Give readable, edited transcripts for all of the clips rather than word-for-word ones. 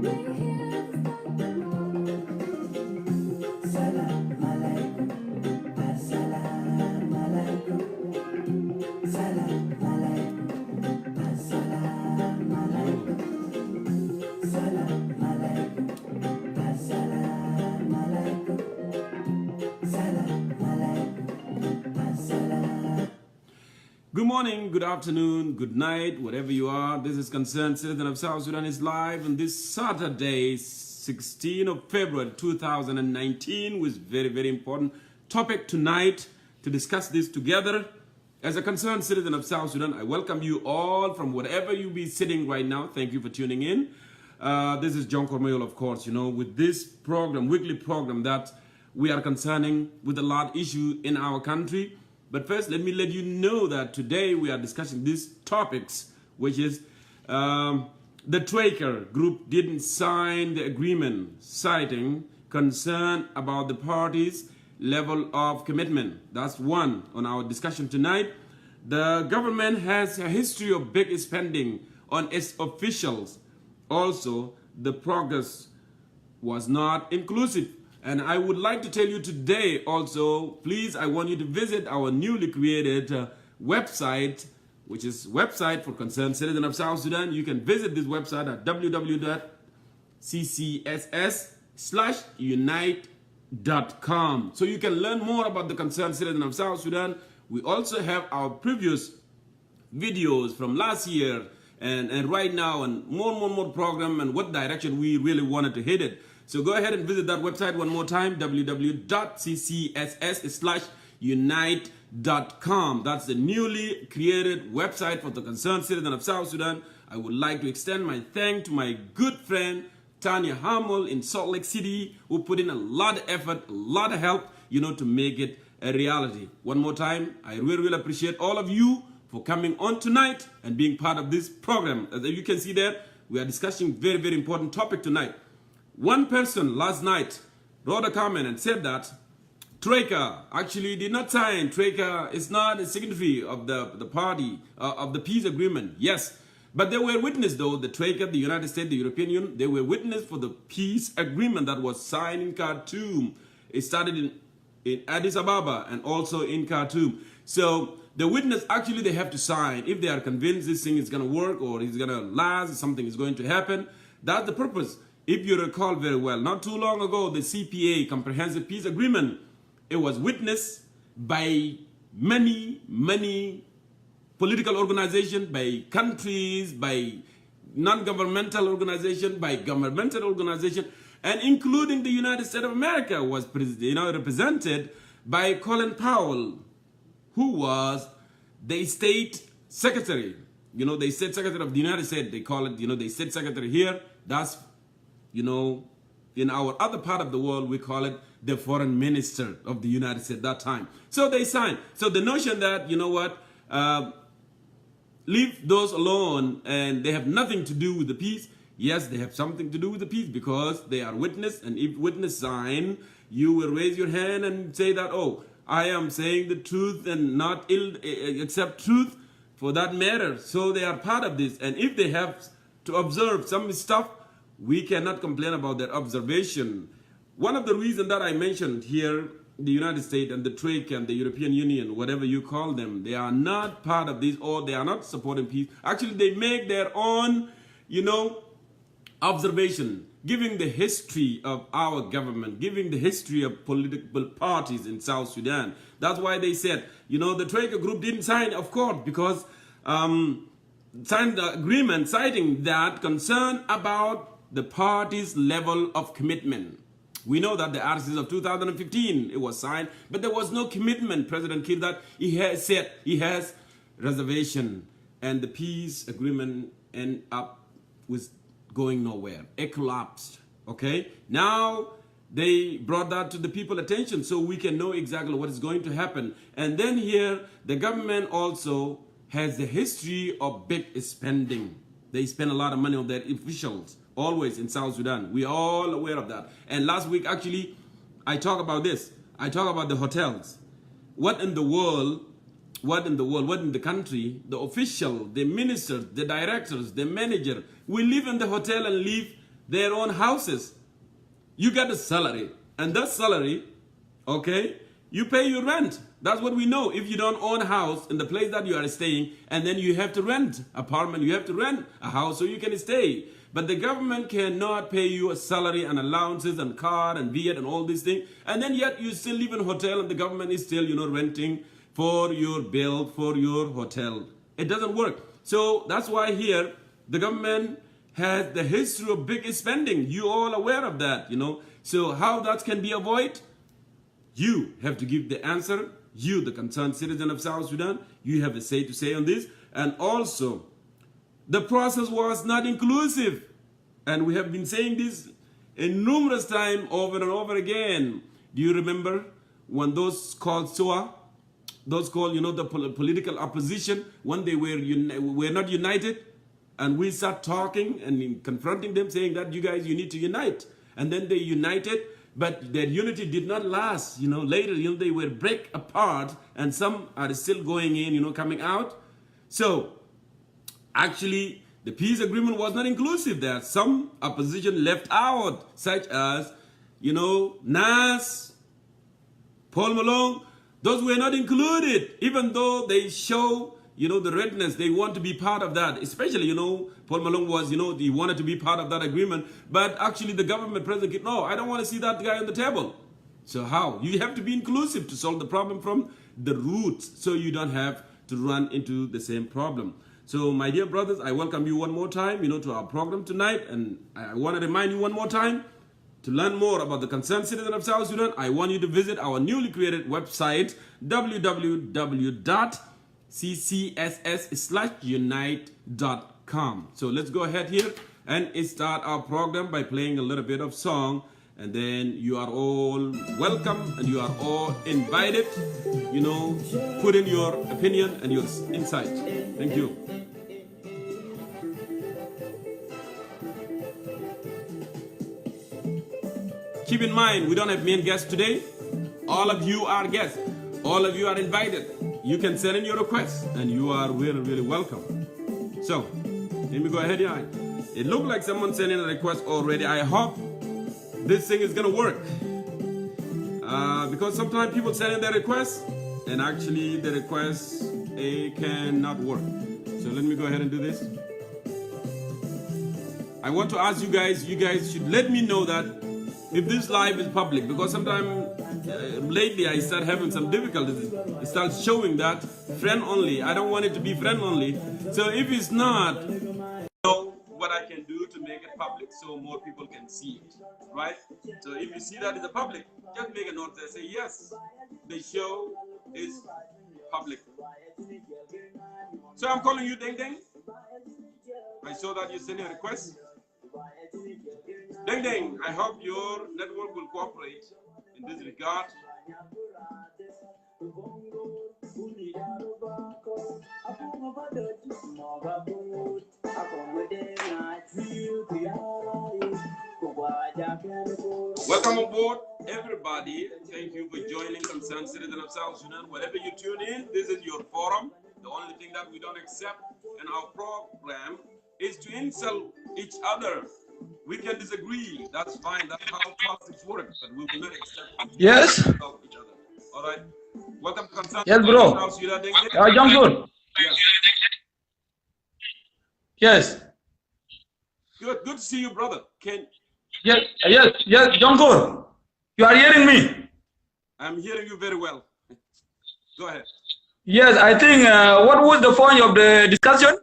Good morning, good afternoon, good night, wherever you are. This is Concerned Citizen of South Sudan is live on this Saturday, 16th of February 2019, with very important topic tonight to discuss this together. As a concerned citizen of South Sudan, I welcome you all from wherever you be sitting right now. Thank you for tuning in. This is Jongkor Mayol, of course, with this program, weekly program that we are concerning with a lot of issue in our country. But first, let me let you know that today we are discussing these topics, which is the torika group didn't sign the agreement, citing concern about the parties' level of commitment. That's one on our discussion tonight. The government has a history of big spending on its officials. Also, the progress was not inclusive. And I would like to tell you today also, please, I want you to visit our newly created website, which is website for Concerned Citizen of South Sudan. You can visit this website at www.ccs/unite.com. So you can learn more about the Concerned Citizen of South Sudan. We also have our previous videos from last year and right now, and more program and what direction we really wanted to hit it. So go ahead and visit that website one more time, www.ccs/unite.com. That's the newly created website for the Concerned Citizen of South Sudan. I would like to extend my thanks to my good friend, Tanya Hamel in Salt Lake City, who put in a lot of effort, a lot of help, to make it a reality. One more time, I really appreciate all of you for coming on tonight and being part of this program. As you can see there, we are discussing very important topic tonight. One person last night wrote a comment and said that torika actually did not sign. Torika is not a signatory of the party, of the peace agreement. Yes, but they were witness though, the torika, the United States, the European Union, they were witness for the peace agreement that was signed in Khartoum. It started in Addis Ababa and also in Khartoum. So the witness, actually they have to sign. If they are convinced this thing is going to work or it's going to last, something is going to happen, that's the purpose. If you recall very well, not too long ago, the CPA, Comprehensive Peace Agreement, it was witnessed by many political organizations, by countries, by non-governmental organizations, by governmental organizations, and including the United States of America was represented by Colin Powell, who was the state secretary. The state secretary of the United States, they call it, the state secretary here, that's in our other part of the world, we call it the foreign minister of the United States at that time. So they signed. So the notion that, leave those alone and they have nothing to do with the peace. Yes, they have something to do with the peace because they are witness. And if witness sign, you will raise your hand and say that, oh, I am saying the truth and not except truth for that matter. So they are part of this. And if they have to observe some stuff, we cannot complain about their observation. One of the reasons that I mentioned here, the United States and the torika and the European Union, whatever you call them, they are not part of this or they are not supporting peace. Actually, they make their own, observation, giving the history of our government, giving the history of political parties in South Sudan. That's why they said, the torika group didn't sign, of course, because signed the agreement citing that concern about the party's level of commitment. We know that the articles of 2015, it was signed, but there was no commitment. President Kiir that he has said he has reservation, and the peace agreement ended up with going nowhere. It collapsed. Okay, now they brought that to the people's attention so we can know exactly what is going to happen. And then here, the government also has the history of big spending. They spend a lot of money on their officials. Always in South Sudan. We are all aware of that. And last week, actually, I talk about this. I talk about the hotels. What in the world, what in the country, the official, the ministers, the directors, the manager, we live in the hotel and leave their own houses. You get a salary, and that salary, okay, you pay your rent. That's what we know. If you don't own a house in the place that you are staying, and then you have to rent apartment, you have to rent a house so you can stay. But the government cannot pay you a salary and allowances and car and VAT and all these things. And then yet you still live in a hotel and the government is still, renting for your bill, for your hotel. It doesn't work. So that's why here the government has the history of big spending. You all aware of that, So how that can be avoided? You have to give the answer. You, the concerned citizen of South Sudan, you have a say to say on this. And also, the process was not inclusive. And we have been saying this in numerous times over and over again. Do you remember when those called SOA, those called, the political opposition, when they were not united, and we start talking and confronting them, saying that you guys, you need to unite. And then they united, but their unity did not last. Later, they were break apart, and some are still going in, coming out. So, actually, the peace agreement was not inclusive there. Some opposition left out, such as, Nas, Paul Malone. Those were not included, even though they show, the readiness. They want to be part of that. Especially, Paul Malone was, he wanted to be part of that agreement. But actually, the government president, no, I don't want to see that guy on the table. So how? You have to be inclusive to solve the problem from the roots, so you don't have to run into the same problem. So, my dear brothers, I welcome you one more time, to our program tonight. And I want to remind you one more time, to learn more about the concerned citizen of South Sudan, I want you to visit our newly created website, www.ccss/unite.com. So, let's go ahead here and start our program by playing a little bit of song. And then you are all welcome and you are all invited, put in your opinion and your insight. Thank you. Keep in mind, we don't have main guests today. All of you are guests. All of you are invited. You can send in your requests and you are really, really welcome. So, let me go ahead here. It looked like someone sent in a request already. I hope this thing is gonna work, because sometimes people send in their requests and actually the requests cannot work. So let me go ahead and do this. I want to ask you guys should let me know that if this live is public, because sometimes lately I start having some difficulties. It starts showing that friend only. I don't want it to be friend only. So if it's not, what I can do to make it public so more people can see it, right? So if you see that it's a public, just make a note there, say yes, the show is public. So I'm calling you Deng Deng. I saw that you sent a request. Deng Deng, I hope your network will cooperate in this regard. Welcome aboard, everybody. Thank you for joining Concerned Citizen of South Sudan. Wherever you tune in, this is your forum. The only thing that we don't accept in our program is to insult each other. We can disagree. That's fine. That's how politics work. But we will not accept yes. insult each other. All right. Welcome to Concerned Yes, bro. Jongkor. Yes. Yes. Good to see you, brother. Yes, Jongkor. You are hearing me? I'm hearing you very well. Go ahead. Yes, I think, what was the point of the discussion?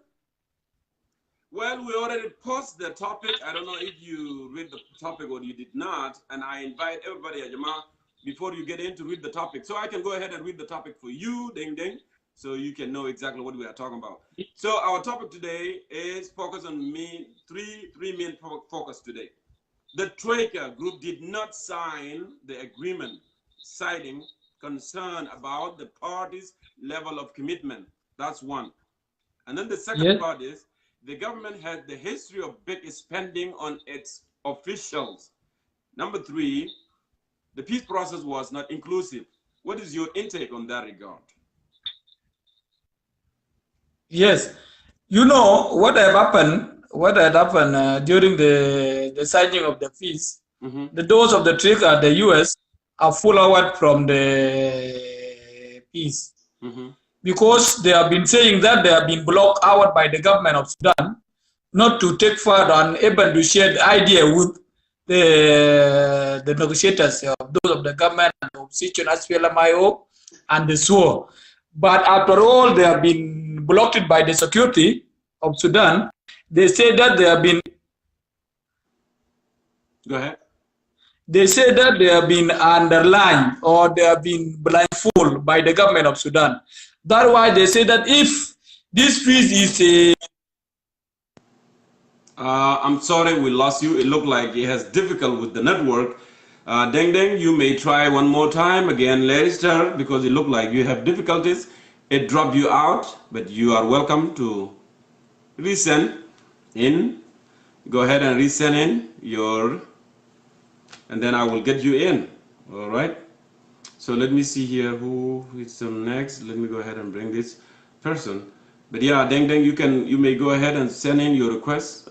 Well, we already posted the topic. I don't know if you read the topic or you did not. And I invite everybody, Ajama, before you get in to read the topic. So I can go ahead and read the topic for you, Deng Deng, so you can know exactly what we are talking about. So our topic today is focus on three main focus today. The torika group did not sign the agreement, citing concern about the parties' level of commitment. That's one. And then the second part is the government had the history of big spending on its officials. Number three, the peace process was not inclusive. What is your intake on that regard? Yes. You know what have happened what had happened during the signing of the peace, the doors of the trigger, the US, are forward from the peace. Because they have been saying that they have been blocked out by the government of Sudan not to take further and even to share the idea with the negotiators of those of the government and the opposition as well as Mayol and the SWOR. But after all, they have been blocked by the security of Sudan. They say that they have been. Go ahead. They say that they have been underlined or they have been blindfolded by the government of Sudan. That's why they say that if this peace is a. I'm sorry we lost you. It looked like it has difficult with the network. Deng Deng, you may try one more time again later because it looked like you have difficulties. It dropped you out, but you are welcome to resend in. Go ahead and resend in your, and then I will get you in. All right. So let me see here who is next. Let me go ahead and bring this person. But yeah, Deng Deng, you may go ahead and send in your request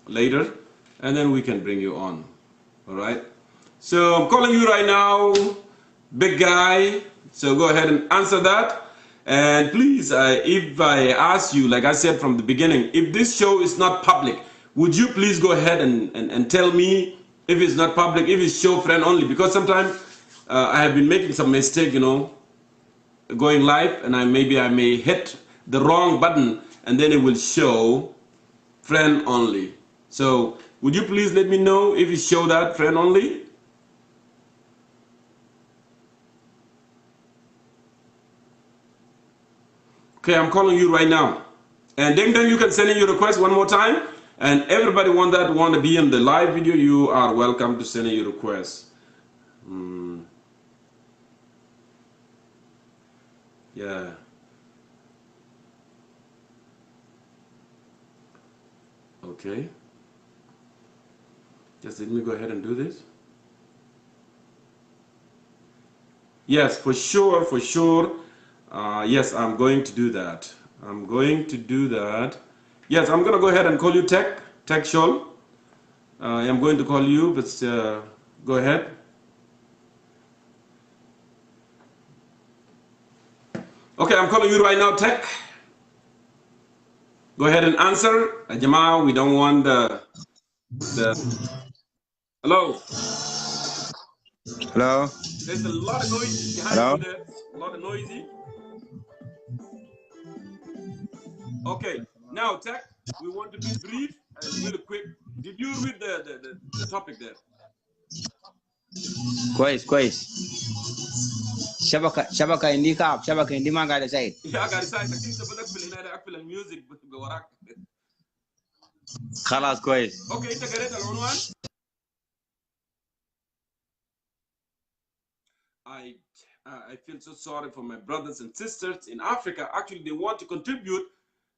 later, and then we can bring you on. All right. So I'm calling you right now, big guy. So go ahead and answer that. And please, if I ask you, like I said from the beginning, if this show is not public, would you please go ahead and tell me if it's not public, if it's show friend only? Because sometimes I have been making some mistake, you know, going live, and maybe I may hit the wrong button, and then it will show friend only. So would you please let me know if you show that friend only? Okay, I'm calling you right now. And then you can send in your request one more time. And everybody want to be in the live video, you are welcome to send in your request. Yeah. Okay. Just let me go ahead and do this. Yes, for sure, for sure. Yes, I'm going to do that. I'm going to do that. Yes, I'm going to go ahead and call you Tech Shoal. I'm going to call you, but go ahead. Okay, I'm calling you right now, Tech. Go ahead and answer. Jamal, we don't want the... Hello? Hello? There's a lot of noise behind Hello? you there. A lot of noisy. Okay, now, Tech, we want to be brief and really quick. Did you read the topic there? كويس شبكة عندي كاب شبكة عندي ما قاعد سعيد يا قاعد ساعتك انت بتقفل هنا اقفل الميوزك بوراك. خلاص كويس. اوكي انت قريت العنوان؟ I feel so sorry for my brothers and sisters in Africa. Actually, they want to contribute,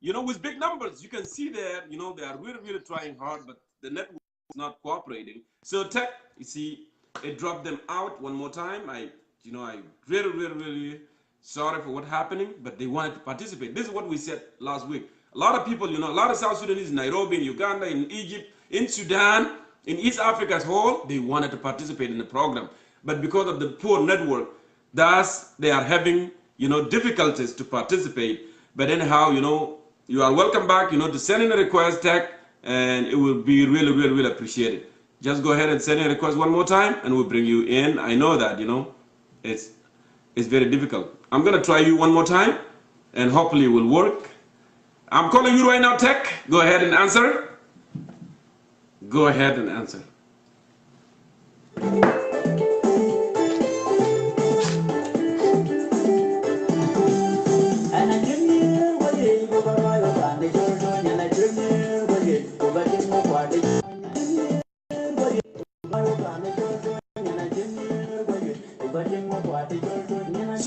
you know, with big numbers. You can see there, you know, they are really trying hard, but the network is not cooperating. So Tech, you see, it dropped them out one more time. I really sorry for what's happening, but they wanted to participate. This is what we said last week. A lot of people, you know, a lot of South Sudanese in Nairobi, in Uganda, in Egypt, in Sudan, in East Africa as a whole, they wanted to participate in the program. But because of the poor network, thus they are having, you know, difficulties to participate. But anyhow, you know, you are welcome back, you know, to send in a request, Tech, and it will be really appreciated. Just go ahead and send in a request one more time, and we'll bring you in. I know that, you know, it's very difficult. I'm gonna try you one more time, and hopefully it will work. I'm calling you right now, Tech. Go ahead and answer. Go ahead and answer.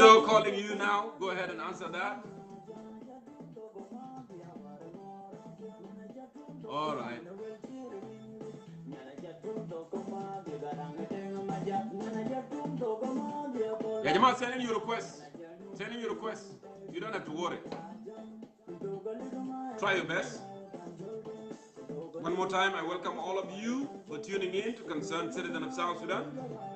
So calling you now, go ahead and answer that. All right. Yeah, Jamal, send in your request. Send in your request. You don't have to worry. Try your best. One more time, I welcome all of you for tuning in to Concerned Citizen of South Sudan,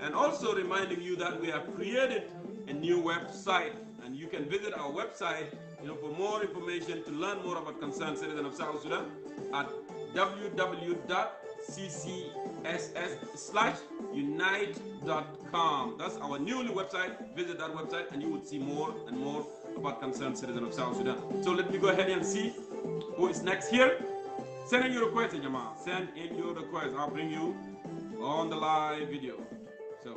and also reminding you that we have created a new website, and you can visit our website, for more information to learn more about Concerned Citizen of South Sudan at www.ccs.unite.com. That's our newly website. Visit that website, and you will see more and more about Concerned Citizen of South Sudan. So let me go ahead and see who is next here. Send in your request, Jamal. Send in your request. I'll bring you on the live video. So.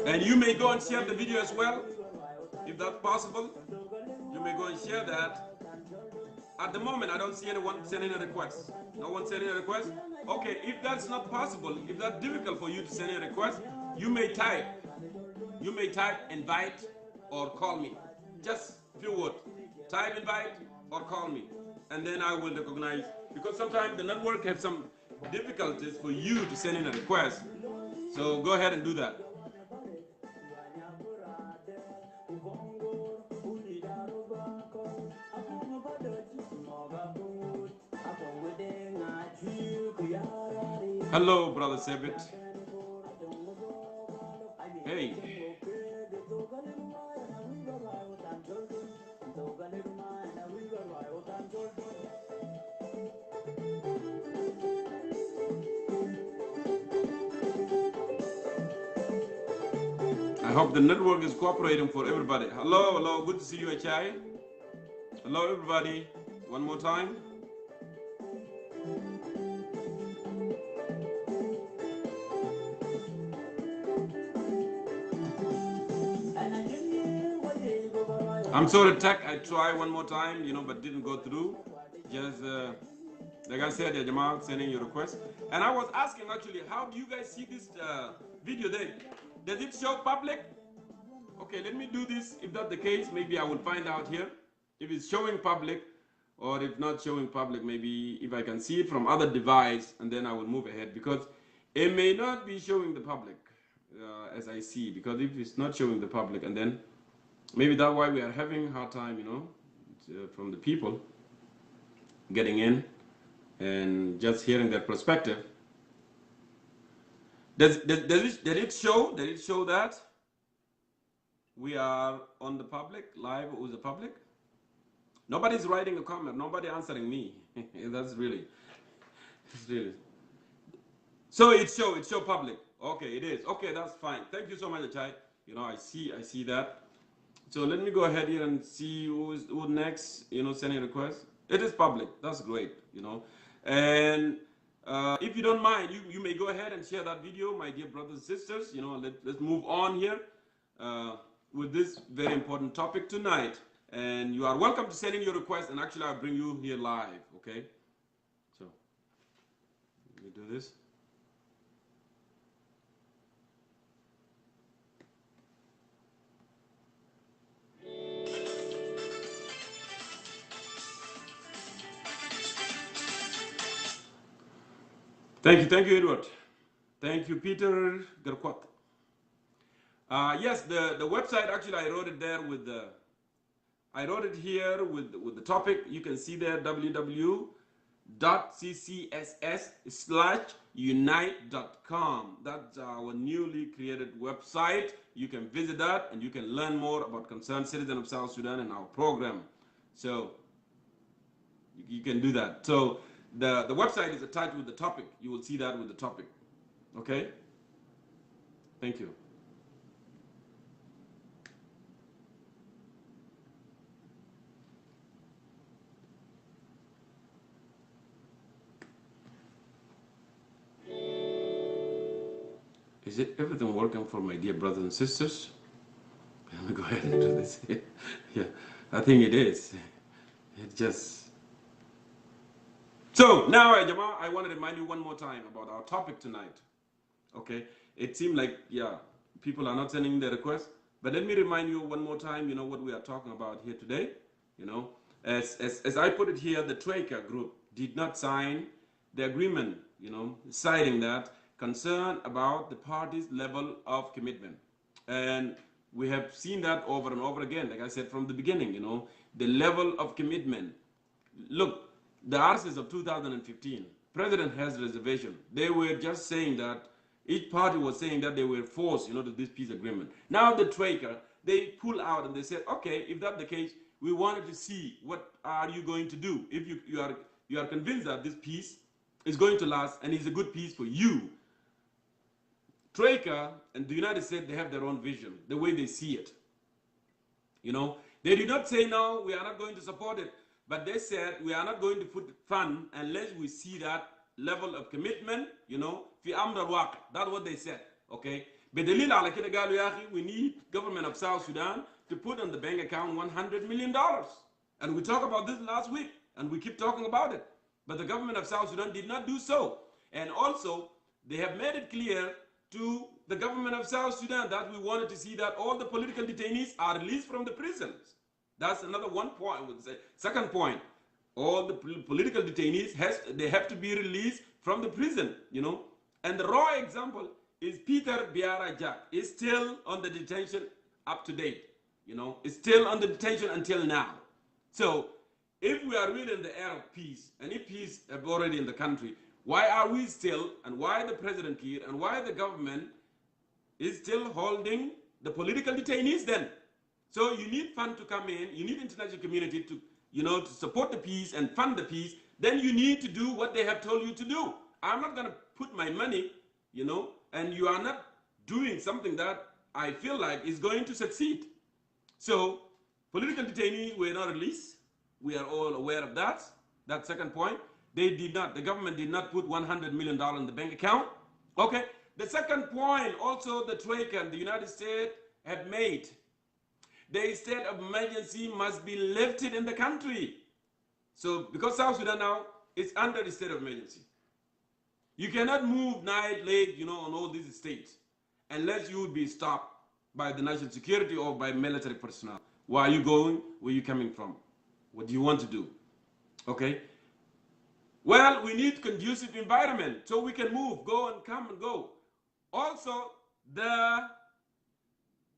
And you may go and share the video as well, if that's possible. You may go and share that. At the moment, I don't see anyone sending a request. No one sending a request? Okay, if that's not possible, if that's difficult for you to send a request, you may type invite or call me. Just a few words. Type invite or call me. And then I will recognize, because sometimes the network has some difficulties for you to send in a request. So go ahead and do that. Hello, Brother Sebit. Hey. I hope the network is cooperating for everybody. Hello, hello, good to see you, Achai. Hello, everybody. One more time. I'm sorry, Tech. I tried one more time, but didn't go through. Just like I said, Jamal, sending your request. And I was asking actually, how do you guys see this video then? Does it show public? Okay, let me do this. If that's the case, maybe I will find out here if it's showing public, or if not showing public, maybe if I can see it from other device, and then I will move ahead, because it may not be showing the public as I see, because if it's not showing the public, and then maybe that's why we are having a hard time, from the people getting in and just hearing their perspective. Did it show that we are on the public, live with the public? Nobody's writing a comment. Nobody answering me. That's really. So it show public. Okay, it is. Okay, that's fine. Thank you so much, Achai. I see that. So let me go ahead here and see who next. Sending requests. It is public. That's great. And if you don't mind, you may go ahead and share that video, my dear brothers and sisters. Let's move on here with this very important topic tonight. And you are welcome to send in your request, and actually I'll bring you here live, okay? So, let me do this. Thank you, Edward. Thank you, Peter Garquat. Yes, the website, actually I wrote it there with the, I wrote it here with the topic. You can see there, www.ccss/unite.com. That's our newly created website. You can visit that, and you can learn more about Concerned Citizen of South Sudan and our program. So you can do that. So the website is attached with the topic. You will see that with the topic. Okay? Thank you. Is it everything working for my dear brothers and sisters? Let me go ahead and do this. Yeah, I think it is. It just... So, now, Jamal, I want to remind you one more time about our topic tonight. Okay? It seemed like, yeah, people are not sending their requests. But let me remind you one more time, what we are talking about here today. As I put it here, the torika group did not sign the agreement, citing that concern about the parties' level of commitment. And We have seen that over and over again. Like I said from the beginning, the level of commitment. Look, the arses of 2015, President has reservation. They were just saying that each party was saying that they were forced, to this peace agreement. Now the Troika, they pull out and they said, okay, if that's the case, we wanted to see what are you going to do if you are convinced that this peace is going to last and is a good peace for you. Troika and the United States, they have their own vision, the way they see it. They did not say, no, we are not going to support it, but they said, we are not going to put fund unless we see that level of commitment, fi amr al-waqi. That's what they said, okay? بدليل على كده قالوا يا أخي, we need government of South Sudan to put on the bank account $100 million. And we talked about this last week, and we keep talking about it. But the government of South Sudan did not do so. And also, they have made it clear to the government of South Sudan that we wanted to see that all the political detainees are released from the prisons. That's another one point. Second point, all the political detainees, they have to be released from the prison, And the raw example is Peter Biara Jack is still on the detention up to date, is still on the detention until now. So if we are really in the era of peace, and if peace is already in the country, why are we still, and why the President Kiir, and why the government is still holding the political detainees then? So you need fund to come in, you need international community to, to support the peace and fund the peace. Then you need to do what they have told you to do. I'm not going to put my money, and you are not doing something that I feel like is going to succeed. So political detainees were not released. We are all aware of that. That second point. The government did not put $100 million in the bank account. Okay. The second point, also the Troika and the United States have made. The state of emergency must be lifted in the country. So because South Sudan now is under the state of emergency. You cannot move night, late, on all these states unless you would be stopped by the national security or by military personnel. Where are you going? Where are you coming from? What do you want to do? Okay. Well, we need conducive environment so we can move, go and come and go. Also, the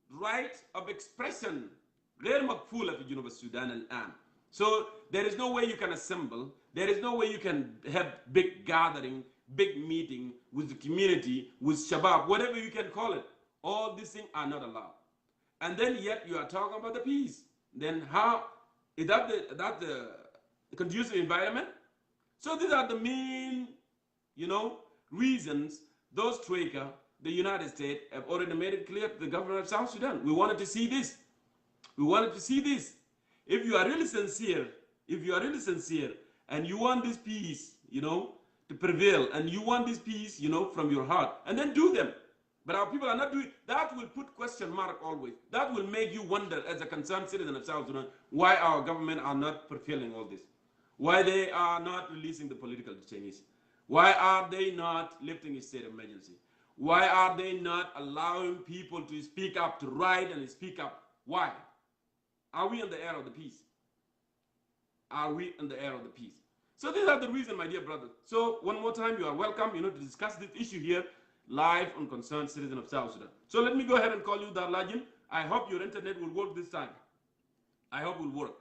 right of expression, غير مقفولة في جنوب السودان الآن. So there is no way you can assemble. There is no way you can have big gathering, big meeting with the community, with Shabab, whatever you can call it. All these things are not allowed. And then yet you are talking about the peace. Then how is that the conducive environment? So these are the main, reasons those Troika, the United States, have already made it clear to the government of South Sudan. We wanted to see this. We wanted to see this. If you are really sincere, and you want this peace, to prevail, and you want this peace, from your heart, and then do them. But our people are not doing that. Will put question mark always. That will make you wonder, as a concerned citizen of South Sudan, why our government are not fulfilling all this. Why they are not releasing the political detainees? Why are they not lifting a state of emergency? Why are they not allowing people to speak up, to write and speak up? Why? Are we in the era of the peace? Are we in the era of the peace? So these are the reasons, my dear brother. So one more time, you are welcome, to discuss this issue here live on Concerned Citizen of South Sudan. So let me go ahead and call you Darlajin. I hope your internet will work this time. I hope it will work.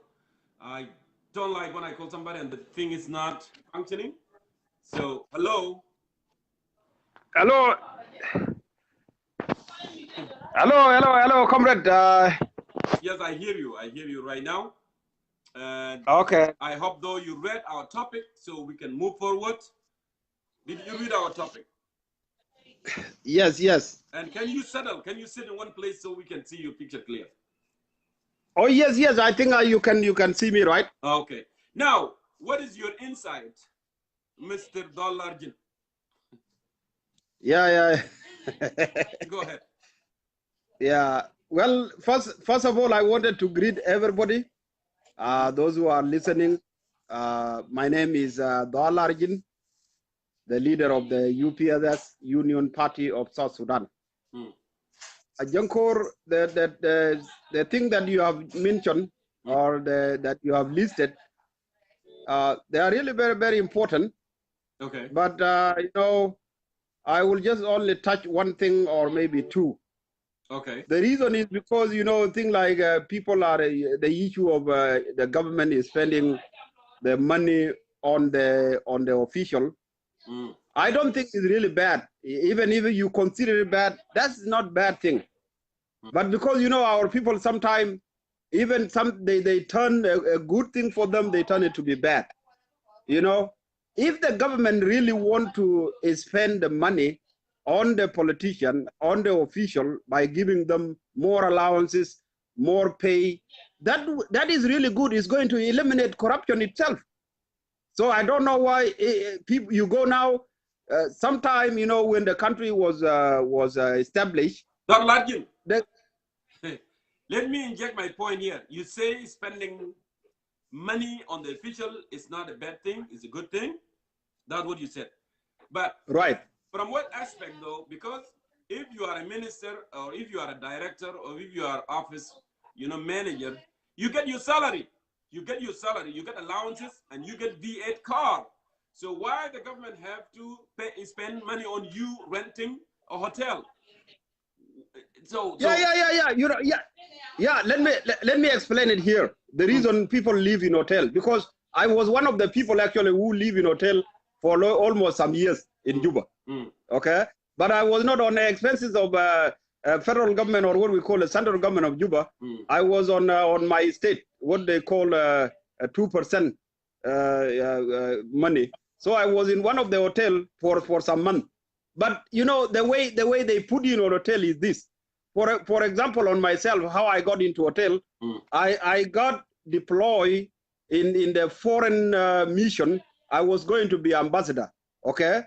I don't like when I call somebody and the thing is not functioning. So, hello. Hello. Hello, comrade. Yes, I hear you. I hear you right now. Okay. I hope though you read our topic so we can move forward. Did you read our topic? Yes. And can you sit in one place so we can see your picture clear? Oh yes. I think you can see me, right? Okay. Now, what is your insight, Mr. Dollarjin? Yeah. Go ahead. Yeah. Well, first of all, I wanted to greet everybody, those who are listening. My name is Dollarjin, the leader of the UPSS Union Party of South Sudan. Jongkor, the thing that you have mentioned or that you have listed, they are really very, very important. Okay. But I will just only touch one thing or maybe two. Okay. The reason is because, things like people are, the issue of the government is spending the money on the official. I don't think it's really bad. Even if you consider it bad, that's not bad thing. But because, our people sometimes, even they turn a good thing for them, they turn it to be bad. If the government really want to spend the money on the politician, on the official, by giving them more allowances, more pay, that is really good. It's going to eliminate corruption itself. So I don't know why people, you go now, sometime, when the country was established. Dr. Larkin, let me inject my point here. You say spending money on the official is not a bad thing, it's a good thing. That's what you said. But right. From what aspect though? Because if you are a minister, or if you are a director, or if you are office, manager, you get your salary. You get allowances, and you get V8 card. So why the government have to spend money on you renting a hotel? Yeah. Let me explain it here. The reason people live in hotel, because I was one of the people actually who live in hotel for almost some years in Juba. Okay, but I was not on the expenses of federal government, or what we call the central government of Juba. I was on my state, what they call 2% money. So I was in one of the hotel for some month. But the way they put you in a hotel is this. For example, on myself, how I got into hotel, I got deployed in the foreign mission. I was going to be ambassador. Okay,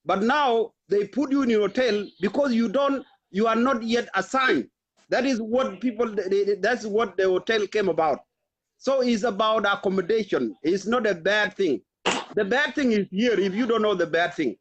but now they put you in a hotel because you are not yet assigned. That is what that's what the hotel came about. So it's about accommodation. It's not a bad thing. The bad thing is here, if you don't know the bad thing.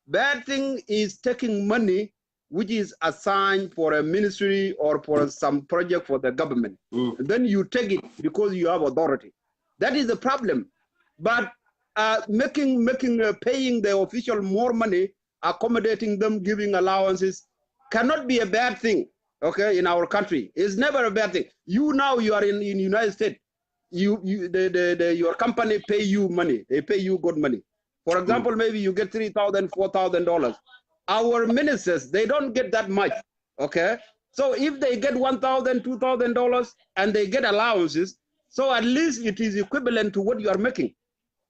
Bad thing is taking money which is assigned for a ministry or for some project for the government. Then you take it because you have authority. That is the problem. But paying the official more money, accommodating them, giving allowances, cannot be a bad thing. Okay, in our country, it's never a bad thing. You are in United States. Your company pay you money. They pay you good money. For example, maybe you get $3,000, $4,000. Our ministers, they don't get that much. Okay, so if they get $1,000, $2,000, and they get allowances, so at least it is equivalent to what you are making.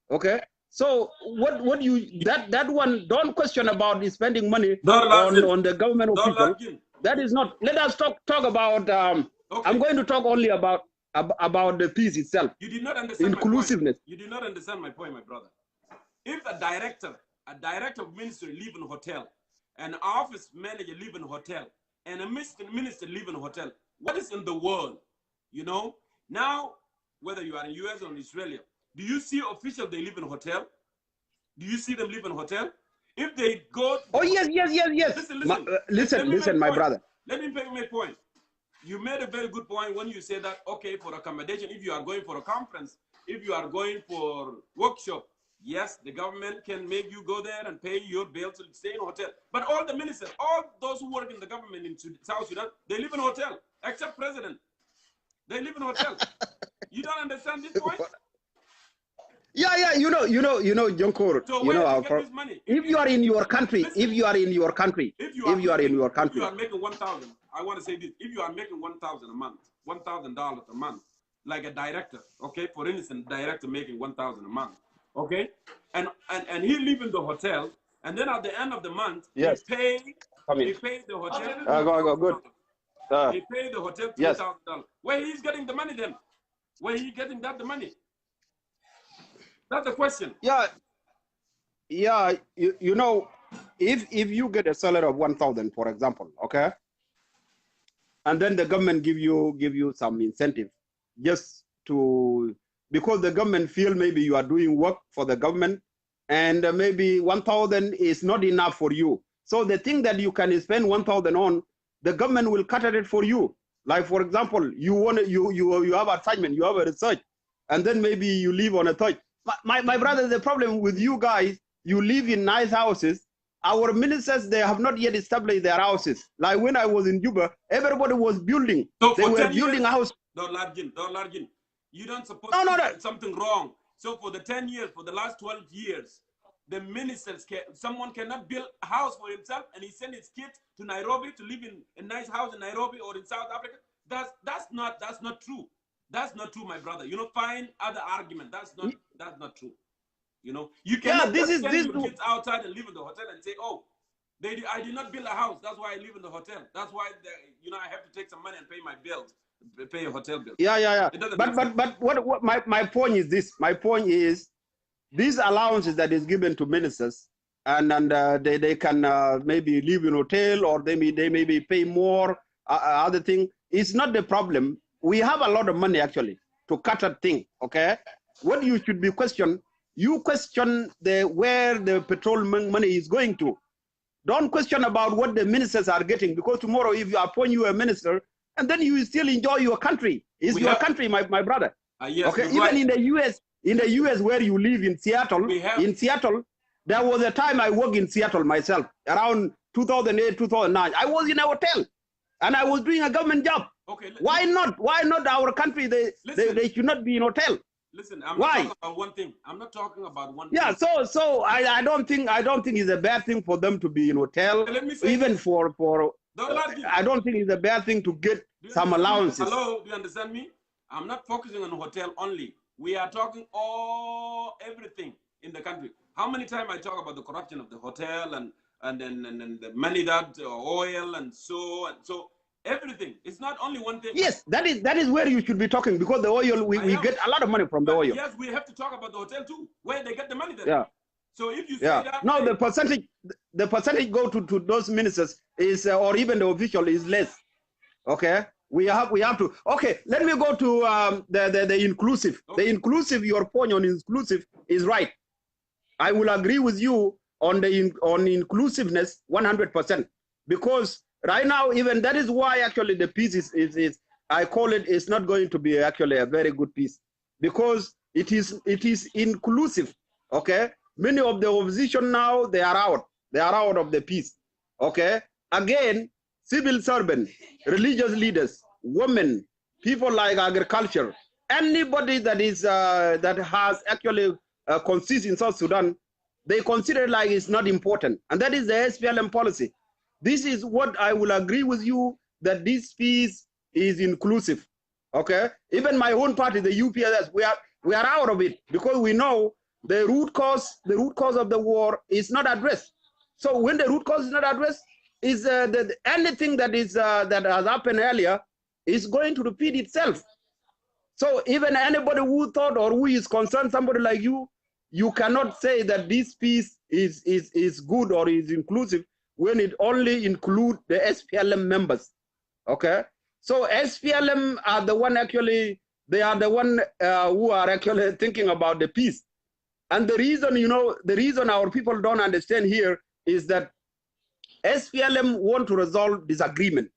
Okay, so that one, don't question about spending money on the government official. That is not. Let us talk about. Okay. I'm going to talk only about the peace itself. You did not understand inclusiveness. You did not understand my point, my brother. If a director of ministry live in a hotel, an office manager live in a hotel, and a minister live in a hotel, what is in the world? Now, whether you are in US or in Australia, do you see officials they live in a hotel? Do you see them live in a hotel? If they go... Oh, yes. Listen, my brother. Let me make my point. You made a very good point when you said that, okay, for accommodation, if you are going for a conference, if you are going for workshop, yes, the government can make you go there and pay your bill to stay in a hotel. But all the ministers, all those who work in the government in South Sudan, they live in a hotel, except president. They live in a hotel. You don't understand this point? Yeah, Jongkor. So where do you get this money? If you are in your country, if you are making 1,000, I want to say this: if you are making 1,000 a month, $1,000 a month, like a director, okay, for instance, director making 1,000 a month, okay, and he live in the hotel, and then at the end of the month, yes, he pay the hotel. Go good. He pay the hotel $2,000. Where he's getting the money then? Where he getting the money? That's the question. Yeah. If you get a salary of 1,000, for example, okay, and then the government give you some incentive, just because the government feel maybe you are doing work for the government, and maybe 1,000 is not enough for you. So the thing that you can spend 1,000 on, the government will cut it for you. Like, for example, you have assignment, you have a research, and then maybe you live on a third. My brother, the problem with you guys, you live in nice houses, our ministers, they have not yet established their houses. Like when I was in Juba, everybody was building. So they for were 10 building years, a house. Largin, you don't suppose No. something wrong. So for the 10 years, for the last 12 years, the ministers, someone cannot build a house for himself and he send his kids to Nairobi to live in a nice house in Nairobi or in South Africa. That's not true. That's not true, my brother. You know, find other argument. That's not true. You know, you cannot send your kids outside and live in the hotel and say, oh, I did not build a house. That's why I live in the hotel. That's why I have to take some money and pay my bills, pay a hotel bill. Yeah. But what my point is this. My point is these allowances that is given to ministers, and they can maybe live in hotel or they maybe pay more other thing. It's not the problem. We have a lot of money actually to cut a thing. Okay, what you should be questioned. You question where the petrol money is going to. Don't question about what the ministers are getting, because tomorrow if you appoint you a minister and then you still enjoy your country. It's your country, my brother. Yes, okay, even right. in the US where you live in Seattle, there was a time I worked in Seattle myself around 2008, 2009. I was in a hotel and I was doing a government job. Okay, why not our country? They should not be in hotel. Listen, I'm not talking about one thing. I'm not talking about one thing. Yeah, so I don't think it's a bad thing for them to be in hotel. Let me say even this. I don't think it's a bad thing to get some allowances. Hello, do you understand me? I'm not focusing on hotel only. We are talking everything in the country. How many times I talk about the corruption of the hotel and the money that oil and so everything. It's not only one thing. Yes, that is where you should be talking, because the oil we get a lot of money from the oil. Yes, we have to talk about the hotel too, where they get the money then. Yeah. So if you say that, no, the percentage go to those ministers is or even the official is less. Okay, we have to. Okay, let me go to the inclusive. Okay. The inclusive, your point on inclusive is right. I will agree with you on inclusiveness 100%, because right now, even that is why actually the peace is I call it, is not going to be actually a very good peace, because it is inclusive. Okay, many of the opposition now, they are out of the peace. Okay, again, civil servants, religious leaders, women, people like agriculture, anybody that is that has actually consists in South Sudan, they consider like it's not important, and that is the SPLM policy. This is what I will agree with you, that this peace is inclusive. Okay, even my own party, the UPSS, we are out of it, because we know the root cause of the war is not addressed. So when the root cause is not addressed, is anything that is that has happened earlier is going to repeat itself. So even anybody who thought or who is concerned, somebody like you cannot say that this peace is good or is inclusive when it only includes the SPLM members. Okay, so SPLM are the one actually, they are the one who are actually thinking about the peace. And the reason, the reason our people don't understand here is that SPLM want to resolve disagreement.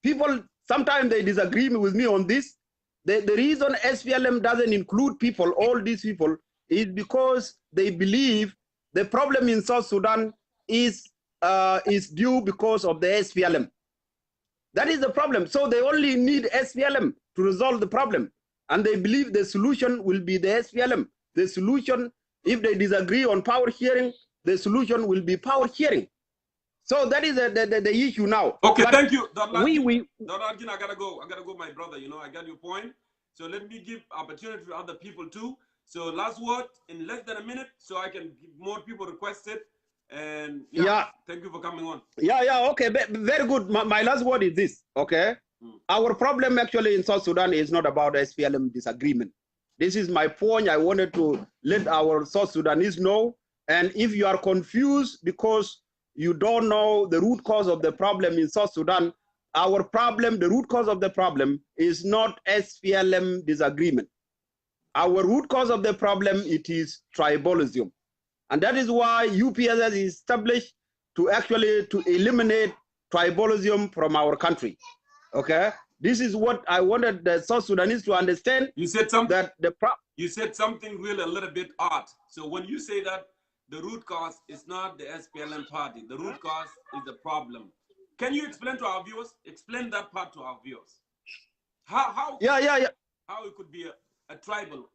People, sometimes they disagree with me on this. The reason SPLM doesn't include people, all these people, is because they believe the problem in South Sudan is due because of the SPLM. That is the problem. So they only need SPLM to resolve the problem. And they believe the solution will be the SPLM. The solution, if they disagree on power sharing, the solution will be power sharing. So that is the issue now. Okay, but thank you. Dr. Arjun, I gotta go, my brother. I got your point. So let me give opportunity to other people too. So last word in less than a minute, so I can give more people requested. And thank you for coming on. Okay, very good. My last word is this. Okay, our problem actually in South Sudan is not about SPLM disagreement. This is my point. I wanted to let our South Sudanese know. And if you are confused because you don't know the root cause of the problem in South Sudan, our problem, the root cause of the problem is not SPLM disagreement. Our root cause of the problem, it is tribalism. And that is why UPSS is established to actually eliminate tribalism from our country. Okay? This is what I wanted the South Sudanese to understand. You said something that you said something really a little bit odd. So when you say that the root cause is not the SPLM party. The root cause is the problem. Can you explain to our viewers? Explain that part to our viewers. How it could be a tribal?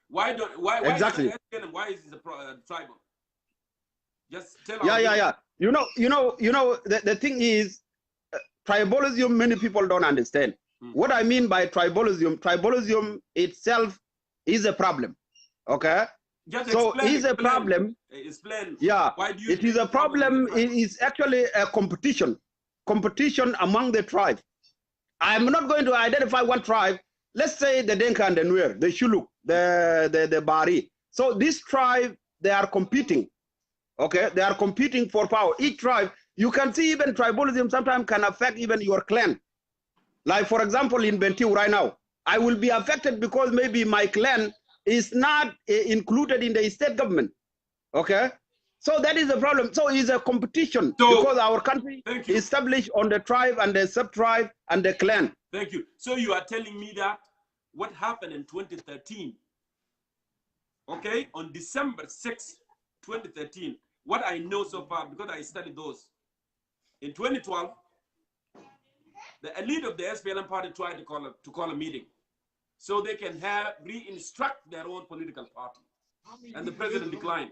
Why exactly. is it SPLM? Why is it a tribal? Just tell Yeah, our yeah, viewers. yeah. The thing is, tribalism, many people don't understand. What I mean by tribalism itself is a problem. Okay? Just So is a problem. Explain. Yeah, Why do you it is a problem. It is actually a competition among the tribes. I'm not going to identify one tribe. Let's say the Denka and the Nuer, the Shuluk, the Bari. So this tribe, they are competing. Okay, they are competing for power. Each tribe, you can see even tribalism sometimes can affect even your clan. Like for example, in Bentiu right now, I will be affected because maybe my clan is not included in the state government. Okay, so that is the problem. So it's a competition because our country is established on the tribe and the sub-tribe and the clan. Thank you. So you are telling me that what happened in 2013, okay, on December 6, 2013, what I know so far, because I studied those, in 2012, the elite of the SPLM party tried to call a meeting so they can re-instruct their own political party. And the president declined.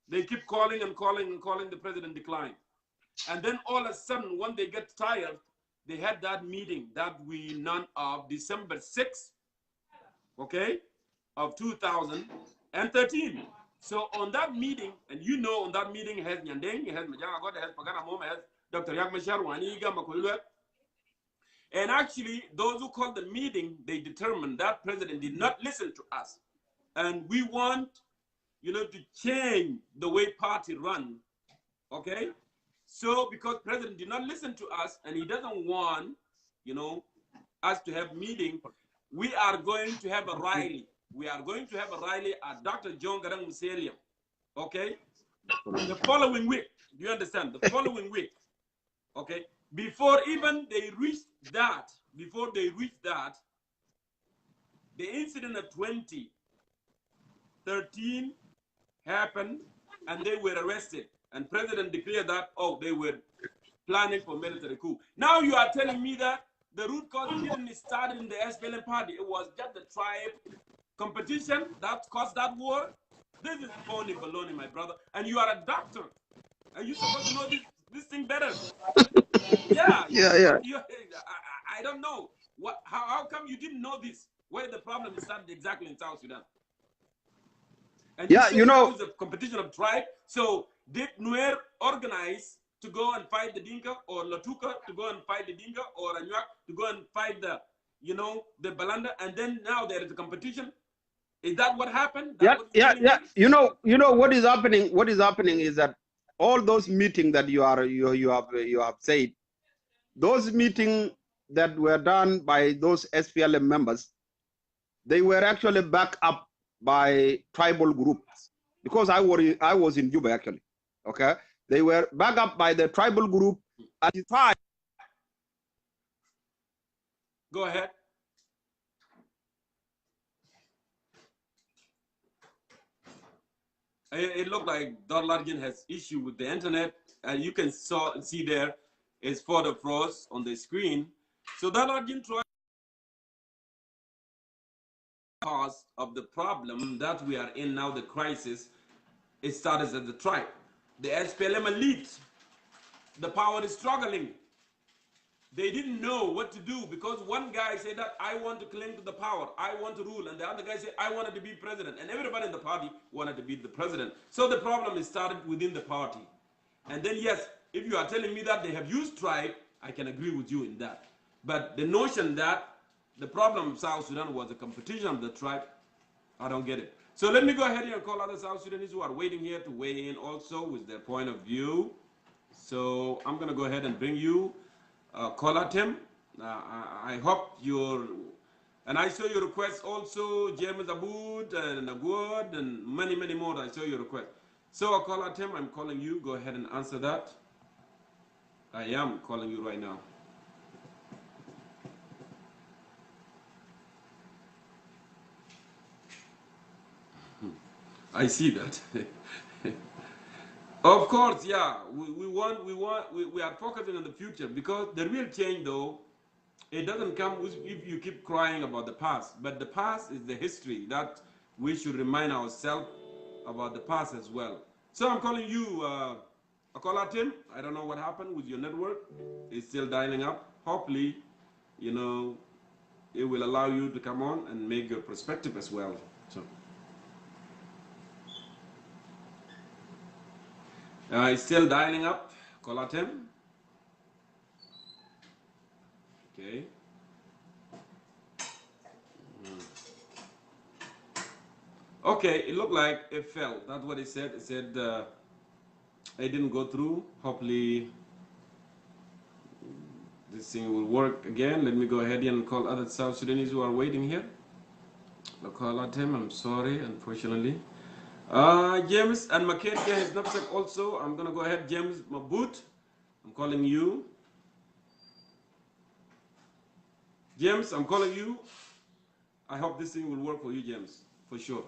They keep calling and calling and calling, the president declined. And then all of a sudden, when they get tired, they had that meeting that we none of December 6th, okay, of 2013. So on that meeting, and you know on that meeting has Nyandeng, has Majangagot, has Pagana Mom, has Dr. Yakmashar, Waniga, Makulwe. And actually, those who called the meeting, they determined that president did not listen to us. And we want, to change the way party run, okay? So because president did not listen to us and he doesn't want, us to have meeting, we are going to have a rally. We are going to have a rally at Dr. Jongkor Museum, okay? The following week, do you understand? The following week, okay? Before even they reached that, the incident of 2013 happened and they were arrested. And president declared that, they were planning for military coup. Now you are telling me that the root cause didn't start in the SPLM party. It was just the tribe competition that caused that war. This is phony baloney, my brother. And you are a doctor. Are you supposed to know this thing better? Yeah. I don't know. How come you didn't know this? Where the problem started exactly in South Sudan? And yeah, it was a competition of tribe. So did Nuer organize to go and fight the Dinka, or Latuka to go and fight the Dinka, or Anuak to go and fight the Balanda, and then now there is a competition? Is that what happened? Yeah. You know what is happening? What is happening is that all those meetings that you have said, those meetings that were done by those SPLM members, they were actually backed up by tribal groups, because I was in Juba actually. Okay, they were backed up by the tribal group at the time. Go ahead. It looked like Largin has issue with the internet, and you can see there is photo froze on the screen. So Largin tried cause of the problem that we are in now, the crisis. It started at the tribe. The SPLM elite, the power is struggling. They didn't know what to do, because one guy said that I want to cling to the power, I want to rule, and the other guy said I wanted to be president, and everybody in the party wanted to be the president. So the problem is started within the party. And then yes, if you are telling me that they have used tribe, I can agree with you in that. But the notion that the problem of South Sudan was a competition of the tribe, I don't get it. So let me go ahead and call other South Sudanese who are waiting here to weigh in also with their point of view. So I'm going to go ahead and bring you caller Tim. I hope and I saw your request also, James Aboud and Agud and many, many more. I saw your request. So caller Tim, I'm calling you. Go ahead and answer that. I am calling you right now. I see that. Of course, yeah. We are focusing on the future because the real change, though, it doesn't come if you keep crying about the past. But the past is the history that we should remind ourselves about the past as well. So I'm calling you, Akola Tim. I don't know what happened with your network. It's still dialing up. Hopefully, you know, it will allow you to come on and make your perspective as well. So. It's still dialing up. Call out him. Okay. Okay, it looked like it fell. That's what it said. It said it didn't go through. Hopefully this thing will work again. Let me go ahead and call other South Sudanese who are waiting here. I'll call out him. I'm sorry, unfortunately. James and Maketia is not sick also. I'm gonna go ahead, James Mabut. I'm calling you. James, I'm calling you. I hope this thing will work for you, James, for sure.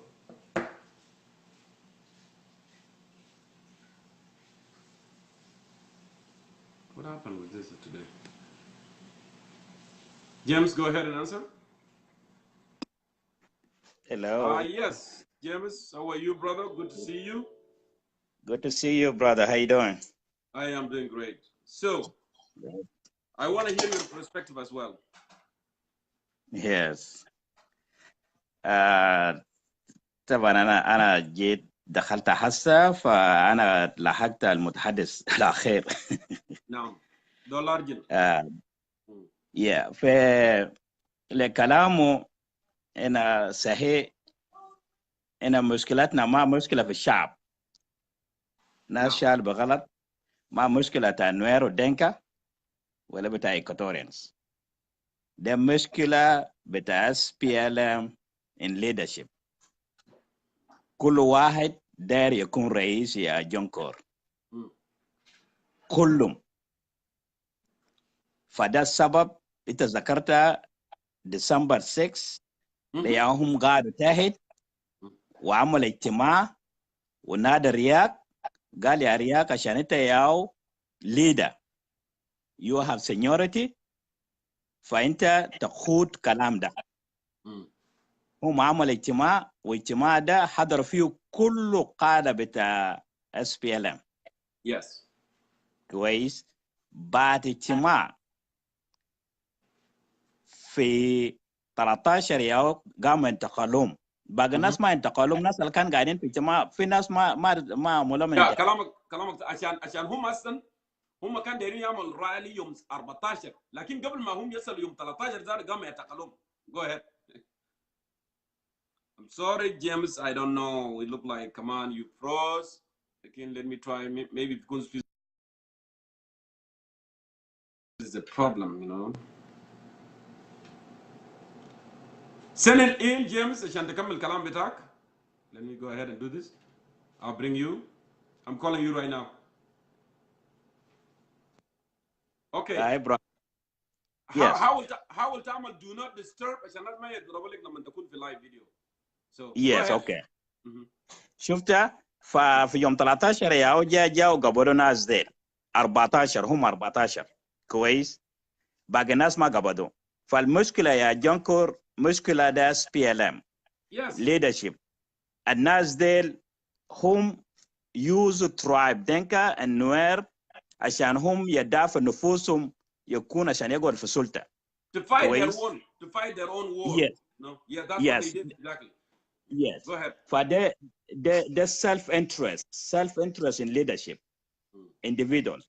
What happened with this today? James, go ahead and answer. Hello. Yes, James, how are you, brother? Good to see you. Good to see you, brother. How you doing? I am doing great. So, I want to hear your perspective as well. Yes. طبعا أنا جيت دخلت هسه فأنا لحقت المتحدث الأخير. نعم. دولار جن. يا في لكلامه أنا صحيح أنا مشكلتنا ما مشكلة في الشعب. ناس شال بغلط ما مشكلة نوير ودينكا ولا بتاع إيكوتوريانز. ده مشكلة بتاع SPLM in leadership. كل واحد داير يكون رئيس يا جونكور. كلهم. فده السبب انت ذكرت ديسمبر 6 ليهم قعدوا تحت وعمل اجتماع ونادى رياك قال يا رياك عشان انت ياو leader you have seniority فانت تخوض كلام ده. هم عمل اجتماع واجتماع ده حضر فيه كل قادة بتاع SPLM. Yes. كويس. بعد اجتماع في 13 يوم قاموا انتقالهم. باقي الناس ما انتقالهم. الناس اللي كانوا قاعدين في اجتماع في ناس ما ملهم. كلامك عشان هم اصلا هم كانوا دايرين يعملوا رالي يوم 14 لكن قبل ما هم يصلوا يوم 13 زار قاموا يعتقلوهم. Go ahead. I'm sorry, James. I don't know. It looked like, come on, you froze. Again, let me try. Maybe because this is a problem, you know. Send it in, James. عشان تكمل الكلام بتاعك. Let me go ahead and do this. I'll bring you. I'm calling you right now. Okay. Hi, bro. Yes. How will تعمل do not disturb عشان الناس ما يضربوا لك لما تكون في live video. So, yes, okay. شفتها ففي يوم 13 ياو جاوا قبضوا ناس ديل 14 هم 14 كويس. باقي الناس ما قبضوا. فالمشكلة يا جونكور مشكلة ده SPLM. Yes. leadership. الناس ديل هم use tribe دينكا النوير عشان هم يدافع نفوسهم يكون عشان يقعد في السلطة. To fight their own war. Yes. No. Yeah, that's yes. what they did exactly. Yes. Go ahead. For the self-interest in leadership, individuals.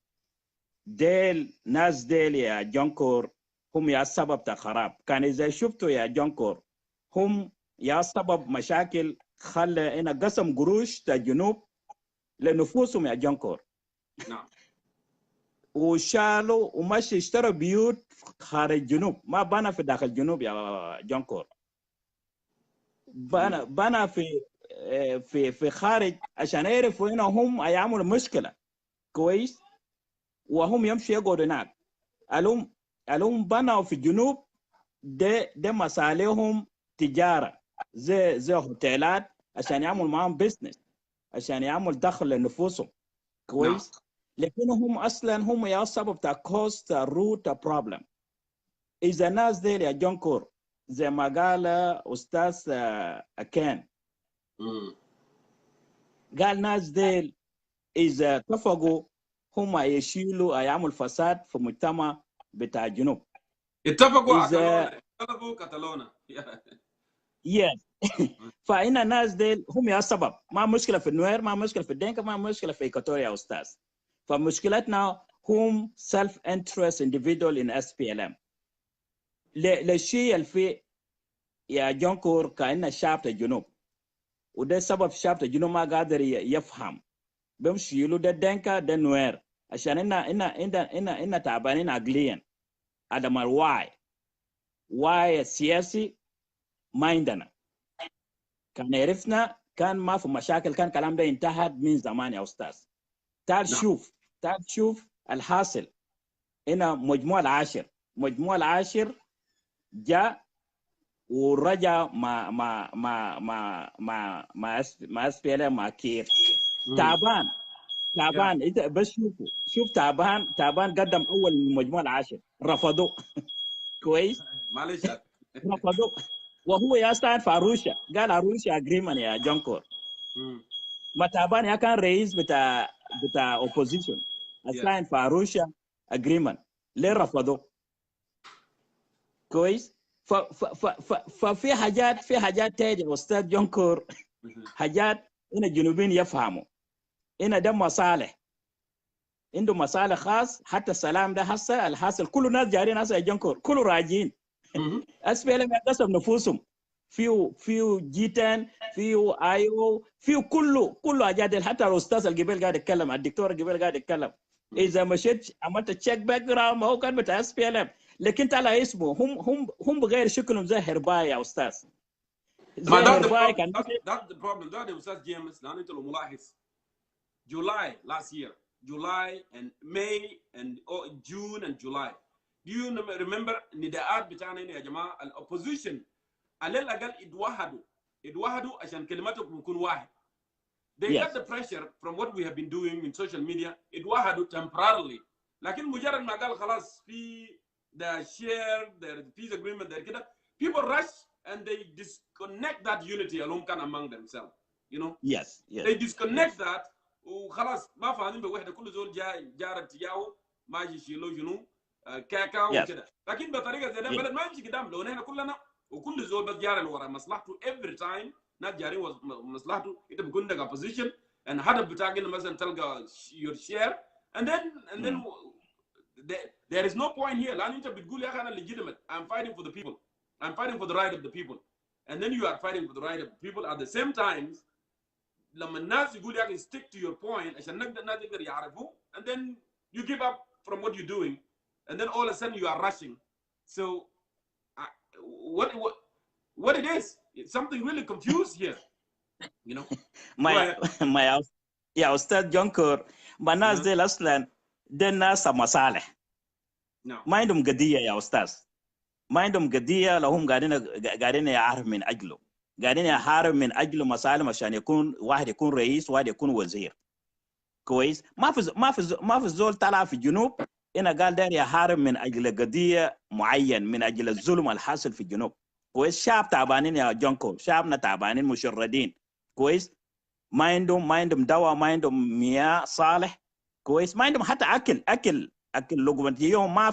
ديل ناس ديل يا جونكور هم يا سبب تخراب. كان إذا شفتوا يا جونكور هم يا سبب مشاكل خلى إن قسم قروش الجنوب لنفوسهم يا جونكور. نعم. وشالوا ومشي اشتروا بيوت خارج الجنوب ما بنى في داخل الجنوب يا جونكور. بنى في خارج عشان يعرفوا هنا هم يعملوا مشكلة كويس وهم يمشوا يقعدوا هناك. الهم بنوا في الجنوب ده مصالحهم تجارة زي هوتيلات عشان يعملوا معهم بيزنس عشان يعمل دخل لنفوسهم كويس. لكنهم اصلا هم يا سبب تاع كوست روت بروبلم. اذا الناس ديل يا جونكور زي ما قال استاذ كان قال ناس ديل اذا اتفقوا هم يشيلوا يعملوا فساد في المجتمع بتاع الجنوب. اتفقوا اذا اتفقوا كتالونا يس فإن الناس ديل هم يا سبب. ما مشكله في النوير، ما مشكله في الدنكا، ما مشكله في إيكواتوريا يا استاذ. فمشكلتنا هم self interest individual in SPLM. للشيء اللي في يا جونكور كأن الشعب الجنوب، وده سبب الشعب الجنوب ما قادر يفهم. بمشي له ده دنكا ده نوير عشان إن تعبانين عقليا. هذا ما الواعي السياسي ما عندنا. كان عرفنا كان ما في مشاكل، كان كلام ده انتهى من زمان يا استاذ. تعال شوف الحاصل. هنا مجموع العاشر جاء ورجع ما SPLM مع كير. تعبان انت بس شوف تعبان قدم اول من المجموع العاشر رفضوه كويس. معلش رفضوه وهو يستعين في عروشة. قال عروشة اجريمنت يا جونكور. ما تعبان يا كان رئيس بتاع اوبوزيشن استعين في عروشة اجريمنت. ليه رفضوه كويس؟ ففي حاجات تانية يا استاذ جونكور. حاجات هنا الجنوبيين يفهموا. هنا ده مصالح، عنده مصالح خاص. حتى السلام ده هسه الحاصل كل الناس جارين هسه يا جونكور، كله راجعين. SPLM يقسم نفوسهم فيه جيتان، فيه ايو، فيه كله اجادل. حتى الاستاذ القبيل قاعد يتكلم، الدكتور القبيل قاعد يتكلم. اذا مشيت عملت تشيك باك جراوند ما هو كان بتاع SPLM، لكن طلع اسمه هم بغير شكلهم زي هرباي يا استاذ. زي هرباي كان that's the problem. ده يا استاذ جيمس لان انت لو ملاحظ July last year, July and May and June and July. Do you remember نداءات بتاعنا هنا يا جماعه الاوبوزيشن على الاقل اتوحدوا عشان كلماتهم يكون واحد. They got the pressure from what we have been doing in social media. اتوحدوا temporarily. لكن مجرد ما قال خلاص في the share, the peace agreement there كده, people rush and they disconnect that unity alone can among themselves. You know? Yes. They disconnect that وخلاص ما فاهمين بوحده. كل زول جار اتجاهه ماشي يشيلوا شنو كاكا وكده. لكن بطريقه زي ده بلد ما يمشي قدام. لو نحن كلنا وكل زول بس جار ورا مصلحته every time. ناس جارين مصلحته. انت بيكون عندك opposition and هدف بتاعك انه مثلا تلقى your share and then there is no point here. لان انت بتقول يا اخي انا legitimate. I'm fighting for the people. I'm fighting for the right of the people. And then you are fighting for the right of the people at the same time. لما الناس يقول يا اخي stick to your point عشان نقدر الناس يقدر يعرفوا and then you give up from what you're doing and then all of a sudden you are rushing. So what it is, it's something really confused here, you know. ما يا استاذ جونكور ما الناس دي اصلا دي الناس مصالح. ما عندهم قضيه يا استاذ، ما عندهم قضيه. لو هم قاعدين يعرف من اجله، قاعدين يحارب من اجل مصالح عشان يكون واحد يكون رئيس وواحد يكون وزير كويس. ما في زول طلع في الجنوب هنا قال داير يحارب من اجل قضيه معين، من اجل الظلم الحاصل في الجنوب كويس. شعب تعبانين يا جونكو، شعبنا تعبانين مشردين كويس. ما عندهم دواء، ما عندهم مياه صالح كويس، ما عندهم حتى اكل لقمه يوم ما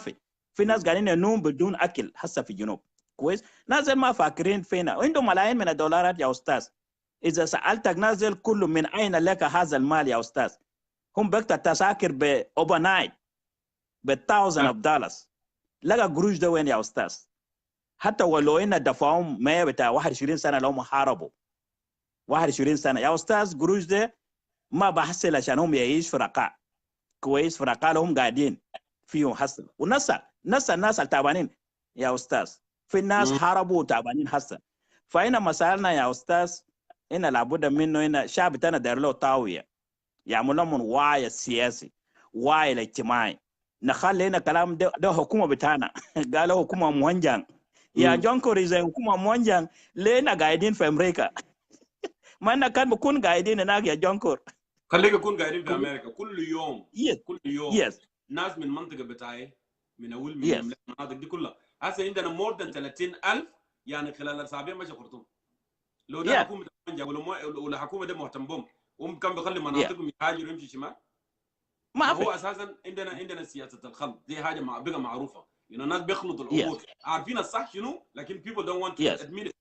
في ناس قاعدين ينوم بدون اكل هسه في الجنوب كويس. نازل ما فاكرين فينا، وعندهم ملايين من الدولارات يا استاذ. اذا سالتك نازل كله من اين لك هذا المال يا استاذ؟ هم بكت التذاكر باوفر نايت $1000. لقى قروش ده وين يا استاذ؟ حتى ولو ان دفعهم 100 بتاع 21 سنه لو حاربوا 21 سنه يا استاذ، قروش ده ما بحصل عشان هم يعيش في رقاء كويس. في رقاء لهم قاعدين فيهم حصل. ونسى الناس التعبانين يا استاذ. في الناس حاربوا وتعبانين هسه. فهنا مسائلنا يا استاذ هنا لابد منه. هنا شعب بتاعنا داير له طاويه، يعمل لهم وعي السياسي، وعي الاجتماعي. نخلي هنا كلام ده حكومه بتاعنا قالوا حكومه موانجان يا جونكور. اذا حكومه موانجان لينا قاعدين في امريكا Mana kan bukun guiding na ya Jongkor. خليك اكون قاعدين في امريكا كل يوم Yes. كل يوم Yes. ناس من المنطقه بتاعي من اول من Yes. المناطق دي كلها هسه عندنا مور ذان 30,000 يعني خلال اسابيع ماشي خرطوم لو ده Yeah. حكومه بنجا ولا حكومه ده مهتم بهم كم بيخلي مناطقهم يهاجروا يمشي شمال ما ما هو في. اساسا عندنا سياسه الخلط دي حاجه بقى معروفه الناس بيخلطوا الامور عارفين الصح شنو لكن people don't want to admit it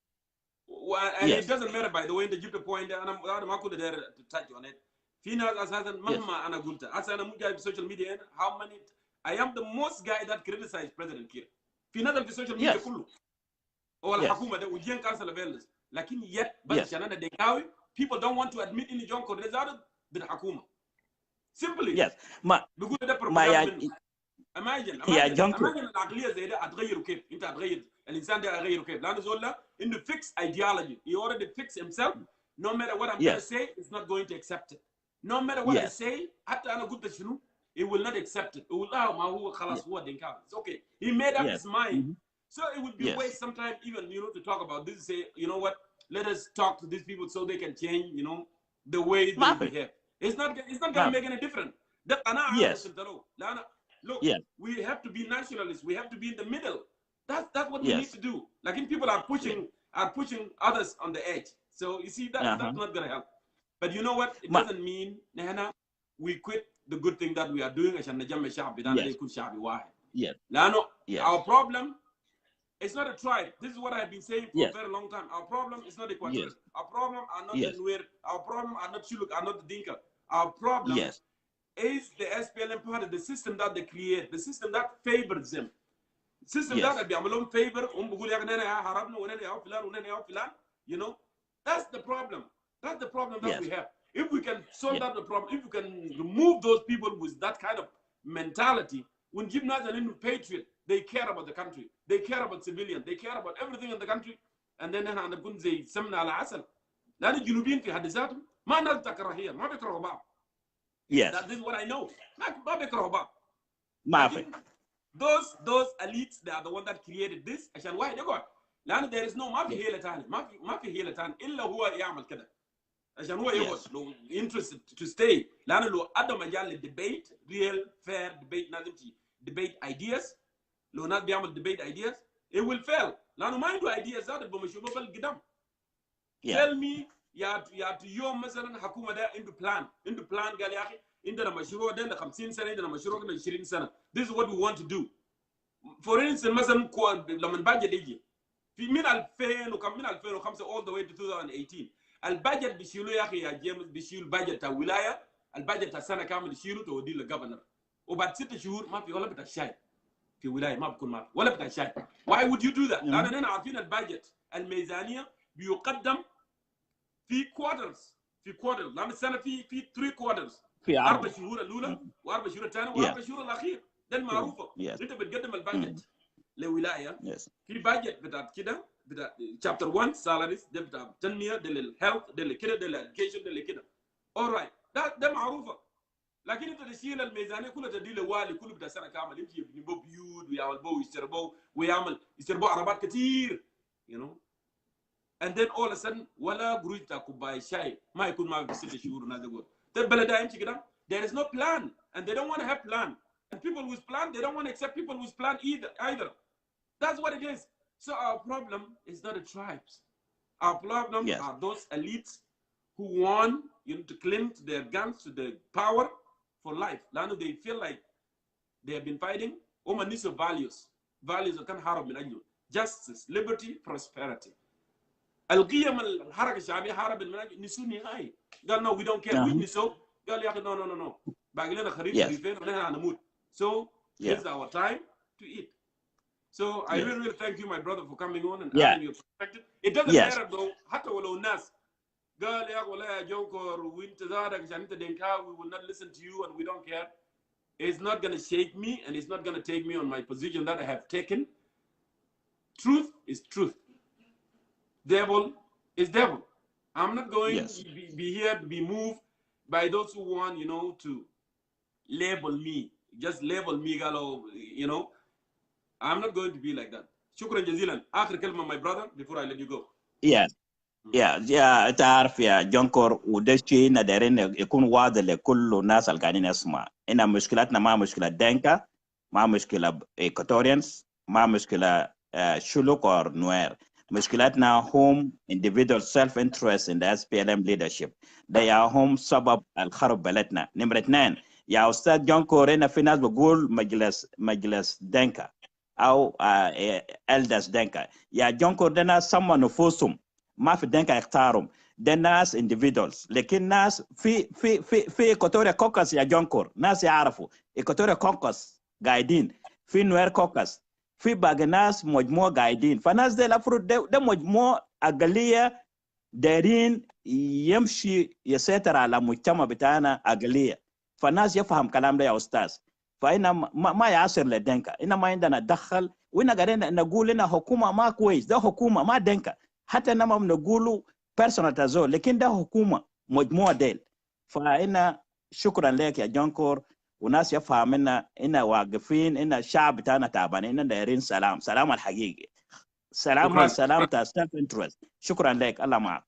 and it doesn't matter by the way انت جبت point انا ما كنت داير to touch on it في ناس اساسا مهما انا قلت اساسا انا مو جاي في السوشيال ميديا هنا how many I am the most guy that criticized President Kiir في ناس في السوشيال ميديا كله هو الحكومه ده وجين كانسل فيلز لكن يت بس عشان انا دنكاوي people don't want to admit ان جونكور ده زاد بالحكومه simply ما بيقول ده ما يا جونكور العقليه زي ده هتغيره كيف انت هتغير الانسان ده هيغيره كيف لانه زول ده انه fix ideology he already fix himself no matter what I'm going to say it's not going to accept it no matter what I say حتى انا قلت شنو he will not accept it يقول ما هو خلاص هو دنكاوي it's okay he made up his mind so it would be waste sometimes even to talk about this say you know what let us talk to these people so they can change the way they behave it's not going to make any difference ده قناعه قلت له لا انا look we have to be nationalists we have to be in the middle that's what we need to do like people are pushing others on the edge so you see that's not going to help but you know what it doesn't mean نحن we quit the good thing that we are doing عشان نجمع الشعب بتاعنا يكون شعب واحد لانه our problem it's not a tribe. This is what I have been saying for a very long time. Our problem is not Equatorial. Our problem are not the Nuer. Our problem are not Shuluk, are not the Dinka. Our problem is the SPLM party, the system that they create, the system that favors them. System that بيعملهم favor بيقول يا أخي أنا هربنا ونحن يا فلان ونحن يا فلان. That's the problem. That's the problem that we have. If we can solve that problem, if we can remove those people with that kind of mentality, when Gymnasium and patriot, they care about the country, they care about civilians, they care about everything in the country, and then احنا نكون زي سمنة على عسل. لأن الجنوبيين في حد ذاتهم ما نلقى كراهية، ما بيكرهوا بعض. That is what I know. ما بيكرهوا بعض. ما في. Those elites, they are the one that created this. عشان واحد يقعد. لأن there is no ما في هيلة تاني، ما في هيلة تاني إلا هو يعمل كده. عشان هو يقعد لو interested to stay. لأن لو أدى مجال للديبيت real fair debate لازم debate ideas. لو ناس بيعمل debate ideas it will fail لانه ما عنده ideas ذات بمشروع بالقدام. Tell me يا يوم مثلا حكومه ده عنده plan قال يا اخي عندنا مشروع ده 50 سنه عندنا مشروع ده 20 سنه this is what we want to do. For instance مثلا لما البادجت يجي في من 2000 وكم من 2005 all the way to 2018 البادجت بيشيلوا يا اخي يا جيمس بيشيلوا بادجت الولايه البادجت السنه كامل يشيلوا توديه للجفرنر وبعد 6 شهور ما في ولا بتاع الشاي في ولايه ما بكون معك ولا بتاع شاي. Why would you do that؟ لأننا عارفين البادجت الميزانية بيقدم في quarters لأن السنة في 3 quarters في 4 شهور الأولى و4 شهور الثانية و4 شهور الأخير ده المعروفة. أنت بتقدم البادجت لولاية في بادجت بتاع كده بتاع chapter 1 salaries ده بتاع التنمية ده للhealth ده لكده ده للeducation ده لكده alright ده معروفة. لكن انت تشيل الميزانيه كلها تدي لوالي كله بتاع سنه كامل يمشي يبنوا بيوت ويعمل بو يشتروا عربات كثير and then all of a sudden ولا قروش بتاع كوبايه شاي ما يكون معك ب6 شهور وناس يقول ده البلد ده يمشي كده. There is no plan and they don't want to have plan and people with plan they don't want to accept people with plan either. That's what it is. So our problem is not the tribes. Our problem are those elites who want to cling to their guns to the power for life. لأنه they feel like they have been fighting وما نسوا values كان حارب من أجله justice, liberty, prosperity. القيم الحركة الشعبية حارب من أجله نسوا نهائي. قال no we don't care. we نسوا قال يا أخي no باقي لنا خريفين ونحن هنموت. So this is our time to eat. So I really thank you my brother for coming on and adding your perspective. It doesn't matter though حتى ولو الناس قال يا والله يا جونكور وانت زادك عشان انت دنكا we will not listen to you and we don't care. It's not going to shake me and it's not going to take me on my position that I have taken. Truth is truth. Devil is devil. I'm not going to be here to be moved by those who want to label me. Just label me galo I'm not going to be like that. شكرا جزيلا. آخر كلمة my brother before I let you go. يا تعرف يا جونكور، وده شيء نادرين يكون واضح لكل الناس اللي قاعدين يسمع. إن مشكلتنا ما مشكلة دينكا، ما مشكلة إيكوتوريانز، ما مشكلة شلوك أو نوير. مشكلتنا هم individual self interest in the SPLM leadership. ده يا هم سبب الخرب بلدنا. نمرة 2 يا أستاذ جونكور، هنا في ناس بقول مجلس دينكا أو elders دينكا. يا جونكور ده ناس سموا نفوسهم، ما في الدنكا يختارهم، ده ناس individuals. لكن ناس في ايكوتوريا كوكس يا جونكور، ناس يعرفوا ايكوتوريا كوكس قاعدين، في نوير كوكس، في باقي ناس مجموعه قاعدين. فناس دي المفروض ده مجموعه اقليه دايرين يمشي يسيطر على المجتمع بتاعنا اقليه. فالناس يفهم كلام ده يا استاذ. فإن ما يعصر للدنكا، إن ما عندنا دخل، وإن قاعدين نقول إن حكومه ما كويس، ده حكومه ما دنكا. حتى انما بنقولوا بيرسونال تازول، لكن ده حكومه مجموعه ديل. فإن شكرا لك يا جونكور، وناس يفهم ان واقفين ان الشعب بتاعنا تعبان، ان دايرين سلام الحقيقي، سلام تاع سيلف انترست. شكرا لك، الله معك.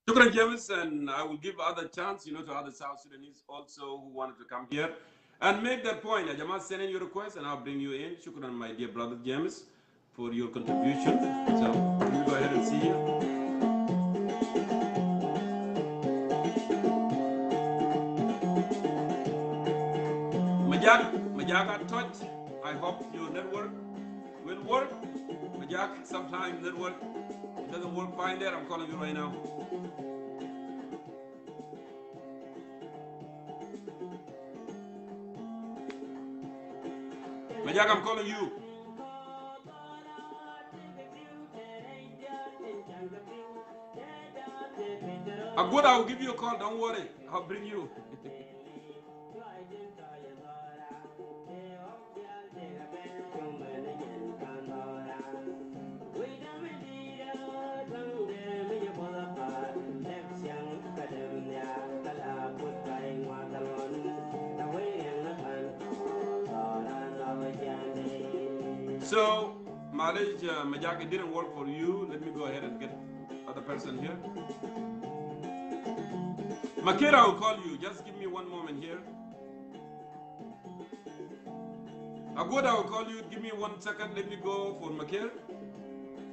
Shukran, James, and I will give other chance, to other South Sudanese also who wanted to come here and make that point. Jamal, send in your request and I'll bring you in. Shukran, my dear brother James, for your contribution. So let me go ahead and see you. Majak, I touch. I hope your network will work. Majak, sometimes network doesn't work fine there. I'm calling you right now. Majak, I'm calling you. Agud, I'll give you a call. Don't worry. I'll bring you. So, Malaj, Majak, it didn't work for you. Let me go ahead and get other person here. Makira, I will call you. Just give me one moment here. Agud, I will call you. Give me 1 second. Let me go for Makir.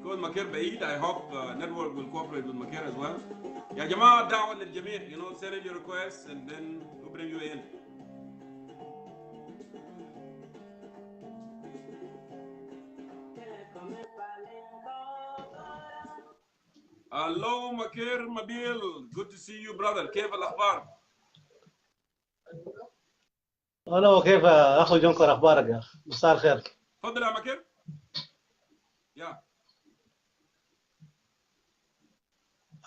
Because Makir Baid, I hope network will cooperate with Makir as well. Ya Jamaa, da'wa lil Jamir, send in your requests and then we'll bring you in. Hello, Makir Mabil. Good to see you, brother. كيف الأخبار؟ هلا، وكيف اخو جونكور؟ اخبارك يا اخي؟ مساء الخير. تفضل يا مكير. يا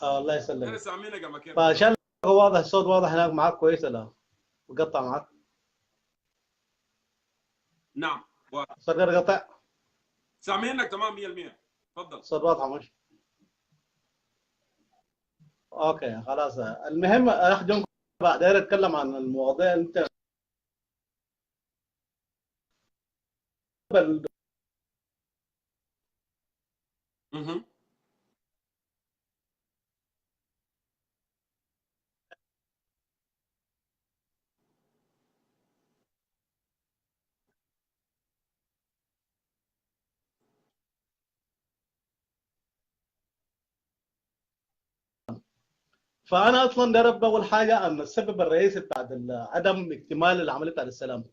الله يسلمك. انا سامعينك يا مكير. فعشان واضح الصوت واضح هناك معاك كويس ولا مقطع معاك؟ نعم واضح. صار غير قطع؟ سامعينك تمام 100%. تفضل. الصوت واضح مش؟ اوكي خلاص. المهم اخ جونكور، داير اتكلم عن المواضيع انت فانا اصلا داير اول حاجه ان السبب الرئيسي بتاع عدم اكتمال العمليه بتاع السلام،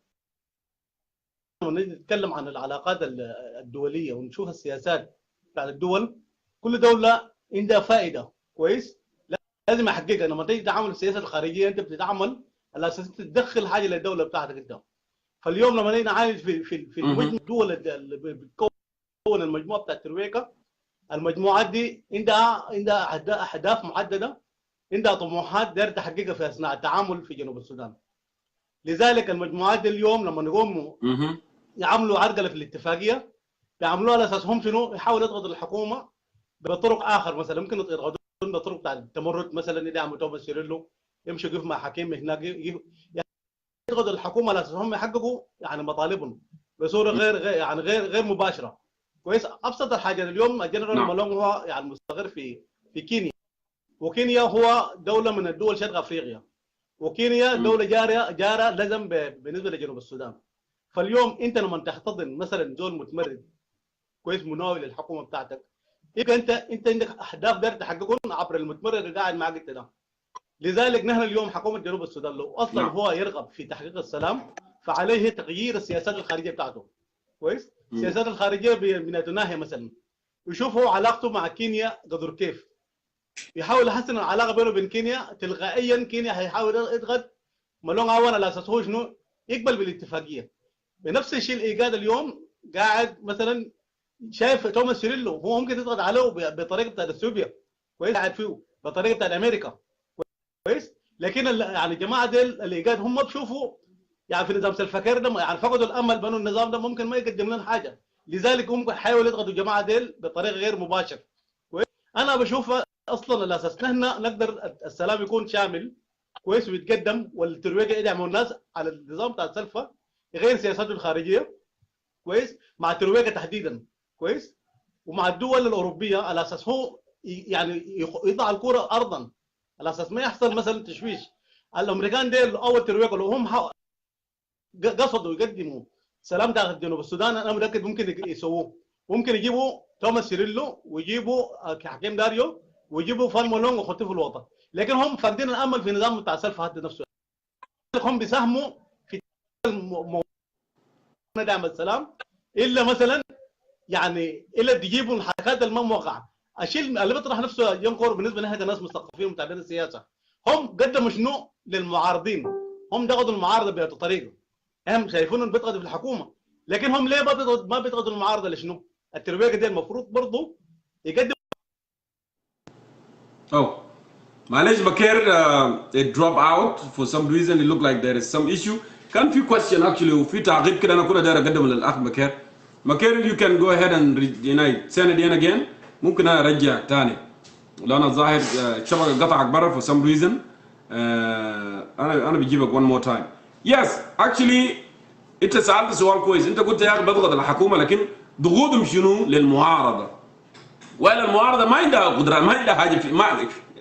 لما نيجي نتكلم عن العلاقات الدوليه ونشوف السياسات بتاع الدول، كل دوله عندها فائده كويس لازم احققها. لما تيجي تعمل السياسه الخارجيه انت بتتعمل على اساس تدخل حاجه للدوله بتاعتك انت. فاليوم لما نيجي نعالج في الدول اللي بتكون المجموعه بتاعت ترويكا، المجموعات دي عندها اهداف محدده، عندها طموحات داير تحققها في اثناء التعامل في جنوب السودان. لذلك المجموعات دي اليوم لما يقوموا يعملوا عرقله في الاتفاقيه، بيعملوها على اساس هم شنو؟ يحاولوا يضغطوا الحكومه بطرق اخر. مثلا ممكن يضغطوا بطرق بتاع التمرد، مثلا يدعموا توماس شيريلو، يمشوا يقف مع حكيم هناك، يضغطوا الحكومه على اساس هم يحققوا يعني مطالبهم بصوره غير مباشره. كويس. ابسط الحاجه اليوم الجنرال مالونج هو يعني مستقر في كينيا. وكينيا هو دوله من الدول شرق افريقيا، وكينيا دوله جاره لازم بالنسبه لجنوب السودان. فاليوم انت لما تحتضن مثلا زول متمرد كويس مناوي للحكومه بتاعتك، يبقى انت عندك اهداف داير تحققهم عبر المتمرد اللي قاعد معك انت ده. لذلك نحن اليوم حكومه جنوب السودان لو اصلا هو يرغب في تحقيق السلام فعليه تغيير السياسات الخارجيه بتاعته. كويس؟ السياسات الخارجيه من الناحيه مثلا يشوف هو علاقته مع كينيا قدر كيف، يحاول يحسن العلاقه بينه وبين كينيا. تلقائيا كينيا هيحاول يضغط ملون عوان على اساس هو شنو يقبل بالاتفاقيه. بنفس الشيء الايجاد اليوم قاعد مثلا شايف توماس شيريلو هو ممكن يضغط عليه بطريقه بتاعت اثيوبيا، كويس، قاعد فيه بطريقه بتاعت امريكا، كويس. لكن يعني الجماعه ديل الايجاد هم بشوفوا يعني في نظام سلفكير ده يعني فقدوا الامل بانه النظام ده ممكن ما يقدم لنا حاجه، لذلك هم حاولوا يضغطوا الجماعه ديل بطريقه غير مباشره. كويس. انا بشوف اصلا الاساس نحن نقدر السلام يكون شامل كويس ويتقدم، والترويج يدعموا الناس على النظام بتاع السلفه يغير سياساته الخارجيه، كويس، مع ترويجه تحديدا، كويس، ومع الدول الاوروبيه على اساس هو يعني يضع الكره ارضا على اساس ما يحصل مثلا تشويش. الامريكان ديل اول ترويج لو هم قصدوا يقدموا سلام داخل جنوب السودان انا متاكد ممكن يسووه. ممكن يجيبوا توماس سيريلو ويجيبوا حكيم داريو ويجيبوا فان مولونج ويحطوه في الوطن، لكن هم فاقدين الامل في نظام بتاع السلف حتى نفسه. هم بيساهموا في دعم السلام الا مثلا يعني الا تجيبوا الحركات اللي ما موقعه. الشيء اللي بيطرح نفسه جونكور بالنسبه لنا كناس مثقفين ومتابعين السياسه، هم قدموا شنو للمعارضين؟ هم ضغطوا المعارضه بهذه الطريقه، هم شايفين بيضغطوا في الحكومه، لكن هم ليه ما بيضغطوا المعارضه لشنو؟ التربيه دي المفروض برضه يقدم. Oh, معلش بكير it drop out for some reason. It looked like there is some issue. كان في question actually وفي تعقيب كده أنا كنا داير أقدمه للأخ بكير. بكير you can go ahead and send it in again. ممكن أنا أرجع تاني لأن الظاهر الشبكة قطعك برا for some reason. أنا بجيبك one more time. Yes, actually أنت سألت سؤال كويس. أنت قلت يا أخي بضغط الحكومة لكن ضغوطهم شنو للمعارضة؟ ولا المعارضة ما عندها قدرة، ما عندها حاجة في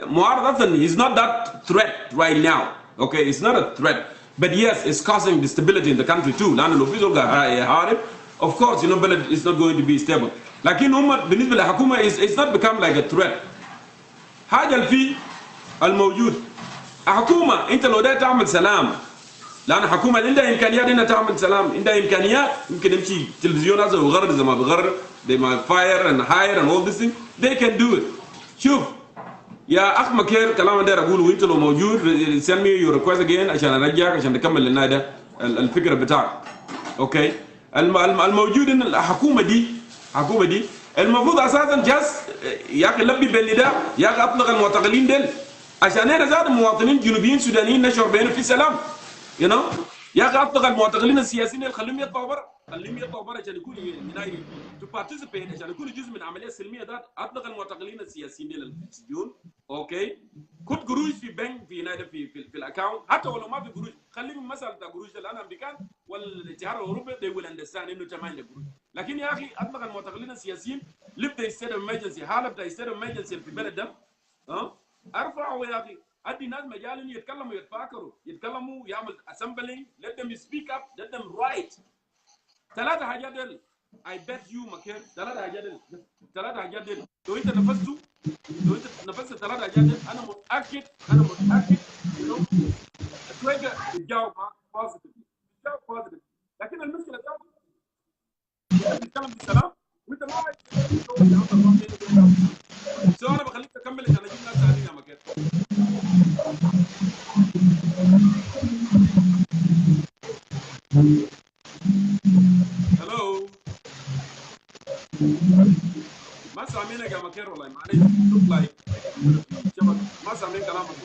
معارضة أصلا is not that threat right now. Okay, it's not a threat. But yes, it's causing the stability in the country too. لأن لو في زول هارب of course you know بلد is not going to be stable. لكن هم بالنسبة للحكومة it's not become like a threat. حاجة في الموجود الحكومة أنت لو ده تعمل سلام، لأن الحكومة عندها إمكانيات إنها تعمل سلام، عندها إمكانيات يمكن يمشي تلفزيون هذا ويغرر زي ما بيغرر they might fire and hire and all this thing they can do it. شوف يا أخ مكير كلام داير أقوله وأنت لو موجود send me your request again عشان أرجعك عشان نكمل لنا ده الفكرة بتاعك. أوكي الموجود إن الحكومة دي المفروض أساسا جاس يا أخي لبي بالنداء يا أخي أطلق المعتقلين ديل عشان هنا زاد مواطنين جنوبيين سودانيين نشعر بينهم في سلام. You know يا أخي أطلق المعتقلين السياسيين اللي خليهم يطلعوا برا، عشان يكونوا ينايروا to participate عشان يكونوا جزء من العملية السلمية ده. أطلق المعتقلين السياسيين اللي في السجون. أوكي خد قروش في بنك في يناير في الأكاونت حتى ولو ما في قروش خليهم مثلا بتاع قروش ده الآن أمريكان والاتحاد الأوروبي they will understand إنه تمام قروش. لكن يا أخي أطلق المعتقلين السياسيين lift the state of emergency حالة بتاع state of emergency في البلد ده أرفعوا يا أخي أدي ناس مجال يتكلموا يتفاكروا يتكلموا يعمل assembling let them speak up let them write. ثلاثة حاجات دل I bet you مكير ثلاثة حاجات دل لو أنت نفذت ثلاثة حاجات دل أنا متأكد you know التوجه يتجاوب معك positive لكن المشكلة تتكلم بالسلام وأنت ما عايز سو أنا بخليك تكمل عشان أجيب ناس ثانيين يا مكير. هلو ما سامعينك يا مكير والله معلش look like ما سامعين كلامك.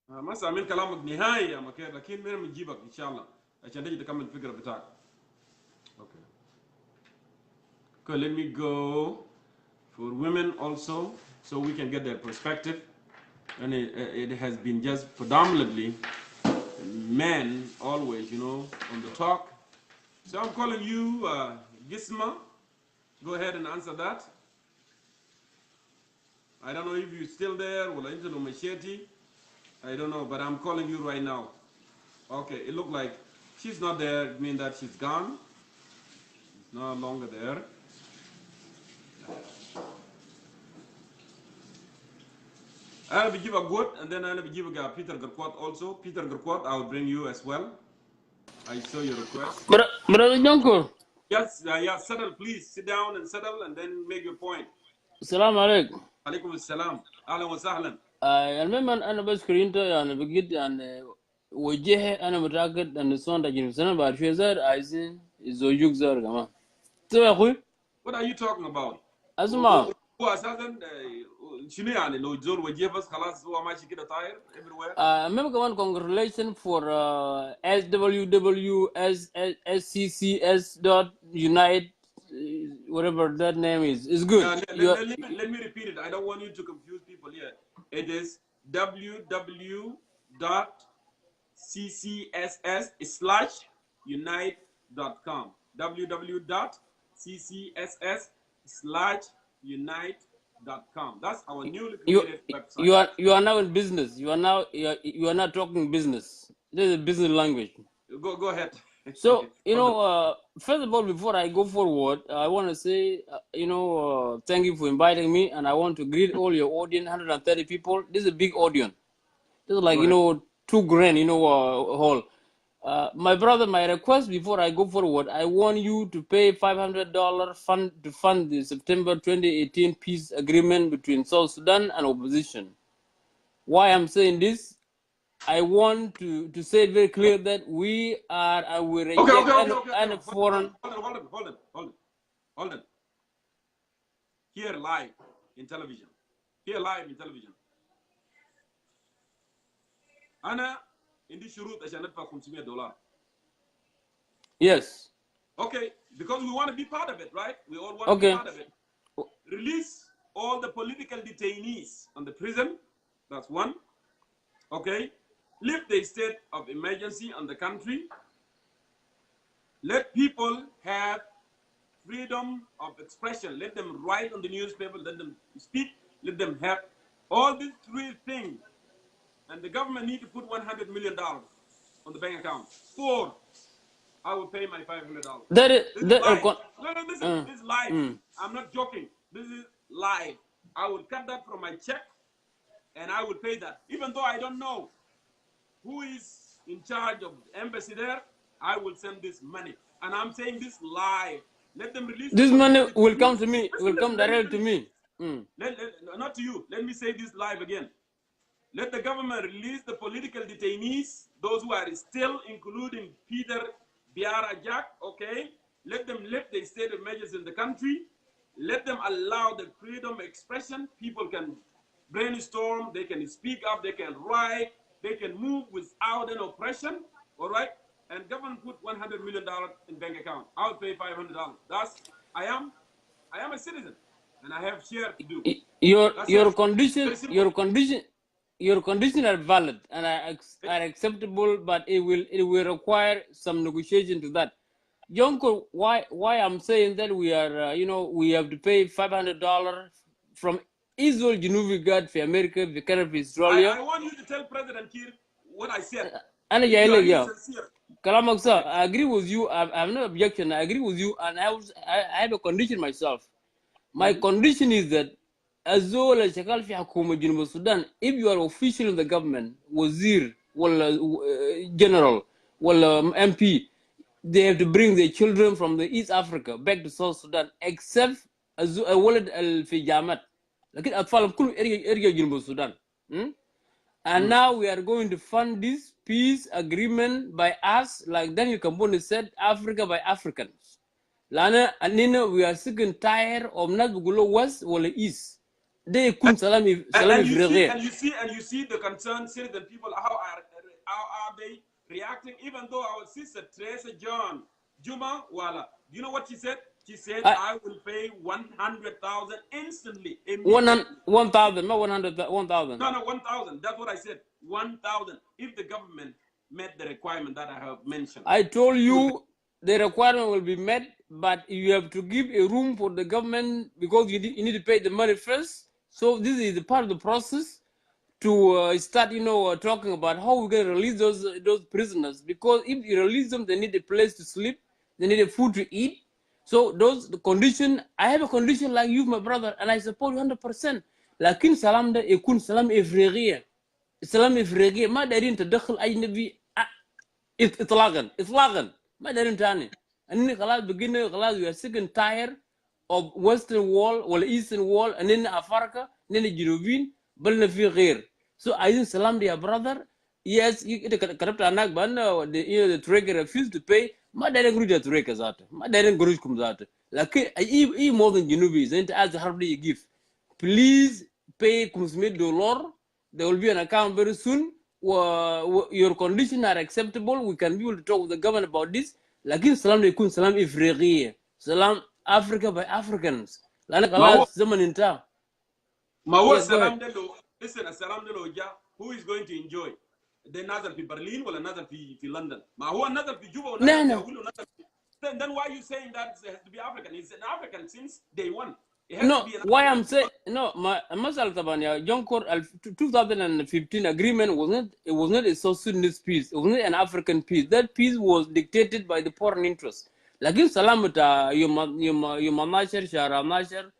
ما سامعين كلامك نهائي يا مكير لكن مين بنجيبك ان شاء الله عشان تيجي تكمل الفكره بتاعك. اوكي let me go for women also so we can get their perspective and it has been just predominantly men always you know on the talk. So I'm calling you Gisma. Go ahead and answer that. I don't know if you're still there. Well, into the machete. I don't know, but I'm calling you right now. Okay, it looked like she's not there. It means that she's gone. She's no longer there. I'll be give a good, and then I'll be give a Peter Gerquat also. Peter Gerquat, I'll bring you as well. I saw your request. Brother Jongkor. Yes, yeah, settle, please. Sit down and settle, and then make your point. Assalamu alaikum. Alaikum assalam. Ahlan wa sahlan. المهم انا بس كرينتا يعني بجد يعني وجهه انا متاكد ان الصوت ده جنب سنه بعد شويه زار عايزين يزوجوك زار كمان. يا اخوي. What are you talking about? اسمع. هو اساسا شنو يعني لو زور وجهه بس خلاص هو ماشي كده طاير everywhere. المهم كمان congratulations for SWWSCCS.Unite whatever that name is. It's good. Let me repeat it. I don't want you to confuse people here. It is www.ccss/unite.com. www.ccss/unite.com. That's our newly created website. You are now in business. You are not talking business. This is business language. Go ahead. So first of all, before I go forward, I want to say thank you for inviting me, and I want to greet all your audience, 130 people. This is a big audience. This is like 2 grand, hall. My brother, my request before I go forward, I want you to pay $500 to fund the September 2018 peace agreement between South Sudan and opposition. Why I'm saying this? I want to say it very clear that we reject any foreign. Hold on. Here live in television. Anna, in this shurut, I shall not pay $500. Yes. Okay, because we want to be part of it, right? We all want to be part of it. Release all the political detainees on the prison. That's one. Okay. Lift the state of emergency on the country. Let people have freedom of expression. Let them write on the newspaper. Let them speak. Let them have all these 3 things. And the government need to put $100 million on the bank account. 4, I will pay my $500. This is live. I'm not joking. This is live. I will cut that from my check, and I will pay that. Even though I don't know who is in charge of the embassy there, I will send this money. And I'm saying this live. Let them release this money will come to me. It will come directly to me. Not to you. Let me say this live again. Let the government release the political detainees, those who are still, including Peter Biara Jack, okay? Let them lift the state of emergency in the country. Let them allow the freedom of expression. People can brainstorm, they can speak up, they can write, they can move without an oppression, all right? And government put $100 million in bank account. I'll pay $500. I am a citizen, and I have share to do. Your conditions are valid and are acceptable, but it will require some negotiation to that. Jongkor, why I'm saying that we are we have to pay $500 from Israel, Genovigad for America, for Canada, for Australia. I want you to tell President Kiir what I said. Kalamak sir, I agree with you. I have no objection. I agree with you, and I have a condition myself. My condition is that as well as شغال في حكومة جنوب السودان, if you are official in the government, وزير ولا general ولا MP, they have to bring their children from the East Africa back to South Sudan, except الولد في جامعات. لكن أطفالهم كلهم يرجعوا جنوب السودان. And now we are going to fund this peace agreement by us, like Daniel Kamboni said, Africa by Africans. Lana anina, we are sick and tired of not below west or east. They couldn't and you see the concerned citizen people, how are they reacting? Even though our sister Teresa John Juma Wala, do you know what she said? She said, I will pay 100,000 instantly. 1,000, not 100, 1,000. No, 1,000. That's what I said. 1,000. If the government met the requirement that I have mentioned. I told you the requirement will be met, but you have to give a room for the government because you need to pay the money first. So this is the part of the process to start, talking about how we're going to release those prisoners. Because if you release them, they need a place to sleep, they need a food to eat. So the condition, I have a condition like you, my brother, and I support you 100%. لكن سلام ده يكون سلام إفريقية. سلام إفريقية ما دايرين تدخل أجنبي إطلاقا ما دايرين تاني. أنني خلاص بقينا خلاص we are sick and tired of Western wall ولا Eastern wall أننا أفريقيا أننا جنوبين بلنا في غير. So I think salam dear brother. Yes, you corrupt anak ban the trader refused to pay. Ma daren guru the trader zat. Ma daren guru kum zat. Like I more than Genovese. And as the hardly you give, please pay $100. There will be an account very soon. Your conditions are acceptable. We can be able to talk with the government about this. Lakin salam alaikum salam Ifriqiya. Salam Africa by Africans. Lana kalas zaman inta. Mawa salam delo. Listen, salam delo ja. Who is going to enjoy? The another in Berlin or another in London? Mawa another in Juba or another. Then why are you saying that it has to be African? It's an African since day one. No, why I'm saying no, my Masal Tabanya, Jongkor 2015 agreement was not a South Sudanese peace. It was not an African peace. That peace was dictated by the foreign interests. Like in Salamata, Yom Nashar, Shara Nashar,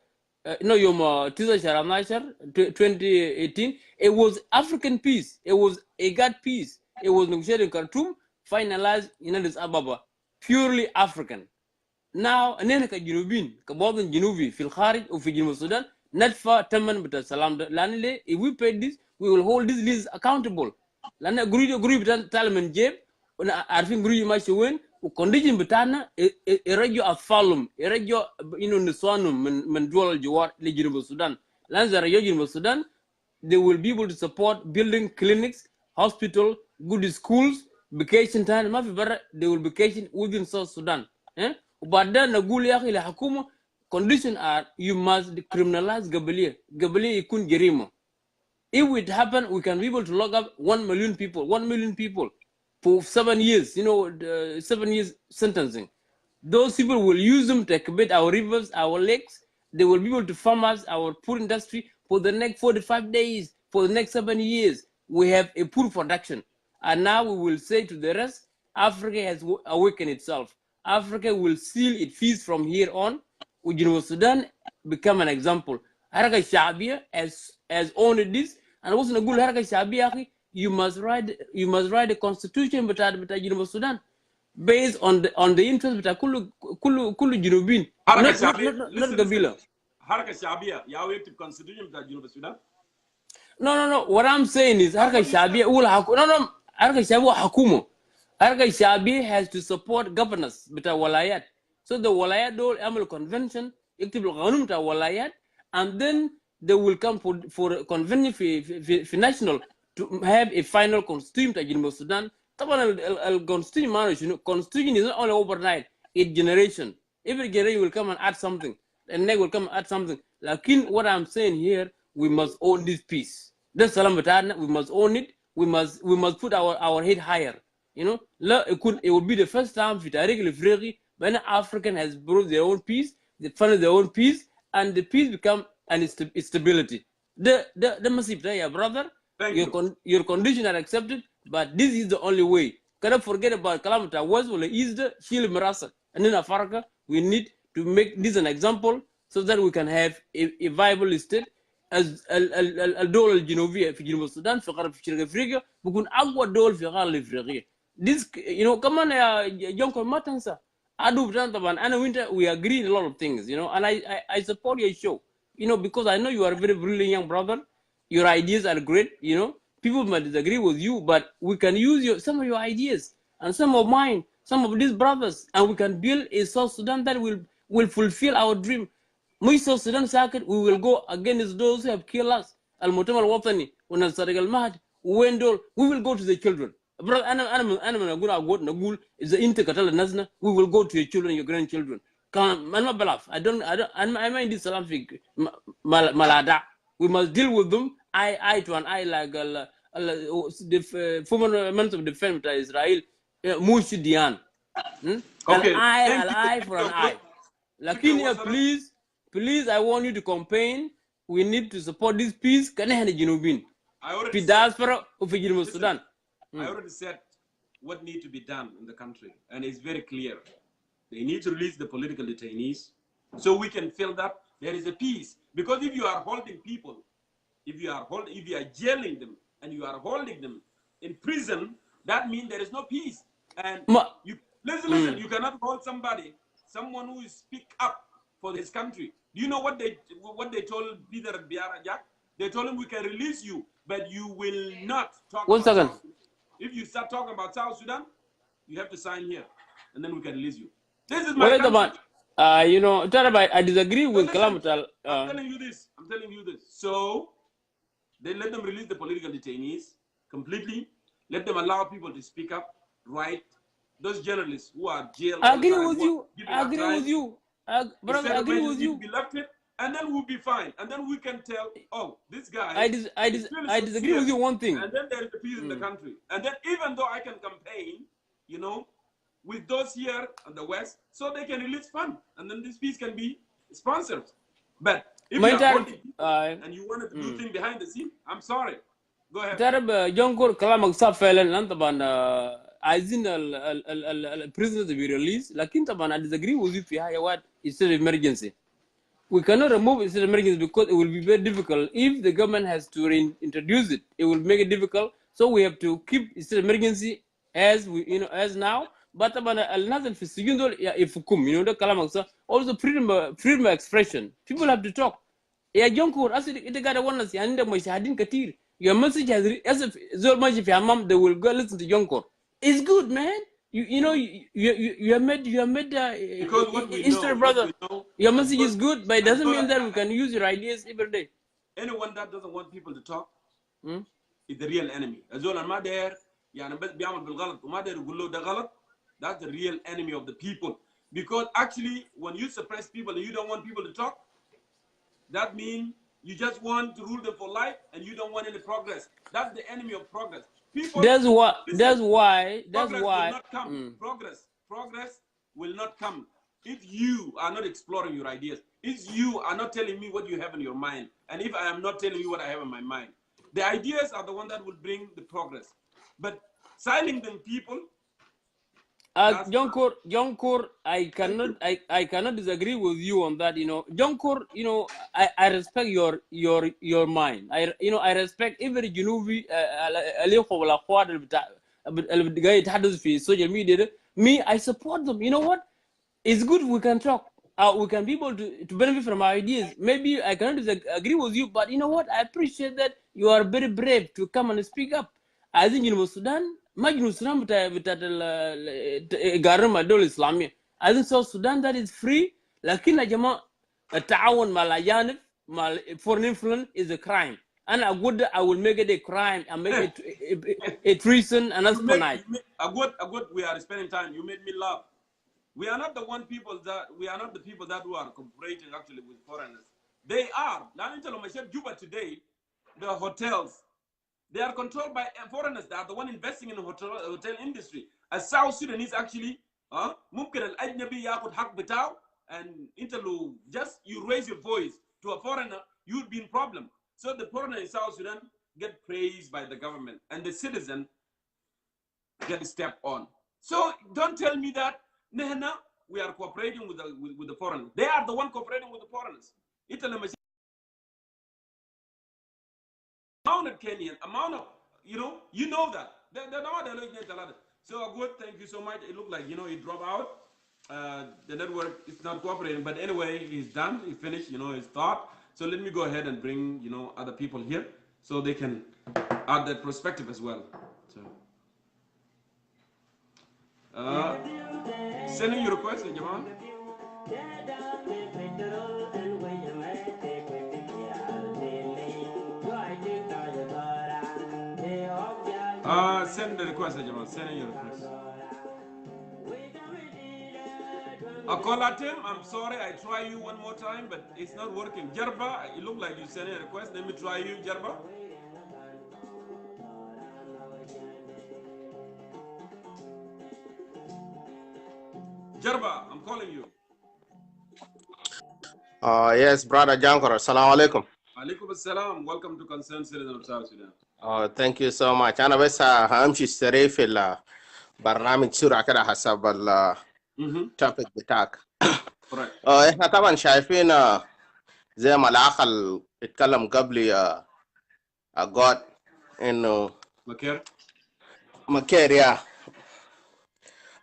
no, Yom Tiza Shara Nashar, 2018. It was African peace. It was a God peace. It was negotiated in Khartoum, finalized in Addis Ababa, purely African. Now أننا كجنوبين كبعض جنوبي في الخارج وفي جنوب السودان ندفع ثمن بتاع السلام ده لأن ليه if we pay this we will hold this list accountable لأن قريب بتاع من جيب عارفين قريب ماشي وين وكونديشن بتاعنا يرجعوا أطفالهم يرجعوا نسوانهم من دول الجوار لجنوب السودان لأن إذا رجعوا جنوب السودان they will be able to support building clinics, hospital, good schools, vacation time ما في برا they will vacation within South Sudan. But then نقول يا أخي الحكومة condition are you must criminalize قبلية يكون جريمة. If it happen, we can be able to lock up 1 million people for 7 years, 7 years sentencing. Those people will use them to excavate our rivers, our lakes. They will be able to farm us, our poor industry for the next 45 days, for the next 7 years. We have a poor production. And now we will say to the rest, Africa has awakened itself. Africa will seal its feast from here on. Sudan become an example. Haraka Shabia has owned this, and also Nagul Haraka Shabia, you must write the constitution but Sudan based on the interest but Kulu Junubin. Not Gabila. Haraka Shabia, Yahweh to constitution but Sudan. No. What I'm saying is Haraka Shabia Haraka Shabia Hakumo. Haraka Shabi has to support governors with a walayat. So the walayat dole amal convention, iktib al-qanun ta walayat, and then they will come for a convention for national to have a final constitution in Sudan. Constitution is not only overnight, it's generation. Every generation will come and add something. And next will come and add something. Lakin what I'm saying here, we must own this peace. That's salam batana, we must own it. We must put our head higher. It would be the first time when African has brought their own peace, they funded their own peace, and the peace become an stability. The massive brother, your conditions are accepted, but this is the only way. Cannot forget about Kalamata was or is the Shil Marasa. And in Africa, we need to make this an example so that we can have a viable state. As الدول الجنوبية في جنوب السودان في غرب شرق أفريقيا بكون أقوى دول في غرب أفريقيا. This, كمان يا جونكور ما تنسى. أدو بتاعنا طبعا أنا وأنت we agree in a lot of things, and I support your show, because I know you are a very brilliant young brother. Your ideas are great, People might disagree with you, but we can use some of your ideas and some of mine, some of these brothers, and we can build a South Sudan that will fulfill our dream. South Sudan circuit, we will go against those who have killed us. Al-Mutam al-Watani, Sariq al-Mahd, Wendell, we will go to the children. Brother, Nagul is the intercatal Nazna, we will go to your children, your grandchildren. I'm not bluff. I mind this Salafic Malada. We must deal with them eye to an eye like the former Minister of Defense of Israel, Mushi Dian. An eye for an eye. Lakinia, please, I want you to campaign we need to support this peace. Can I Junubin? I already Fi said, diaspora of Junub Sudan. I already said what needs to be done in the country, and it's very clear. They need to release the political detainees so we can feel that there is a peace. Because if you are holding people, if you are jailing them and you are holding them in prison, that means there is no peace. And you listen, you cannot hold someone who is speak up for his country. Do you know what they told Peter Biara Jack? They told him, we can release you, but you will not talk about South Sudan. If you start talking about South Sudan, you have to sign here, and then we can release you. This is my country. You know, I disagree with Kalamatal. I'm telling you this. So they let them release the political detainees completely. Let them allow people to speak up, right? Those journalists who are jailed. I agree with you. I agree with you. Brother, I agree with you. Be elected, and then we'll be fine. And then we can tell, oh, this guy. I disagree with you one thing. And then there is a peace in the country. And then even though I can campaign, you know, with those here in the West, so they can release funds, and then this peace can be sponsored. But if you are holding people and you wanted to do things behind the scene, I'm sorry. Go ahead. Jongkor كلامك صح فعلا. لأن طبعا عايزين ال prisoners to be released. لكن طبعا I disagree with you في هاي what state of emergency. We cannot remove state of emergency because it will be very difficult. If the government has to reintroduce it, it will make it difficult. So we have to keep state of emergency as as now. But الناس في السجون دول يفكم ده كلامك صح. Also freedom of expression. People have to talk. يا جونكور أصل إنت قاعد ونس يعني عندك مشاهدين كتير. Your message has as زول ماشي في حمام they will go listen to Jongkor. It's good, man. You have made because what we Easter know, brother. Your message is good, but it doesn't mean that we can use your ideas every day. Anyone that doesn't want people to talk is the real enemy. الزول ما داير يعني بس بيعمل بالغلط وما داير يقول له ده غلط. That's the real enemy of the people. Because actually, when you suppress people and you don't want people to talk, that means you just want to rule them for life and you don't want any progress. That's the enemy of progress. People. That's why. Progress will not come. Progress will not come if you are not exploring your ideas. If you are not telling me what you have in your mind, and if I am not telling you what I have in my mind, the ideas are the one that will bring the progress. But silencing people. Jongkor, I cannot disagree with you on that. Jongkor, I respect your mind. I respect every Junubi ولا اخوات اللي قاعد يتحدث في social media. Me, I support them. You know what? It's good we can talk. We can be able to benefit from our ideas. Maybe I cannot disagree with you, but you know what? I appreciate that you are very brave to come and speak up. I think Sudan. ما جنوب السودان بتاعت القارة الدولة الإسلامية. I think South Sudan that is free. لكن يا جماعة التعاون مع الأجانب مع foreign influence is a crime. أنا أقول I will make it a crime and make it a treason and espionage. Agud, we are spending time. You made me laugh. We are not the people that who are cooperating actually with foreigners. They are. Juba today, the hotels. They are controlled by foreigners. They are the one investing in the hotel industry. As South Sudanese actually, ممكن الأجنبي ياخد حق بتاعه and just you raise your voice to a foreigner, you would be in problem. So the foreigner in South Sudan get praised by the government and the citizen get stepped on. So don't tell me that we are cooperating with the foreigners. They are the one cooperating with the foreigners. Amount of Kenyan, you know that. They're not looking at a lot. So good, thank you so much. It looked like, he dropped out. The network is not cooperating, but anyway, he's done. He finished, his thought. So let me go ahead and bring, other people here so they can add that perspective as well. So, sending your request, Jamal. Send the request, Jamal. Send your request. Akolatim, I'm sorry, I try you one more time, but it's not working. Jarba, it looked like you sent a request. Let me try you, Jarba. Jarba, I'm calling you. Yes, brother Jongkor. Assalamu alaikum. Alaikum assalam. Welcome to Concerned Citizen of South Sudan. Oh, thank you so much. أنا بس همشي سريع في البرنامج سرعة كده حسب التوبيك بتاعك. Correct. إحنا طبعا شايفين زي ما الأخ اللي اتكلم قبلي قال إنه مكير يا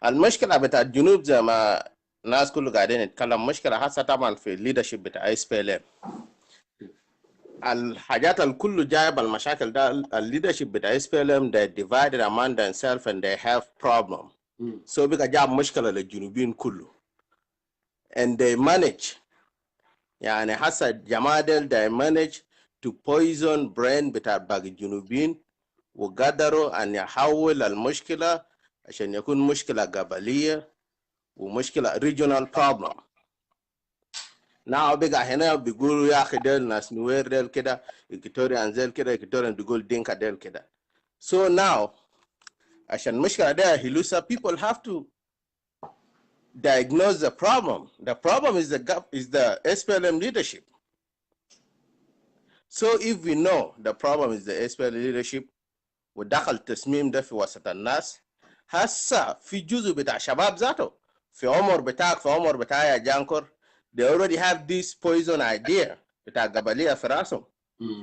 المشكلة بتاع الجنوب زي ما الناس كله قاعدين يتكلم مشكلة حاسة طبعا في الليدرشيب بتاع SPLM. الحاجات الكل جايب المشاكل ده الليدرشيب بتاع SPLM they divided among themselves and they have problem. So بقى جاب مشكلة للجنوبين كله. And they manage يعني حاسة الجماعة ديل they manage to poison brain بتاع باقي الجنوبين وقدروا أن يحول المشكلة عشان يكون مشكلة قبلية ومشكلة regional problem. Now بقى هنا بيقولوا يا أخي ديل ناس نوير ديل كده إكتوريان زيل كده إكتوريان بيقول دينكا ديل كده. So now عشان المشكلة ده هلوسا people have to diagnose the problem. The problem is the SPLM leadership. So if we know the problem is the SPLM leadership ودخل التصميم ده في وسط الناس هسا في جزء بتاع شباب ذاته في عمر بتاعك في عمر بتاع يا جانكور they already have this poison idea بتاع قبلية في راسهم.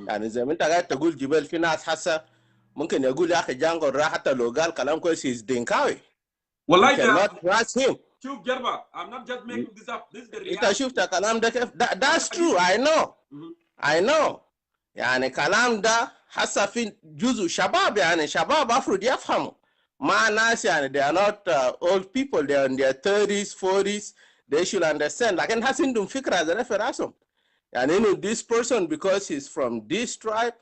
يعني زي ما انت قاعد تقول جبال في ناس هسا ممكن يقول يا اخي جانكور راح حتى لو قال كلام كويس is دينكاوي. والله you cannot trust him. شوف جربة I'm not just making this up. This is the reality. انت شفت الكلام ده كيف؟ that's true. I know. يعني كلام ده هسا في جزء شباب يعني شباب أفرض يفهموا مع ناس يعني they are not old people, they are in their 30s 40s, they should understand. لكن هسا عندهم فكرة زي في راسهم يعني إنه this person because he's from this tribe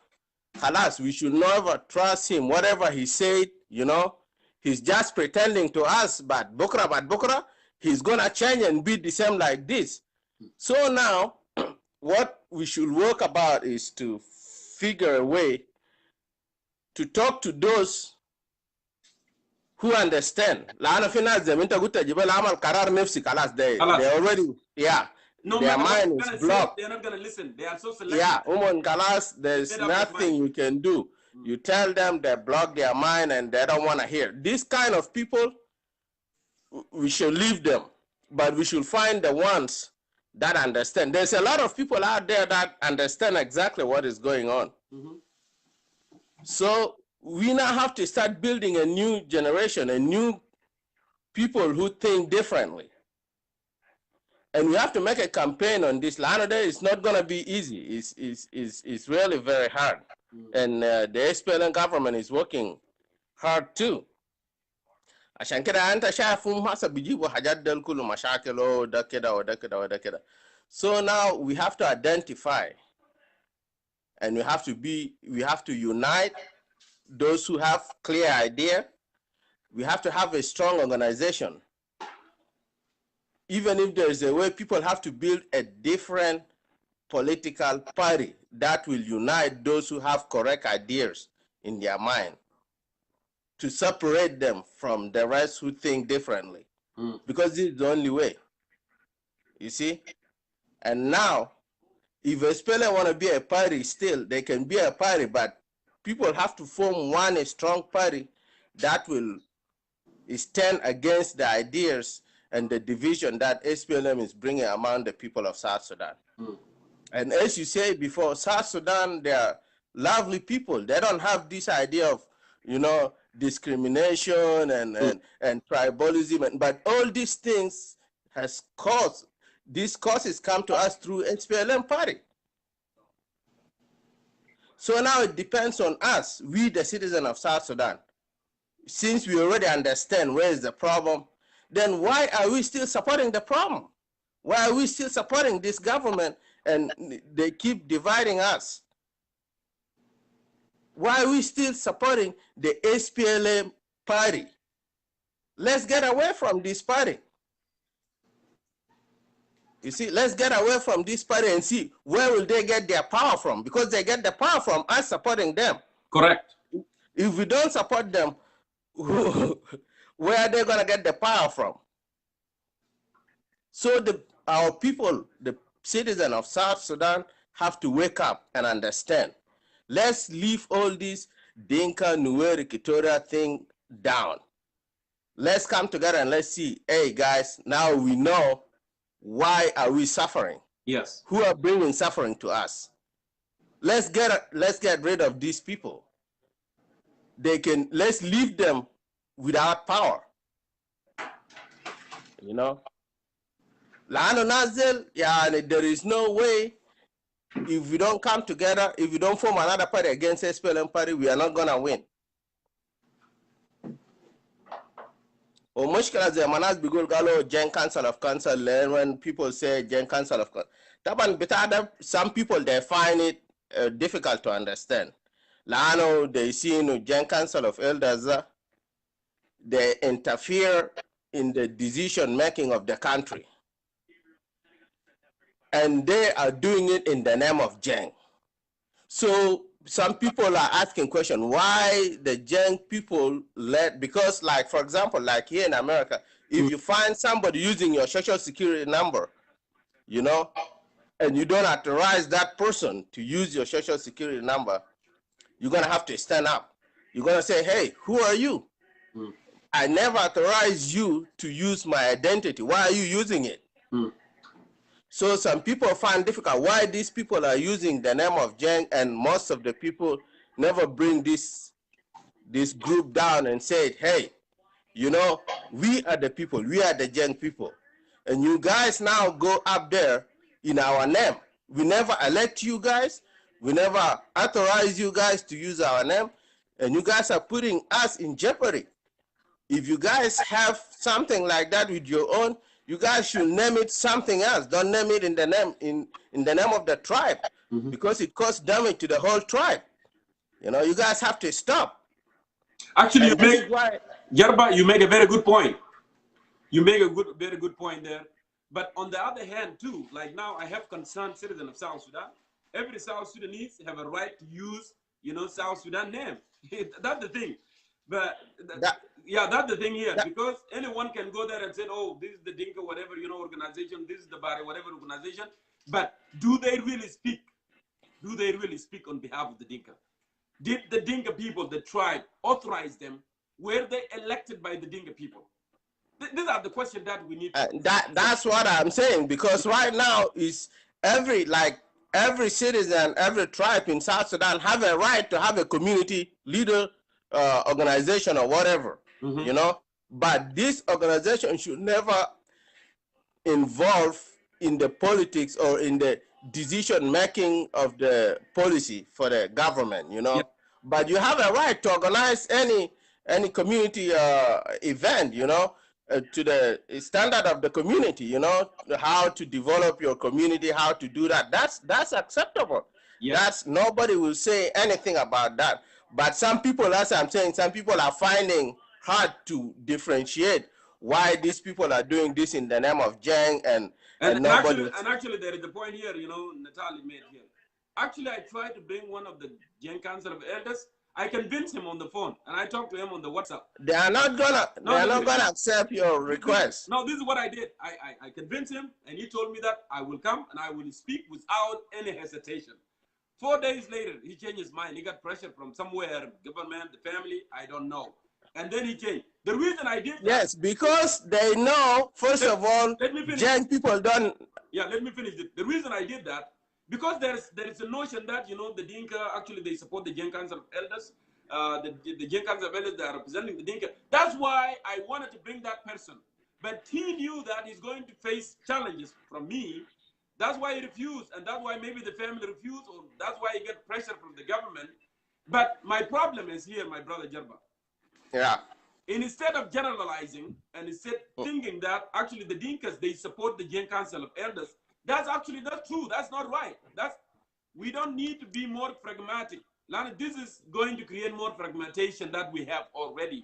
خلاص we should never trust him whatever he said, you know, he's just pretending to us but بكرة he's gonna change and be the same like this. So now what we should work about is to figure a way to talk to those who understand. لأن في ناس زي ما أنت قلت جبال عمل قرار نفسي خلاص they already no their mind is blocked. They're not gonna listen. They are so selective. Kalas, there's nothing you can do. You tell them they block their mind and they don't want to hear. These kind of people, we should leave them, but we should find the ones that understand. There's a lot of people out there that understand exactly what is going on. So we now have to start building a new generation, a new people who think differently. And we have to make a campaign on this. It's not going to be easy. It's really very hard. And the SPLM government is working hard too. عشان كده أنت شايفهم هسه بيجيبوا حاجات دول كله مشاكل وده كده وده كده وده كده. So now we have to identify and we have to unite those who have clear idea. We have to have a strong organization. Even if there is a way, people have to build a different political party that will unite those who have correct ideas in their mind, to separate them from the rest who think differently. Because this is the only way, you see? And now, if SPLM want to be a party still, they can be a party, but people have to form one strong party that will stand against the ideas and the division that SPLM is bringing among the people of South Sudan. And as you say before, South Sudan, they are lovely people. They don't have this idea of, you know, discrimination and tribalism. But all these things has caused, these causes come to us through SPLM party. So now it depends on us, we the citizens of South Sudan. Since we already understand where is the problem, then why are we still supporting the problem? Why are we still supporting this government and they keep dividing us? Why are we still supporting the SPLM party? Let's get away from this party. You see, let's get away from this party and see where will they get their power from, because they get the power from us supporting them. Correct. If we don't support them, where are they going to get the power from? So our people, the citizens of South Sudan, have to wake up and understand. Let's leave all this Dinka, Nuer, Equatoria thing down. Let's come together and let's see, hey guys, now we know why are we suffering? Yes. Who are bringing suffering to us? Let's get rid of these people. Let's leave them without power. You know? Lano Nazel, yeah, there is no way if we don't come together, if we don't form another party against SPLM party, we are not gonna win. Or mushkila ze manas bigul galo Gen Council of Council, when people say Gen Council of Council, some people they find it difficult to understand. Lano they see no Gen Council of Elders, they interfere in the decision making of the country. And they are doing it in the name of Gen. So some people are asking questions, why the Gen people led, because like, for example, like here in America, if you find somebody using your social security number, you know, and you don't authorize that person to use your social security number, you're gonna have to stand up. You're gonna say, hey, who are you? I never authorized you to use my identity. Why are you using it? So some people find difficult why these people are using the name of Gen, and most of the people never bring this group down and say, hey, you know, we are the people, we are the Gen people. And you guys now go up there in our name. We never elect you guys. We never authorize you guys to use our name. And you guys are putting us in jeopardy. If you guys have something like that with your own, you guys should name it something else. Don't name it in the name in the name of the tribe, because it causes damage to the whole tribe. You know, you guys have to stop. Actually, Yarba, you make a very good point. You make a very good point there. But on the other hand, too, like now I have concerned citizens of South Sudan. Every South Sudanese have a right to use, you know, South Sudan name. That's the thing. But that's the thing here, because anyone can go there and say, oh, this is the Dinka, whatever, you know, organization, this is the Bari, whatever organization. But do they really speak? Do they really speak on behalf of the Dinka? Did the Dinka people, the tribe, authorize them? Were they elected by the Dinka people? These are the questions that we need to that's what I'm saying, because right now is every citizen, every tribe in South Sudan have a right to have a community leader, organization or whatever, you know, but this organization should never involve in the politics or in the decision making of the policy for the government, you know. But you have a right to organize any community event, you know, to the standard of the community, you know, how to develop your community, how to do that. That's acceptable. That's, nobody will say anything about that. But some people, as I'm saying, some people are finding hard to differentiate why these people are doing this in the name of Jeng and nobody. Actually, there is a point here, you know, Natalie made here. Actually, I tried to bring one of the Jeng Council of Elders. I convinced him on the phone, and I talked to him on the WhatsApp. They are not gonna accept your request. No, this is what I did. I convinced him, and he told me that I will come and I will speak without any hesitation. 4 days later, he changed his mind. He got pressure from somewhere, government, the family, I don't know. And then he changed. The reason I did that, yes, because they know, first of all, Jeng people don't. Yeah, let me finish it. The reason I did that, because there is a notion that, you know, the Dinka, actually they support the Jeng Council of Elders. The Jeng Council of Elders, they are representing the Dinka. That's why I wanted to bring that person. But he knew that he's going to face challenges from me. That's why he refused, and that's why maybe the family refused, or that's why he get pressure from the government. But my problem is here, my brother Jarba. Yeah. Instead of generalizing and instead thinking that actually the Dinkas, they support the Jeng Council of Elders, that's actually not true. That's not right. We don't need to be more pragmatic. Lana, this is going to create more fragmentation that we have already.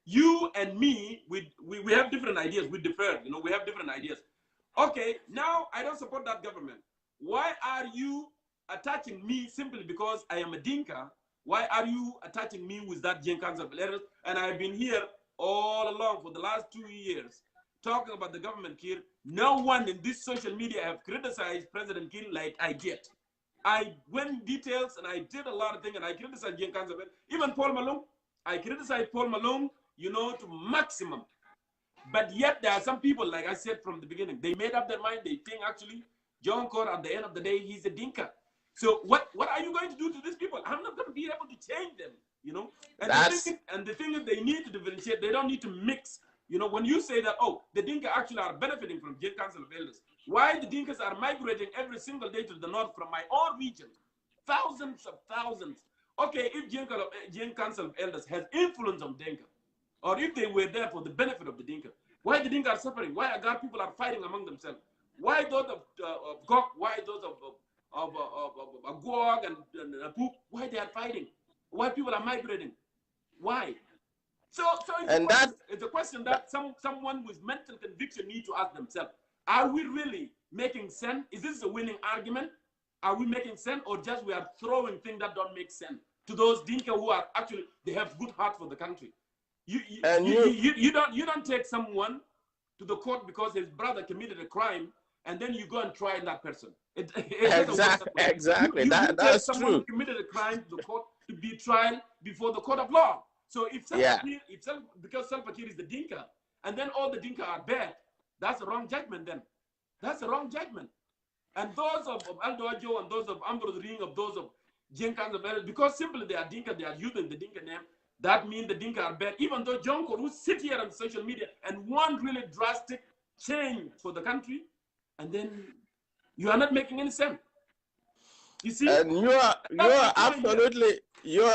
You and me, we have different ideas. We differ, you know, we have different ideas. Okay, now I don't support that government. Why are you attaching me simply because I am a Dinka? Why are you attaching me with that Jeng Council of Elders? And I've been here all along for the last 2 years talking about the government, Kir. No one in this social media have criticized President Kir like I did. I went in details and I did a lot of things and I criticized Jane Council. Even Paul Malone, I criticized Paul Malone, you know, to maximum. But yet there are some people, like I said from the beginning, they made up their mind. They think actually Jongkor, at the end of the day, he's a Dinka. So what are you going to do to these people? I'm not going to be able to change them, you know. And the thing is, they need to differentiate. They don't need to mix. You know, when you say that, oh, the Dinka actually are benefiting from Jane Council of Elders, why the Dinkas are migrating every single day to the north from my own region? Thousands of thousands. Okay, if Jane Council of Elders has influence on Dinka, or if they were there for the benefit of the Dinka, why the Dinka are suffering? Why Agar people are fighting among themselves? Why those of Gok? Why those of Agog and Apuk? Why they are fighting? Why people are migrating? Why? So it's a question that someone with mental conviction need to ask themselves. Are we really making sense? Is this a winning argument? Are we making sense, or just we are throwing things that don't make sense to those Dinka who are actually, they have good heart for the country? You don't take someone to the court because his brother committed a crime and then you go and try that person. Exactly. That's take someone true. who committed a crime to the court to be tried before the court of law. So if because Salva Kiir is the Dinka and then all the Dinka are bad, that's a wrong judgment then. That's a wrong judgment. And those of Aldo Ajo and those of Ambrose Ring, of those of Jenkins of Elders, because simply they are Dinka, they are using the Dinka name, that means the Dinka are bad. Even though Jongkor, who sit here on social media and want really drastic change for the country, and then you are not making any sense. You see? And you're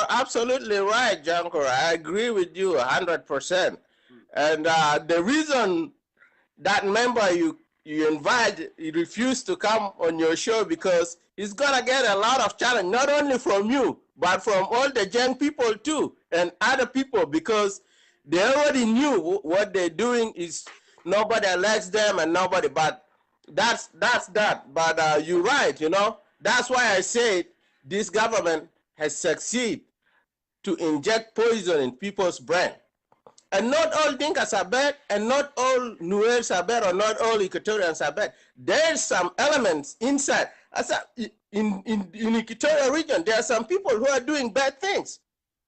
absolutely right, Jongkor. I agree with you 100%. And the reason that member you invite, he refused to come on your show because he's gonna get a lot of challenge, not only from you, but from all the young people too, and other people, because they already knew what they're doing is nobody elects them and nobody, but that's that. But you're right, you know, that's why I said this government has succeeded to inject poison in people's brain. And not all Dinkas are bad, and not all Nuers are bad, or not all Equatorians are bad. There's some elements inside. In Equatorial region, there are some people who are doing bad things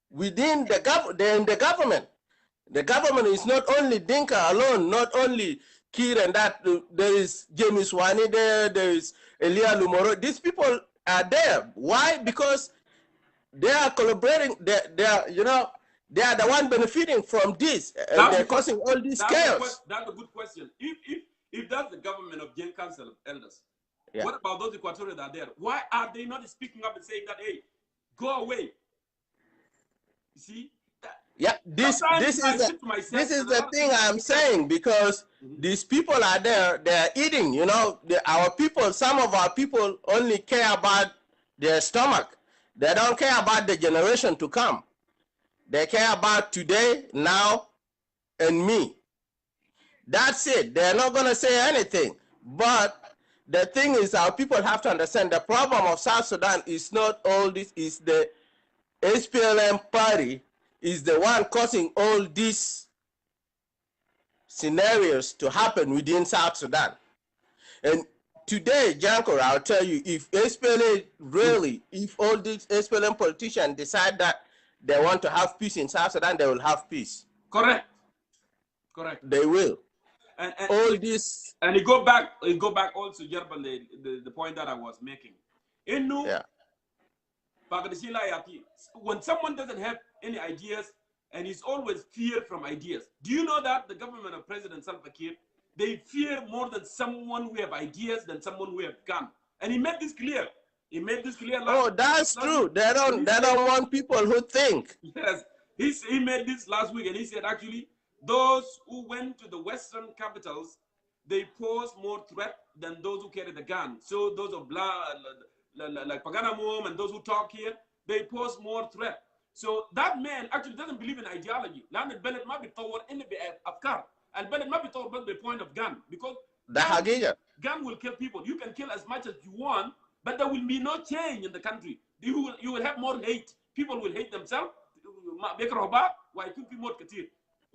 within the government. The government is not only Dinka alone, not only Kir and that. There is James Wani there is Elia Lumoro. These people are there. Why? Because they are collaborating. They are, you know, they are the one benefiting from this. They're causing all this chaos. That's a good question. If that's the government of Jane Council of Elders, what about those Equatorians that are there? Why are they not speaking up and saying that, hey, go away? You see? This is the thing I'm saying, because these people are there, they're eating, you know, our people, some of our people only care about their stomach. They don't care about the generation to come. They care about today, now, and me. That's it. They're not going to say anything. But the thing is, our people have to understand the problem of South Sudan is not all this, is the SPLM party is the one causing all these scenarios to happen within South Sudan. And today, Jongkor, I'll tell you, if SPLA really, if all these SPLM politicians decide that they want to have peace in South Sudan, they will have peace. Correct. They will. And all this. And it go back also, Jerban, the point that I was making. When someone doesn't have any ideas and is always feared from ideas, do you know that the government of President Salva Kiir, they fear more than someone who have ideas than someone who have gun? And he made this clear. He made this clear. That's true. They don't want people who think. Yes, he made this last week, and he said actually those who went to the Western capitals, they pose more threat than those who carry the gun. So those of like Paganamum and those who talk here, they pose more threat. So that man actually doesn't believe in ideology. Land Bennett might be toward in the Afkar, and Bennett might be toward the point of gun, because gun will kill people. You can kill as much as you want, but there will be no change in the country. You will have more hate. People will hate themselves.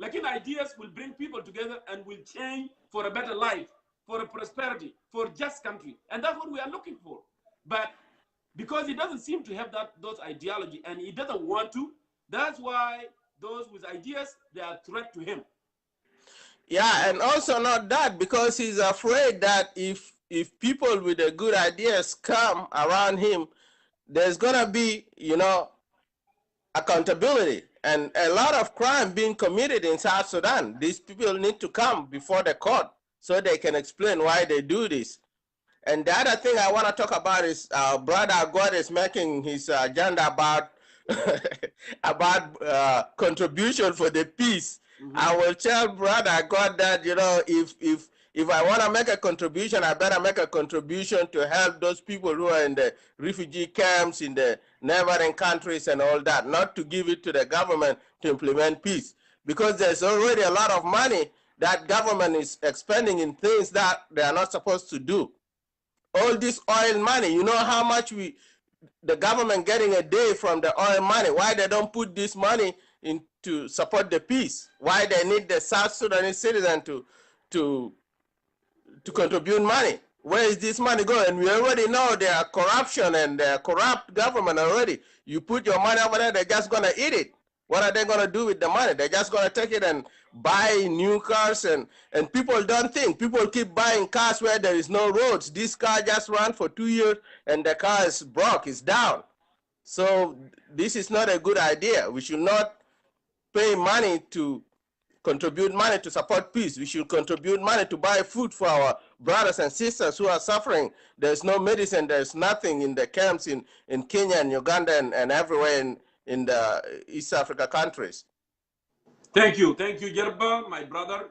Like ideas will bring people together and will change for a better life, for a prosperity, for a just country. And that's what we are looking for. But because he doesn't seem to have those ideology, and he doesn't want to. That's why those with ideas, they are a threat to him. Yeah, and also not that, because he's afraid that if people with the good ideas come around him, there's gonna be, accountability and a lot of crime being committed in South Sudan. These people need to come before the court so they can explain why they do this. And the other thing I want to talk about is Brother God is making his agenda about about contribution for the peace. I will tell Brother God that, if I want to make a contribution, I better make a contribution to help those people who are in the refugee camps in the neighboring countries and all that, not to give it to the government to implement peace. Because there's already a lot of money that government is expending in things that they are not supposed to do. All this oil money, you know how much the government getting a day from the oil money. Why they don't put this money in to support the peace? Why they need the South Sudanese citizen to contribute money? Where is this money going? We already know there are corruption and corrupt government already. You put your money over there, they're just gonna eat it. What are they gonna do with the money? They're just gonna take it and buy new cars, and people don't think. People keep buying cars where there is no roads. This car just ran for 2 years and the car is broke, it's down. So this is not a good idea. We should not pay money to contribute money to support peace. We should contribute money to buy food for our brothers and sisters who are suffering. There's no medicine, there's nothing in the camps in Kenya and Uganda and everywhere in the East Africa countries. Thank you, Yerba, my brother.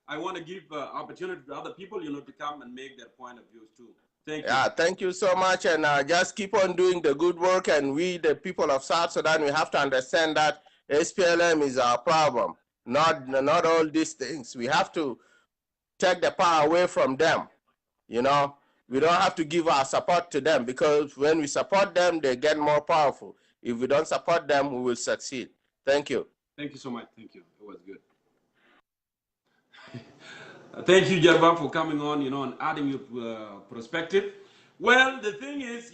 I want to give opportunity to other people, to come and make their point of views too. Thank you. Yeah, thank you so much, and just keep on doing the good work. And we, the people of South Sudan, we have to understand that SPLM is our problem, not all these things. We have to take the power away from them. We don't have to give our support to them, because when we support them, they get more powerful. If we don't support them, we will succeed. Thank you. Thank you so much. Thank you. It was good. Thank you, Jerba, for coming on, and adding your perspective. Well, the thing is,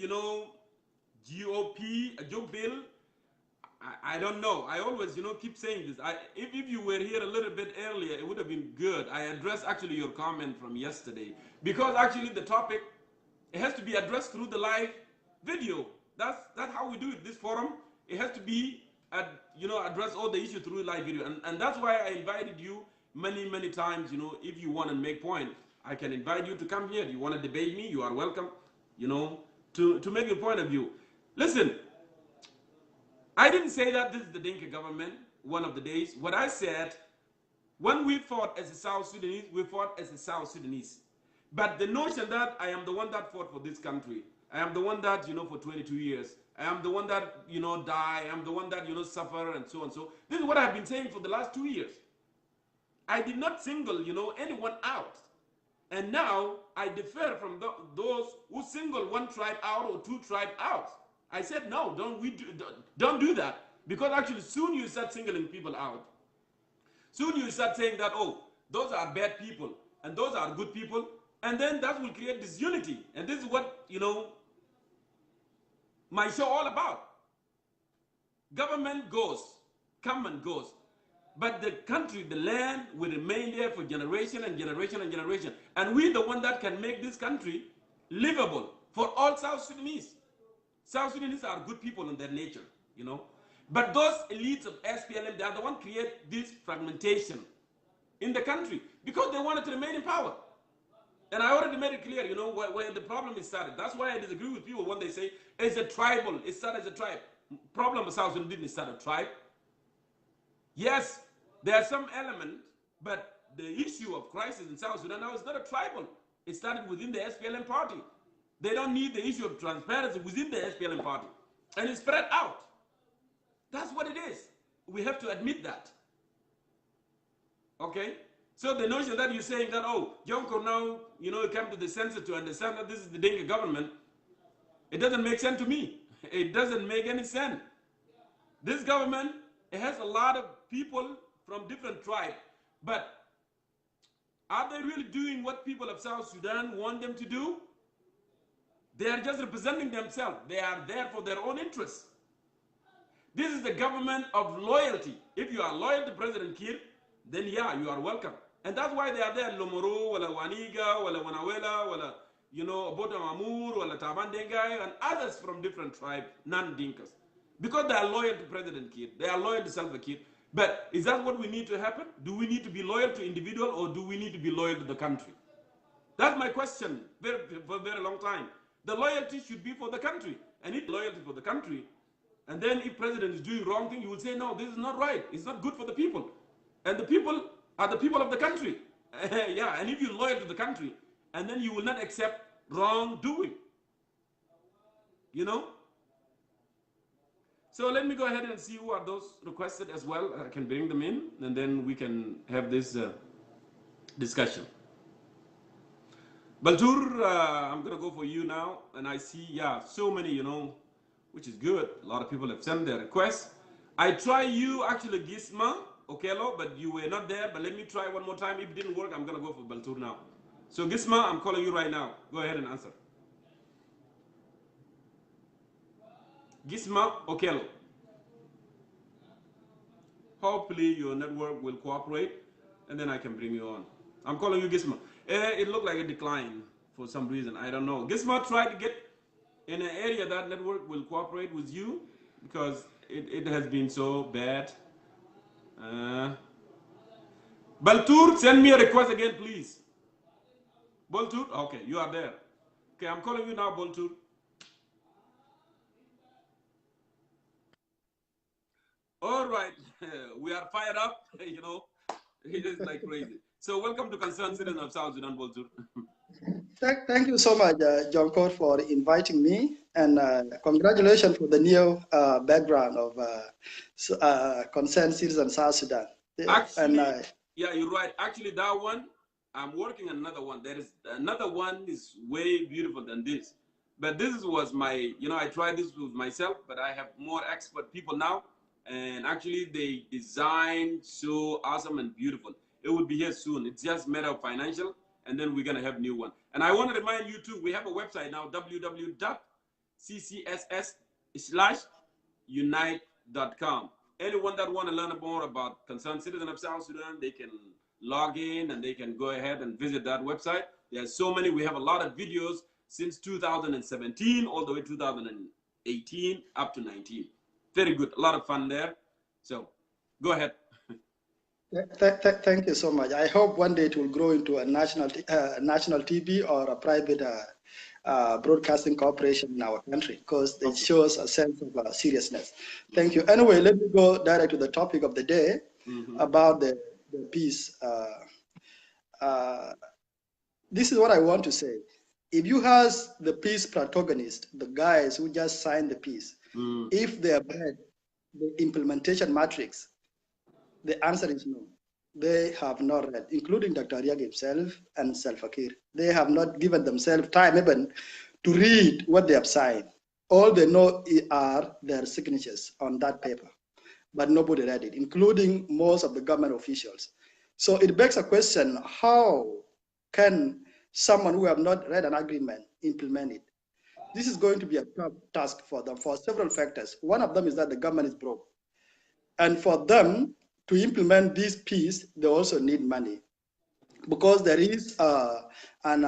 GOP, a Joe Bill, I don't know. I always, keep saying this. If you were here a little bit earlier, it would have been good. I addressed actually your comment from yesterday, because actually the topic, it has to be addressed through the live video. That's how we do it. This forum, it has to be, address all the issues through live video, and that's why I invited you many times. If you want to make point, I can invite you to come here. You want to debate me, you are welcome. To make your point of view. Listen. I didn't say that this is the Dinka government one of the days. What I said, when we fought as a South Sudanese, we fought as a South Sudanese. But the notion that I am the one that fought for this country, I am the one that, for 22 years, I am the one that, die, I am the one that, suffer, and so on. So this is what I've been saying for the last 2 years. I did not single, anyone out. And now I differ from those who single one tribe out or two tribes out. I said, no, don't do that. Because actually soon you start singling people out. Soon you start saying that, oh, those are bad people and those are good people. And then that will create disunity. And this is what, my show all about. Government come and goes. But the country, the land will remain there for generation and generation and generation. And we're the one that can make this country livable for all South Sudanese. South Sudanese are good people in their nature, But those elites of SPLM, they are the one create this fragmentation in the country because they wanted to remain in power. And I already made it clear, where the problem is started. That's why I disagree with people when they say it's a tribal, it started as a tribe. Problem of South Sudan didn't start a tribe. Yes, there are some element, but the issue of crisis in South Sudan now is not a tribal. It started within the SPLM party. They don't need the issue of transparency within the SPLM party. And it's spread out. That's what it is. We have to admit that. Okay? So the notion that you're saying that, oh, Jongkor now, come to the census to understand that this is the Dinka government, it doesn't make sense to me. It doesn't make any sense. This government, it has a lot of people from different tribes, but are they really doing what people of South Sudan want them to do? They are just representing themselves. They are there for their own interests. This is the government of loyalty. If you are loyal to President Kiir, then yeah, you are welcome. And that's why they are there. Lomoro, wala Waniga, wala Wanawela, wala, you know, Abota Mamur, wala Taban Dengai, and others from different tribes, non-Dinkas. Because they are loyal to President Kiir. They are loyal to Salva Kiir. But is that what we need to happen? Do we need to be loyal to individual, or do we need to be loyal to the country? That's my question for a very long time. The loyalty should be for the country. And if loyalty for the country, and then if president is doing wrong thing, you will say, no, this is not right. It's not good for the people. And the people are the people of the country. Yeah, and if you're loyal to the country, and then you will not accept wrongdoing. You know? So let me go ahead and see who are those requested as well. I can bring them in, and then we can have this discussion. Baltur, I'm going to go for you now. And I see, yeah, so many, you know, which is good. A lot of people have sent their requests. I try you, actually, Gisma Okelo, but you were not there. But let me try one more time. If it didn't work, I'm going to go for Baltur now. So Gisma, I'm calling you right now. Go ahead and answer. Gisma Okelo. Hopefully your network will cooperate, and then I can bring you on. I'm calling you Gisma. It looked like a decline for some reason. I don't know. Gisma, try to get in an area that network will cooperate with you, because it has been so bad. Baltur, send me a request again, please. Baltur, okay, you are there. Okay, I'm calling you now, Baltur. All right, we are fired up, you know, it is like crazy. So welcome to Concerned Citizen of South Sudan, Baltur. Thank you so much, Jongkor, for inviting me, and congratulations for the new background of Concerned Citizen South Sudan. Actually, yeah, you're right. Actually, that one, I'm working on another one. There is another one is way beautiful than this. But this was my, you know, I tried this with myself, but I have more expert people now. And actually, they designed so awesome and beautiful. It will be here soon. It's just a matter of financial, and then we're going to have new one. And I want to remind you, too, we have a website now, www.ccss/unite.com. Anyone that want to learn more about Concerned Citizen of South Sudan, they can log in and they can go ahead and visit that website. There's so many. We have a lot of videos since 2017 all the way 2018 up to 19. Very good. A lot of fun there. So go ahead. Thank you so much. I hope one day it will grow into a national TV or a private broadcasting corporation in our country, because it shows a sense of seriousness. Thank you. Anyway, let me go direct to the topic of the day about the peace. This is what I want to say. If you ask the peace protagonists, the guys who just signed the peace, if they have read the implementation matrix, the answer is no. They have not read, including Dr. Ariag himself and Salva Kiir. They have not given themselves time even to read what they have signed. All they know are their signatures on that paper, but nobody read it, including most of the government officials. So it begs a question: how can someone who have not read an agreement implement it? This is going to be a tough task for them for several factors. One of them is that the government is broke. And for them to implement this peace, they also need money, because there is an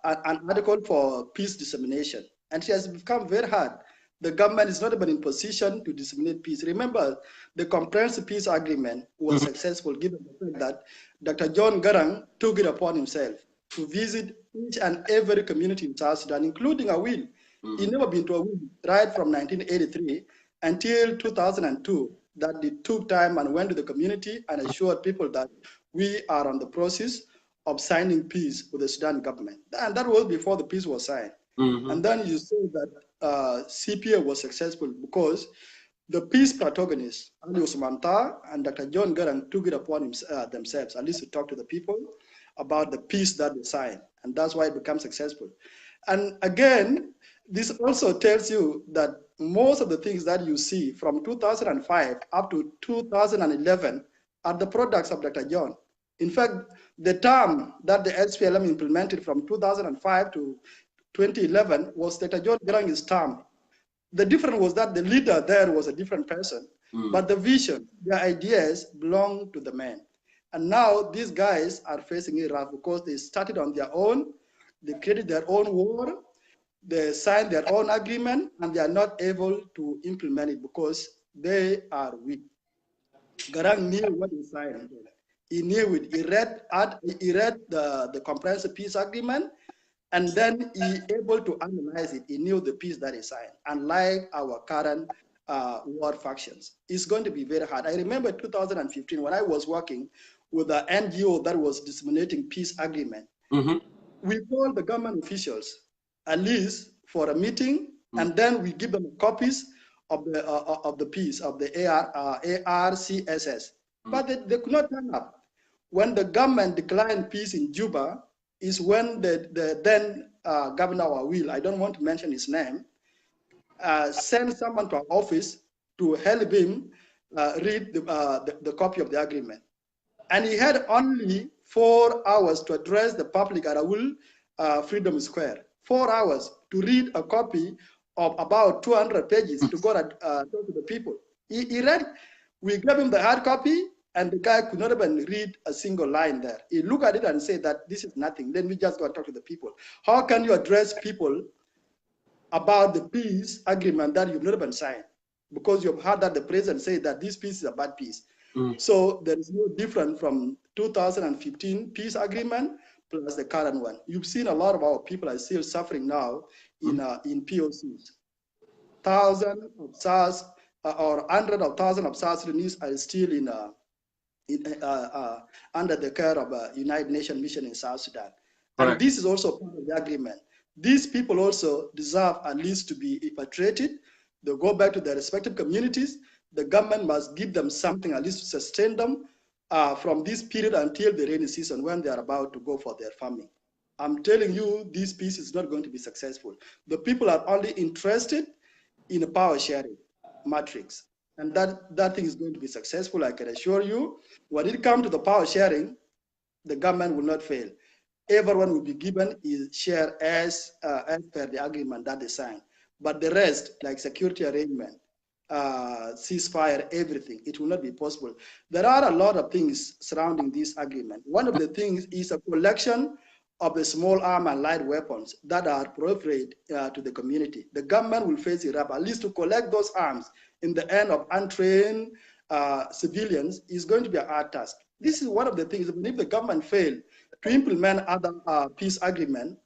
article for peace dissemination, and it has become very hard. The government is not even in position to disseminate peace. Remember, the comprehensive peace agreement was successful, given the fact that Dr. John Garang took it upon himself to visit each and every community in South Sudan, including Awil. He never been to Awil right from 1983 until 2002. That they took time and went to the community and assured people that we are on the process of signing peace with the Sudan government. And that was before the peace was signed. And then you say that CPA was successful because the peace protagonists, Ali Usmanta and Dr. John Garang, took it upon themselves, at least to talk to the people about the peace that they signed. And that's why it becomes successful. And again, this also tells you that most of the things that you see from 2005 up to 2011 are the products of Dr. John. In fact, the term that the SPLM implemented from 2005 to 2011 was Dr. John Garang's term. The difference was that the leader there was a different person, but the vision, the ideas belong to the man. And now these guys are facing it rough because they started on their own, they created their own war, they signed their own agreement, and they are not able to implement it because they are weak. Garang knew what he signed. He knew it. He read the comprehensive peace agreement, and then he able to analyze it. He knew the peace that he signed. Unlike our current war factions, it's going to be very hard. I remember 2015 when I was working with an NGO that was disseminating peace agreement. We called the government officials at least for a meeting, and then we give them copies of the peace of the ARCSS, but they could not turn up. When the government declined peace in Juba, is when the then Governor Will, I don't want to mention his name, sent someone to our office to help him read the copy of the agreement. And he had only 4 hours to address the public at Awul Freedom Square. 4 hours to read a copy of about 200 pages to go and talk to the people. He read, we gave him the hard copy, and the guy could not even read a single line there. He looked at it and said that this is nothing. Then we just go and talk to the people. How can you address people about the peace agreement that you've not even signed? Because you've heard that the president said that this peace is a bad peace. So there is no difference from 2015 peace agreement plus the current one. You've seen a lot of our people are still suffering now in POCs. Thousands of SARS or hundreds of thousands of South Sudanese are still under the care of a United Nations mission in South Sudan. Correct. And this is also part of the agreement. These people also deserve at least to be repatriated. They go back to their respective communities. The government must give them something at least to sustain them from this period until the rainy season when they are about to go for their farming. I'm telling you, this peace is not going to be successful. The people are only interested in a power sharing matrix. And that thing is going to be successful, I can assure you. When it comes to the power sharing, the government will not fail. Everyone will be given his share as per the agreement that they signed. But the rest, like security arrangement, ceasefire, everything, it will not be possible. There are a lot of things surrounding this agreement. One of the things is a collection of the small arm and light weapons that are proliferate to the community. The government will face it up, at least to collect those arms in the end of untrained civilians is going to be a hard task. This is one of the things, if the government fail to implement other peace agreement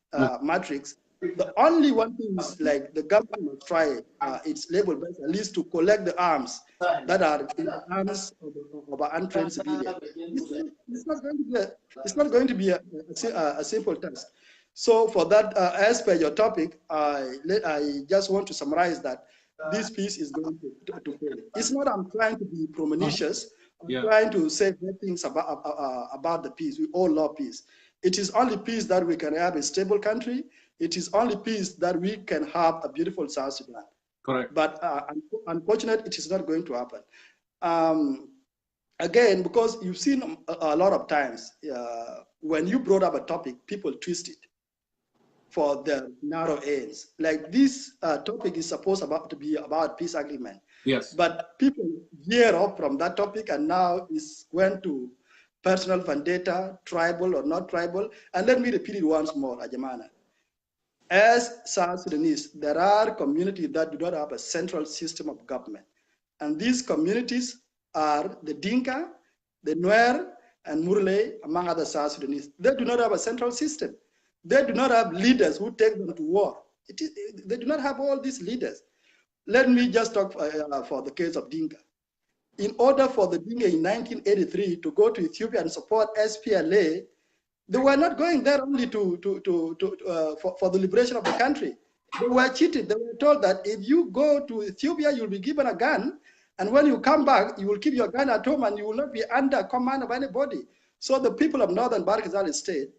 matrix, the only one thing is like the government must try its level best at least to collect the arms that are in the hands of an untrained civilian. It's not going to be a simple task. So for that, as per your topic, I just want to summarize that this peace is going to fail. It's not I'm trying to be promiscuous. I'm trying to say bad things about the peace. We all love peace. It is only peace that we can have a stable country. It is only peace that we can have a beautiful South Sudan. Correct. But unfortunately, it is not going to happen. Again, because you've seen a lot of times when you brought up a topic, people twist it for their narrow ends. Like this topic is supposed to be about peace agreement. Yes. But people veer off from that topic and now is went to personal vendetta, tribal or not tribal. And let me repeat it once more, Ajamana. As South Sudanese, there are communities that do not have a central system of government. And these communities are the Dinka, the Nuer, and Murle, among other South Sudanese. They do not have a central system. They do not have leaders who take them to war. They do not have all these leaders. Let me just talk for the case of Dinka. In order for the Dinka in 1983 to go to Ethiopia and support SPLA, they were not going there only for the liberation of the country. They were cheated. They were told that if you go to Ethiopia, you'll be given a gun. And when you come back, you will keep your gun at home and you will not be under command of anybody. So the people of Northern Barkazal State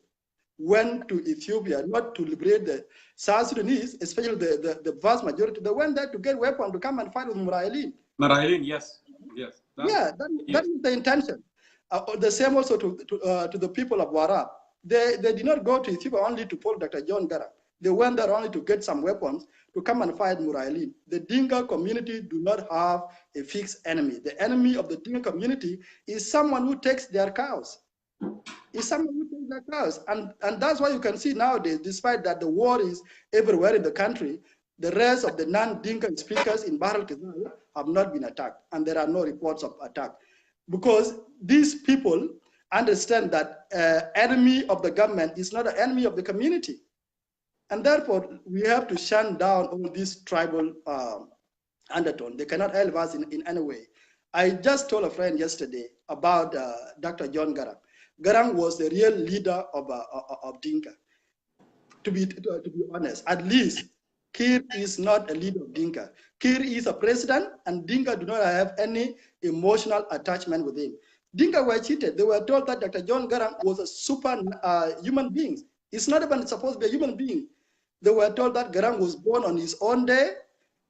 went to Ethiopia not to liberate the South Sudanese, especially the vast majority. They went there to get weapons to come and fight with Murailin. Murailin, yes. That is the intention. The same also to the people of Warab. They did not go to Ethiopia only to follow Dr. John Garang. They went there only to get some weapons to come and fight Murailin. The Dinka community do not have a fixed enemy. The enemy of the Dinka community is someone who takes their cows. Is someone who takes their cows. And that's why you can see nowadays, despite that the war is everywhere in the country, the rest of the non-Dinka speakers in Bahr el-Ghazal have not been attacked, and there are no reports of attack. Because these people understand that enemy of the government is not an enemy of the community. And therefore, we have to shut down all these tribal undertones. They cannot help us in any way. I just told a friend yesterday about Dr. John Garang. Garang was the real leader of Dinka. To be honest, at least Kir is not a leader of Dinka. Kir is a president, and Dinka do not have any emotional attachment with him. Dinka were cheated. They were told that Dr. John Garang was a super human being. He's not even supposed to be a human being. They were told that Garang was born on his own day.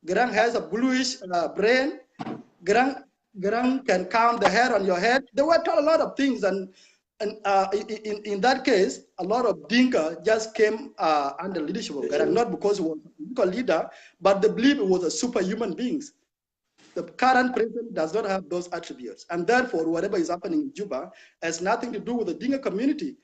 Garang has a bluish brain. Garang can count the hair on your head. They were told a lot of things, and in that case, a lot of Dinka just came under leadership of Garang, not because he was a political leader, but they believe it was a superhuman being. The current president does not have those attributes, and therefore, whatever is happening in Juba has nothing to do with the Dinka community.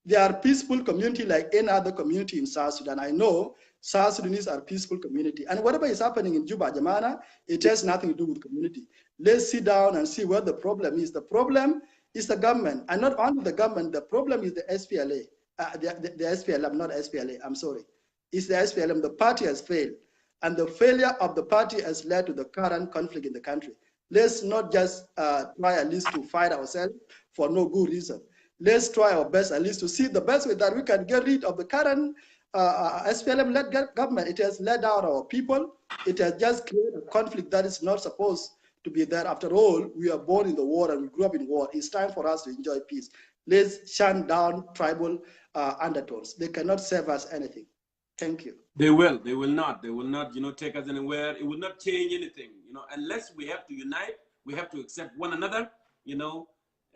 They are peaceful community like any other community in South Sudan. I know South Sudanese are peaceful community, and whatever is happening in Juba, Jamana, it has nothing to do with the community. Let's sit down and see what the problem is. The problem is the government, and not only the government. The problem is the SPLA, the SPLM, not SPLA. I'm sorry, it's the SPLM. The party has failed, and the failure of the party has led to the current conflict in the country. Let's not just try at least to fight ourselves for no good reason. Let's try our best at least to see the best way that we can get rid of the current SPLM-led government. It has led out our people. It has just created a conflict that is not supposed to be there. After all, we are born in the war and we grew up in war. It's time for us to enjoy peace. Let's shut down tribal undertones. They cannot save us anything. Thank you. They will not, take us anywhere. It will not change anything, unless we have to unite, we have to accept one another,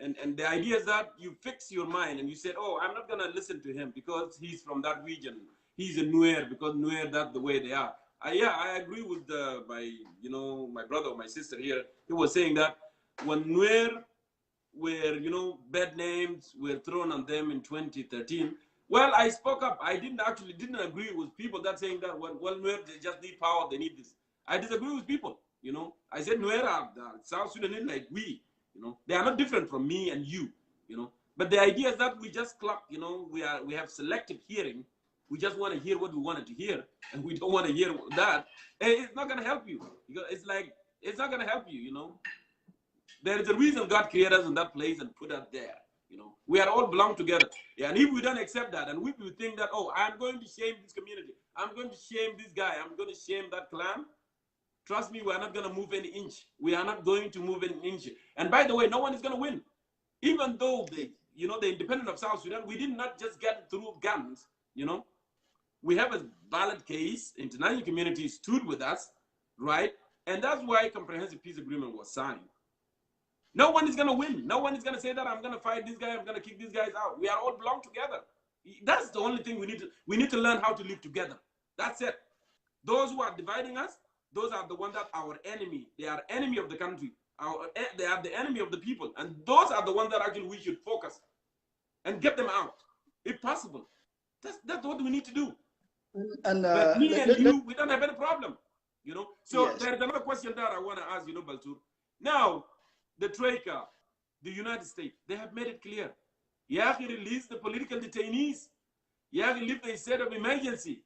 and the idea is that you fix your mind and you said, oh, I'm not gonna listen to him because he's from that region. He's a Nuer because Nuer, that's the way they are. I agree with my brother or my sister here. He was saying that when Nuer were, bad names were thrown on them in 2013, well, I spoke up. I didn't agree with people that saying that, well, Nuer, they just need power, they need this. I disagree with people, I said Nuer are South Sudanese like we, they are not different from me and you, But the idea is that we just clock, we have selective hearing. We just want to hear what we wanted to hear, and we don't want to hear that. And it's not going to help you. Because it's not going to help you, There is a reason God created us in that place and put us there, We are all belong together. Yeah, and if we don't accept that, and if we think that, oh, I'm going to shame this community, I'm going to shame this guy, I'm going to shame that clan, trust me, we are not going to move an inch. We are not going to move an inch. And by the way, no one is going to win. Even though the independence of South Sudan, we did not just get through guns, We have a valid case. International community stood with us, right? And that's why comprehensive peace agreement was signed. No one is going to win. No one is going to say that I'm going to fight this guy, I'm going to kick these guys out. We are all belong together. That's the only thing we need to learn how to live together. That's it. Those who are dividing us, those are the ones that are our enemy. They are enemy of the country. They are the enemy of the people. And those are the ones that actually we should focus and get them out, if possible. That's what we need to do. But me and you, we don't have any problem, So yes. There's another question that I want to ask, Baltur. Now, the Troika, the United States, they have made it clear. Yaki release the political detainees. Yaki lift the state of emergency.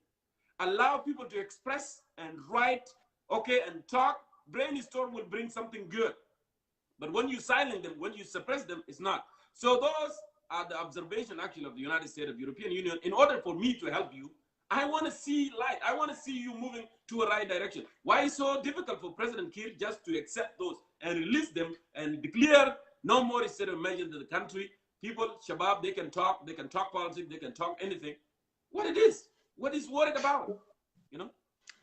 Allow people to express and write, and talk. Brainstorm will bring something good. But when you silence them, when you suppress them, it's not. So those are the observation actually of the United States, of European Union. In order for me to help you, I want to see light. I want to see you moving to a right direction. Why is it so difficult for President Kiir just to accept those and release them and declare no more state of emergency in the country? People, Shabab, they can talk politics, they can talk anything. What is worried about?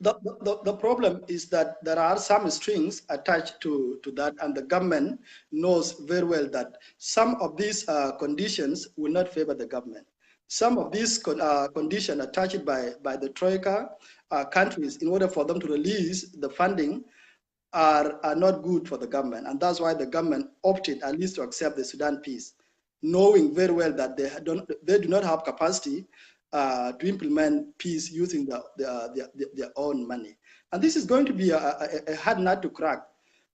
The problem is that there are some strings attached to that, and the government knows very well that some of these conditions will not favor the government. Some of these conditions attached by the Troika countries in order for them to release the funding are not good for the government. And that's why the government opted at least to accept the Sudan peace, knowing very well that they do not have capacity to implement peace using their own money. And this is going to be a hard nut to crack.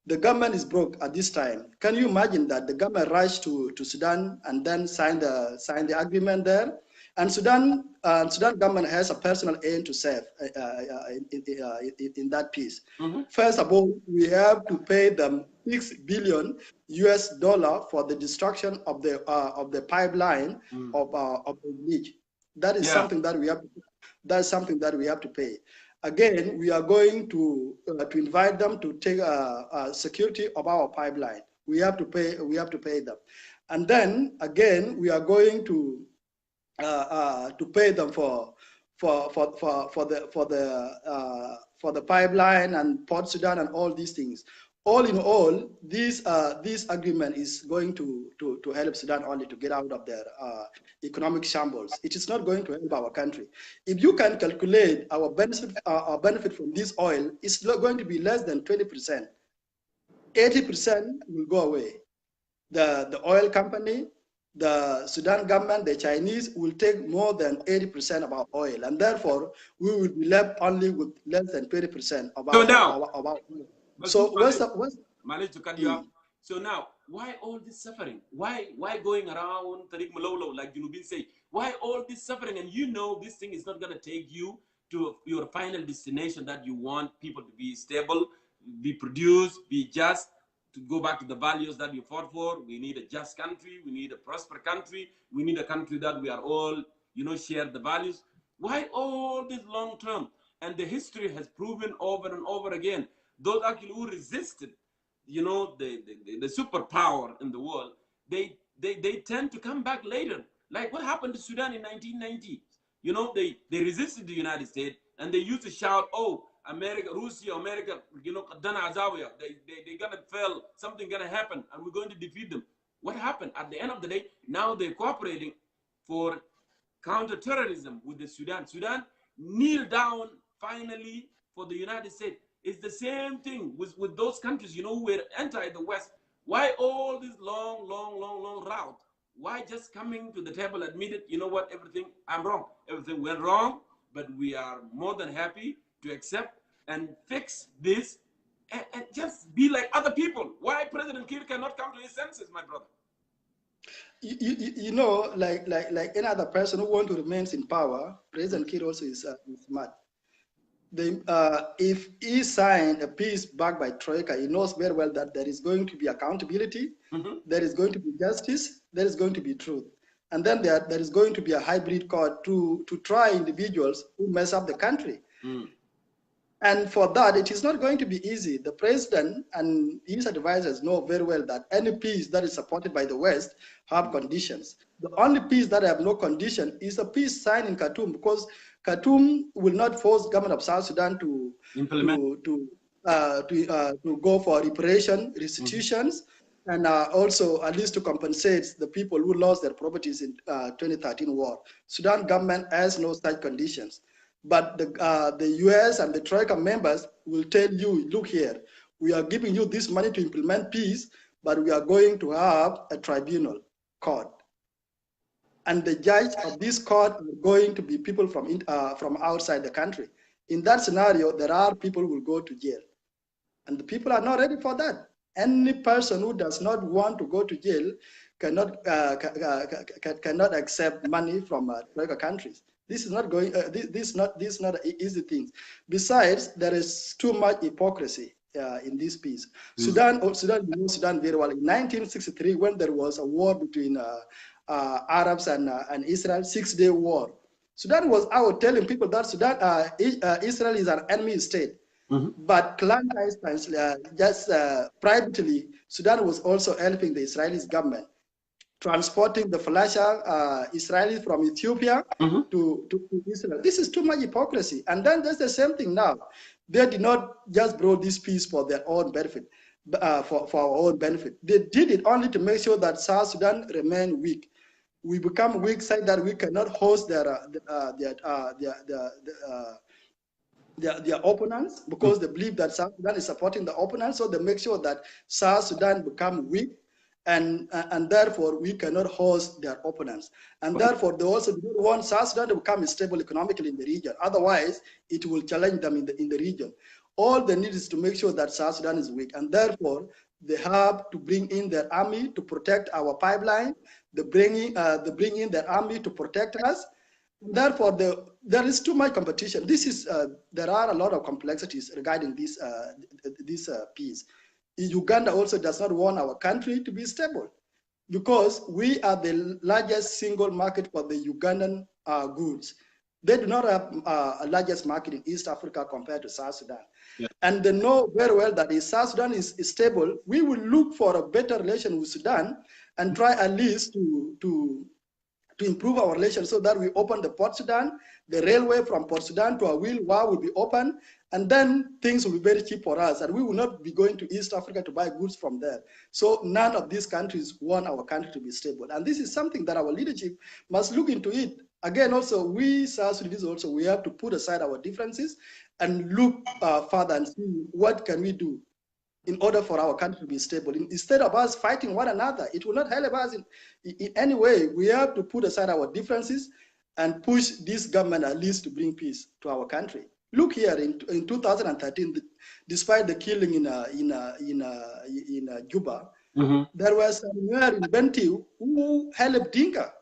The government is broke at this time. Can you imagine that the government rushed to Sudan and then signed the agreement there? And Sudan government has a personal aim to serve in that peace. Mm-hmm. First of all, we have to pay them $6 billion for the destruction of the pipeline of the leak. That is something that we have. That's something that we have to pay. Again, we are going to invite them to take security of our pipeline. We have to pay. We have to pay them, and then again, we are going to pay them for the pipeline and Port Sudan and all these things. All in all, this agreement is going to help Sudan only to get out of their economic shambles. It is not going to help our country. If you can calculate our benefit from this oil, it's not going to be less than 20%. 80% will go away. The oil company, the Sudan government, the Chinese will take more than 80% of our oil, and therefore we will be left only with less than 20% of our oil. So Manage to cut you off. So now, why all this suffering? Why going around Tariq Malolo, like Junubin say? Why all this suffering? And you know this thing is not going to take you to your final destination that you want people to be stable, be produced, be just, to go back to the values that you fought for. We need a just country. We need a prosperous country. We need a country that we are all, share the values. Why all this long term? And the history has proven over and over again, those actually who resisted, the superpower in the world, they tend to come back later. Like what happened to Sudan in 1990? They resisted the United States, and they used to shout, "Oh, America, America, they're gonna fail, something gonna happen, and we're going to defeat them." What happened? At the end of the day, now they're cooperating for counterterrorism with the Sudan. Sudan kneel down finally for the United States. It's the same thing with those countries, who were anti the West. Why all this long route? Why just coming to the table, admit it, you know what, I'm wrong. Everything went wrong, but we are more than happy to accept and fix this and just be like other people. Why President Kiir cannot come to his senses, my brother? Like any other person who wants to remain in power, President Kiir also is smart. If he signed a peace backed by Troika, he knows very well that there is going to be accountability, there is going to be justice, there is going to be truth. And then there is going to be a hybrid court to try individuals who mess up the country. And for that, it is not going to be easy. The president and his advisors know very well that any peace that is supported by the West have conditions. The only peace that have no condition is a peace signed in Khartoum, because Khartoum will not force government of South Sudan to implement to go for restitutions, and also at least to compensate the people who lost their properties in 2013 war. Sudan government has no such conditions. But the US and the Troika members will tell you, look here, we are giving you this money to implement peace, but we are going to have a tribunal court. And the judge of this court are going to be people from outside the country. In that scenario, there are people who will go to jail. And the people are not ready for that. Any person who does not want to go to jail cannot accept money from Troika countries. This is not going. This is not an easy thing. Besides, there is too much hypocrisy in this piece. Sudan very well. In 1963, when there was a war between Arabs and Israel, 6-day war, Sudan was out telling people that Israel is an enemy state. But clandestine, just privately, Sudan was also helping the Israeli government, transporting the Falasha Israelis from Ethiopia to Israel. This is too much hypocrisy. And then there's the same thing now. They did not just brought this peace for their own benefit, for our own benefit. They did it only to make sure that South Sudan remained weak. we become weak such that we cannot host their opponents because they believe that South Sudan is supporting the opponents, so they make sure that South Sudan become weak, and therefore we cannot host their opponents. And therefore they also do not want South Sudan to become stable economically in the region. Otherwise, it will challenge them in the region. All they need is to make sure that South Sudan is weak, and therefore they have to bring in their army to protect our pipeline. They bring in their army to protect us. Therefore, there is too much competition. There are a lot of complexities regarding this peace. Uganda also does not want our country to be stable because we are the largest single market for the Ugandan goods. They do not have a largest market in East Africa compared to South Sudan. Yeah. And they know very well that if South Sudan is stable, we will look for a better relation with Sudan and try at least to improve our relations so that we open the Port Sudan, the railway from Port Sudan to Awil will be open, and then things will be very cheap for us, and we will not be going to East Africa to buy goods from there. So none of these countries want our country to be stable. And this is something that our leadership must look into it. Again, also, we South Sudanese also, we have to put aside our differences and look further and see what can we do in order for our country to be stable. Instead of us fighting one another, it will not help us in any way. We have to put aside our differences and push this government at least to bring peace to our country. Look here, in 2013, despite the killing in Juba, there was somewhere in Bentiu who helped Dinka.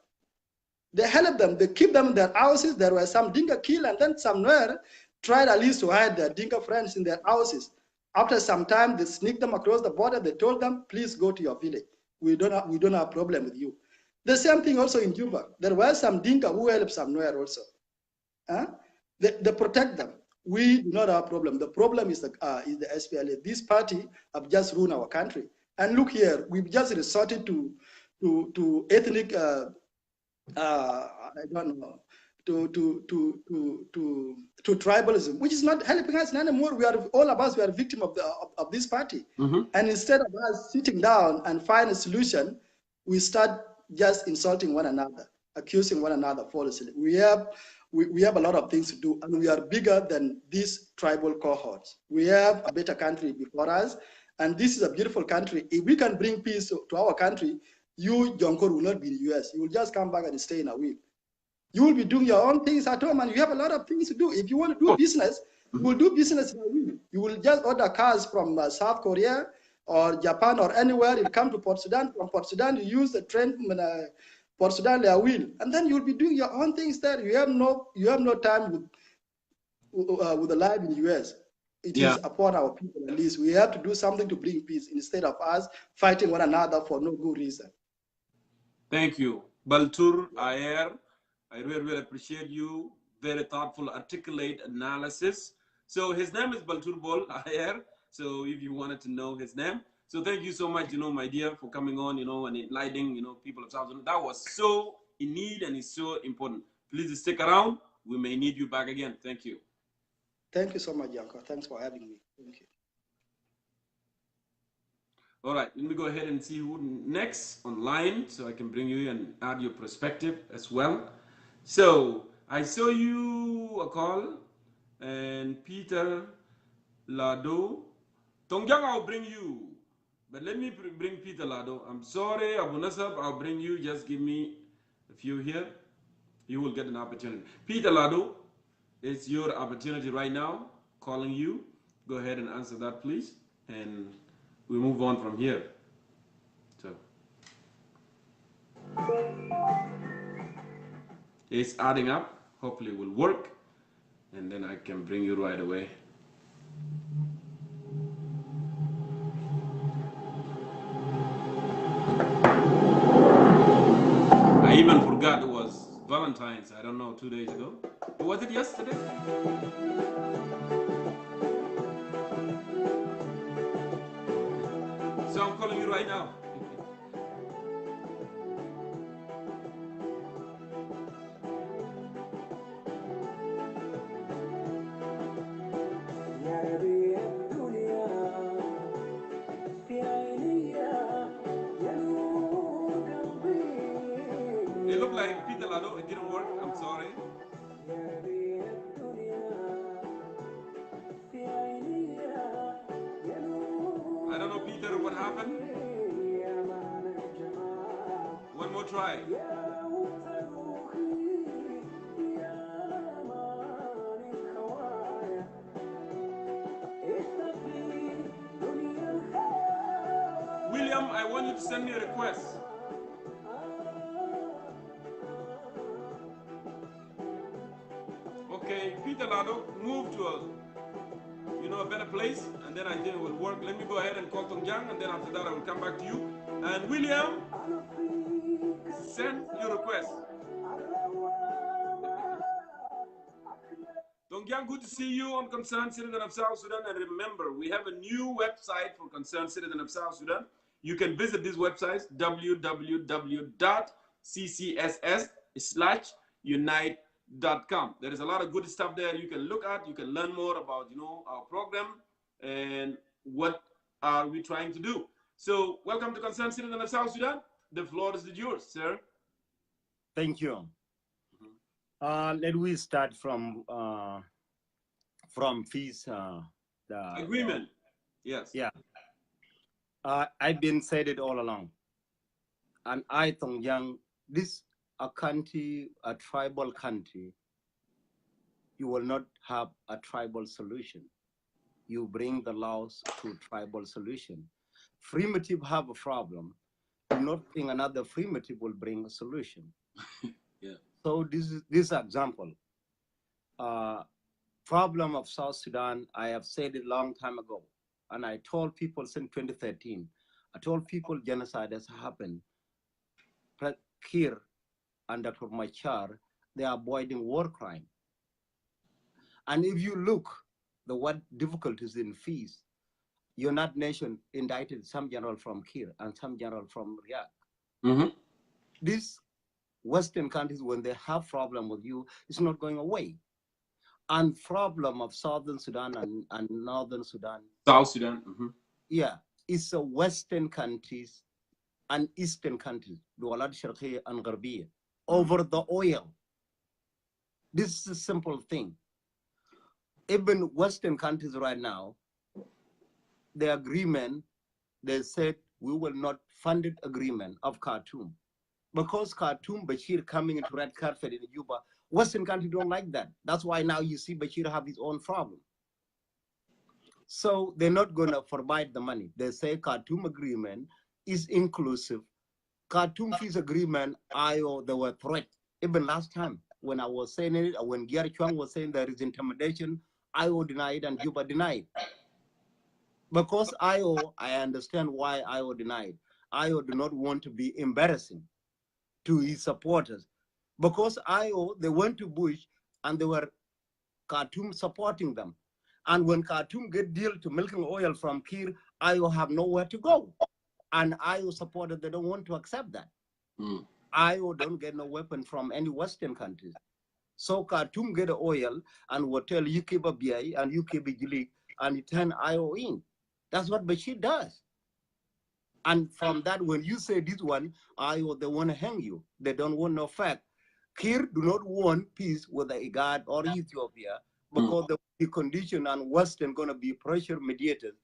They helped them, they keep them in their houses. There were some Dinka killed, and then somewhere tried at least to hide their Dinka friends in their houses. After some time, they sneaked them across the border. They told them, please go to your village. We don't have problem with you. The same thing also in Juba. There were some Dinka who helped somewhere also. They protect them. We do not have a problem. The problem is the SPLA. This party have just ruined our country. And look here, we've just resorted to ethnic, I don't know, to tribalism, which is not helping us anymore. All of us, we are victim of this party. And instead of us sitting down and find a solution, we start just insulting one another, accusing one another falsely. We have a lot of things to do, and we are bigger than these tribal cohorts. We have a better country before us, and this is a beautiful country. If we can bring peace to our country, you, Jongkor, will not be in the US. You will just come back and stay in a week. You will be doing your own things at home, and you have a lot of things to do. If you want to do business, you will do business in a week. You will just order cars from South Korea or Japan or anywhere. You come to Port Sudan. From Port Sudan, you use the train from Port Sudan, and then you will be doing your own things there. You have no time with the life in the US. It is upon our people, at least. We have to do something to bring peace instead of us fighting one another for no good reason. Thank you. Baltur Ayer, I really appreciate you. Very thoughtful, articulate analysis. So his name is Baltur Bol Ayer. So if you wanted to know his name. So thank you so much, my dear, for coming on, and enlightening, people of South Sudan. That was so in need and is so important. Please stick around. We may need you back again. Thank you. Thank you so much, Jongkor. Thanks for having me. Thank you. All right, let me go ahead and see who next online so I can bring you and add your perspective as well. So I saw you a call and Peter Lado. Tongjang, I'll bring you. But let me bring Peter Lado. I'm sorry, Abu Nasab, I'll bring you. Just give me a few here. You will get an opportunity. Peter Lado, it's your opportunity right now. Calling you. Go ahead and answer that, please. And we move on from here. So it's adding up. Hopefully it will work. And then I can bring you right away. I even forgot it was Valentine's, I don't know, 2 days ago. Was it yesterday? So I'm calling you right now. happened? One more try. William, I want you to send me a request. Okay, Peter Lado, move to a better place, and then I think it will work. Let me go ahead and call Tongjang, and then after that I will come back to you. And William, send your request. Tongjang, good to see you on Concerned Citizen of South Sudan. And remember, we have a new website for Concerned Citizen of South Sudan. You can visit this website, www.ccss/unite.com. There is a lot of good stuff there you can look at. You can learn more about, our program and what are we trying to do. So welcome to Concerned Citizen of South Sudan. The floor is yours, sir. Thank you. Let we start from peace. The agreement. Yes. Yeah. I've been said it all along, and I think this a country, a tribal country. You will not have a tribal solution. You bring the laws to tribal solution. Primitive have a problem. Do not think another primitive will bring a solution. Yeah. So this example. Problem of South Sudan, I have said it a long time ago. And I told people since 2013, I told people genocide has happened. Kir and Dr. Machar, they are avoiding war crime. And if you look what difficulties in fees, United Nations indicted some general from Kir and some general from Riyadh. Mm-hmm. These Western countries, when they have problem with you, it's not going away. And problem of Southern Sudan and Northern Sudan. South Sudan. Mm-hmm. Yeah, it's a Western countries and Eastern countries, Duwalat Sharqiyya and Gharbiyya, over the oil. This is a simple thing. Even Western countries right now, the agreement, they said we will not fund it agreement of Khartoum. Because Khartoum, Bashir coming into red carpet in Juba, Western countries don't like that. That's why now you see Bashir have his own problem. So they're not going to provide the money. They say Khartoum agreement is inclusive. Khartoum peace agreement, there were threats. Even last time when I was saying it, when Gyar Chuang was saying there is intimidation, IO denied and Juba denied. Because I understand why IO denied. IO do not want to be embarrassing to his supporters. Because they went to Bush and they were Khartoum supporting them. And when Khartoum get deal to milking oil from Kir, IO have nowhere to go. And IO supporters, they don't want to accept that. IO don't get no weapon from any Western countries. So Khartoum get oil and will tell you keep a BI and you keep a Gilik and you turn IO in. That's what Bashir does. And from that, when you say this one, IO, they want to hang you. They don't want no fact. Kir do not want peace with the IGAD or Ethiopia because the condition and Western going to be pressure mediators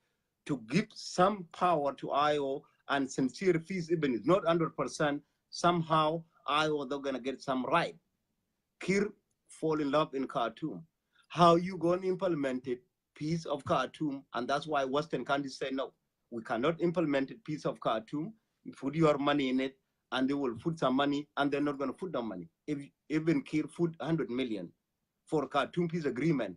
to give some power to IO and sincere peace, even if not 100%, somehow IO, they're going to get some right. Kir fall in love in Khartoum. How you going to implement it, peace of Khartoum, and that's why Western countries say, no, we cannot implement it, peace of Khartoum, you put your money in it, and they will put some money, and they're not going to put the money. If even Kir put 100 million for Khartoum peace agreement,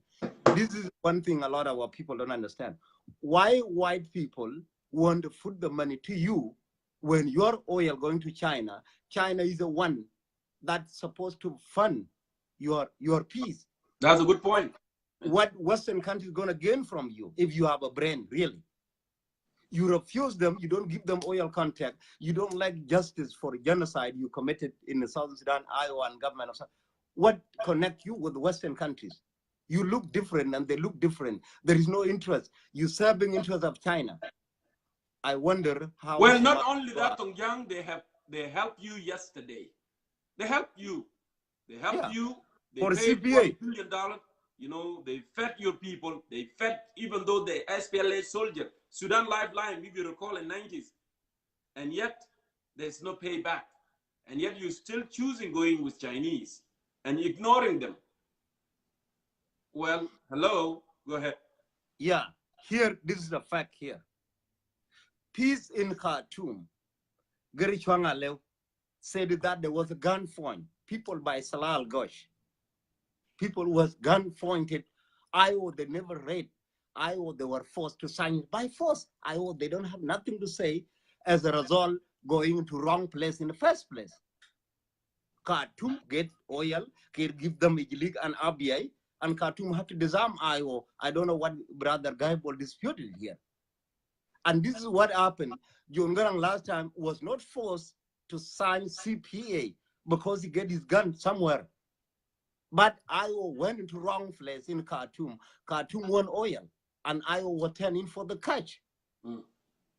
this is one thing a lot of our people don't understand. Why white people want to put the money to you when your oil going to China? China is the one that's supposed to fund your peace. That's a good point. What Western countries going to gain from you if you have a brain, really? You refuse them, you don't give them oil contact, you don't like justice for genocide you committed in the Southern Sudan, Iowa, and government of South. What connect you with Western countries? You look different and they look different. There is no interest. You serving interest of China. I wonder how. Well, not only that, Tongjang, they helped you yesterday. They helped you. They helped you. They for paid CPA. $1 billion. You know, they fed your people. They fed, even though they SPLA soldier, Sudan Lifeline, if you recall, in 90s. And yet, there's no payback. And yet, you're still choosing going with Chinese and ignoring them. Well, hello, go ahead. Yeah, here, this is the fact here. Peace in Khartoum, Gary Chwangalew said that there was a gunpoint. People by Salal Gosh. People was gun pointed. They never read. They were forced to sign it by force. They don't have nothing to say as a result going into wrong place in the first place. Khartoum get oil, give them Ijlik and RBI, and Khartoum have to disarm IO. I don't know what Brother Gaibol disputed here. And this is what happened. John Garang last time was not forced to sign CPA because he get his gun somewhere. But IO went into wrong place in Khartoum. Khartoum won oil, and IO was turning for the catch.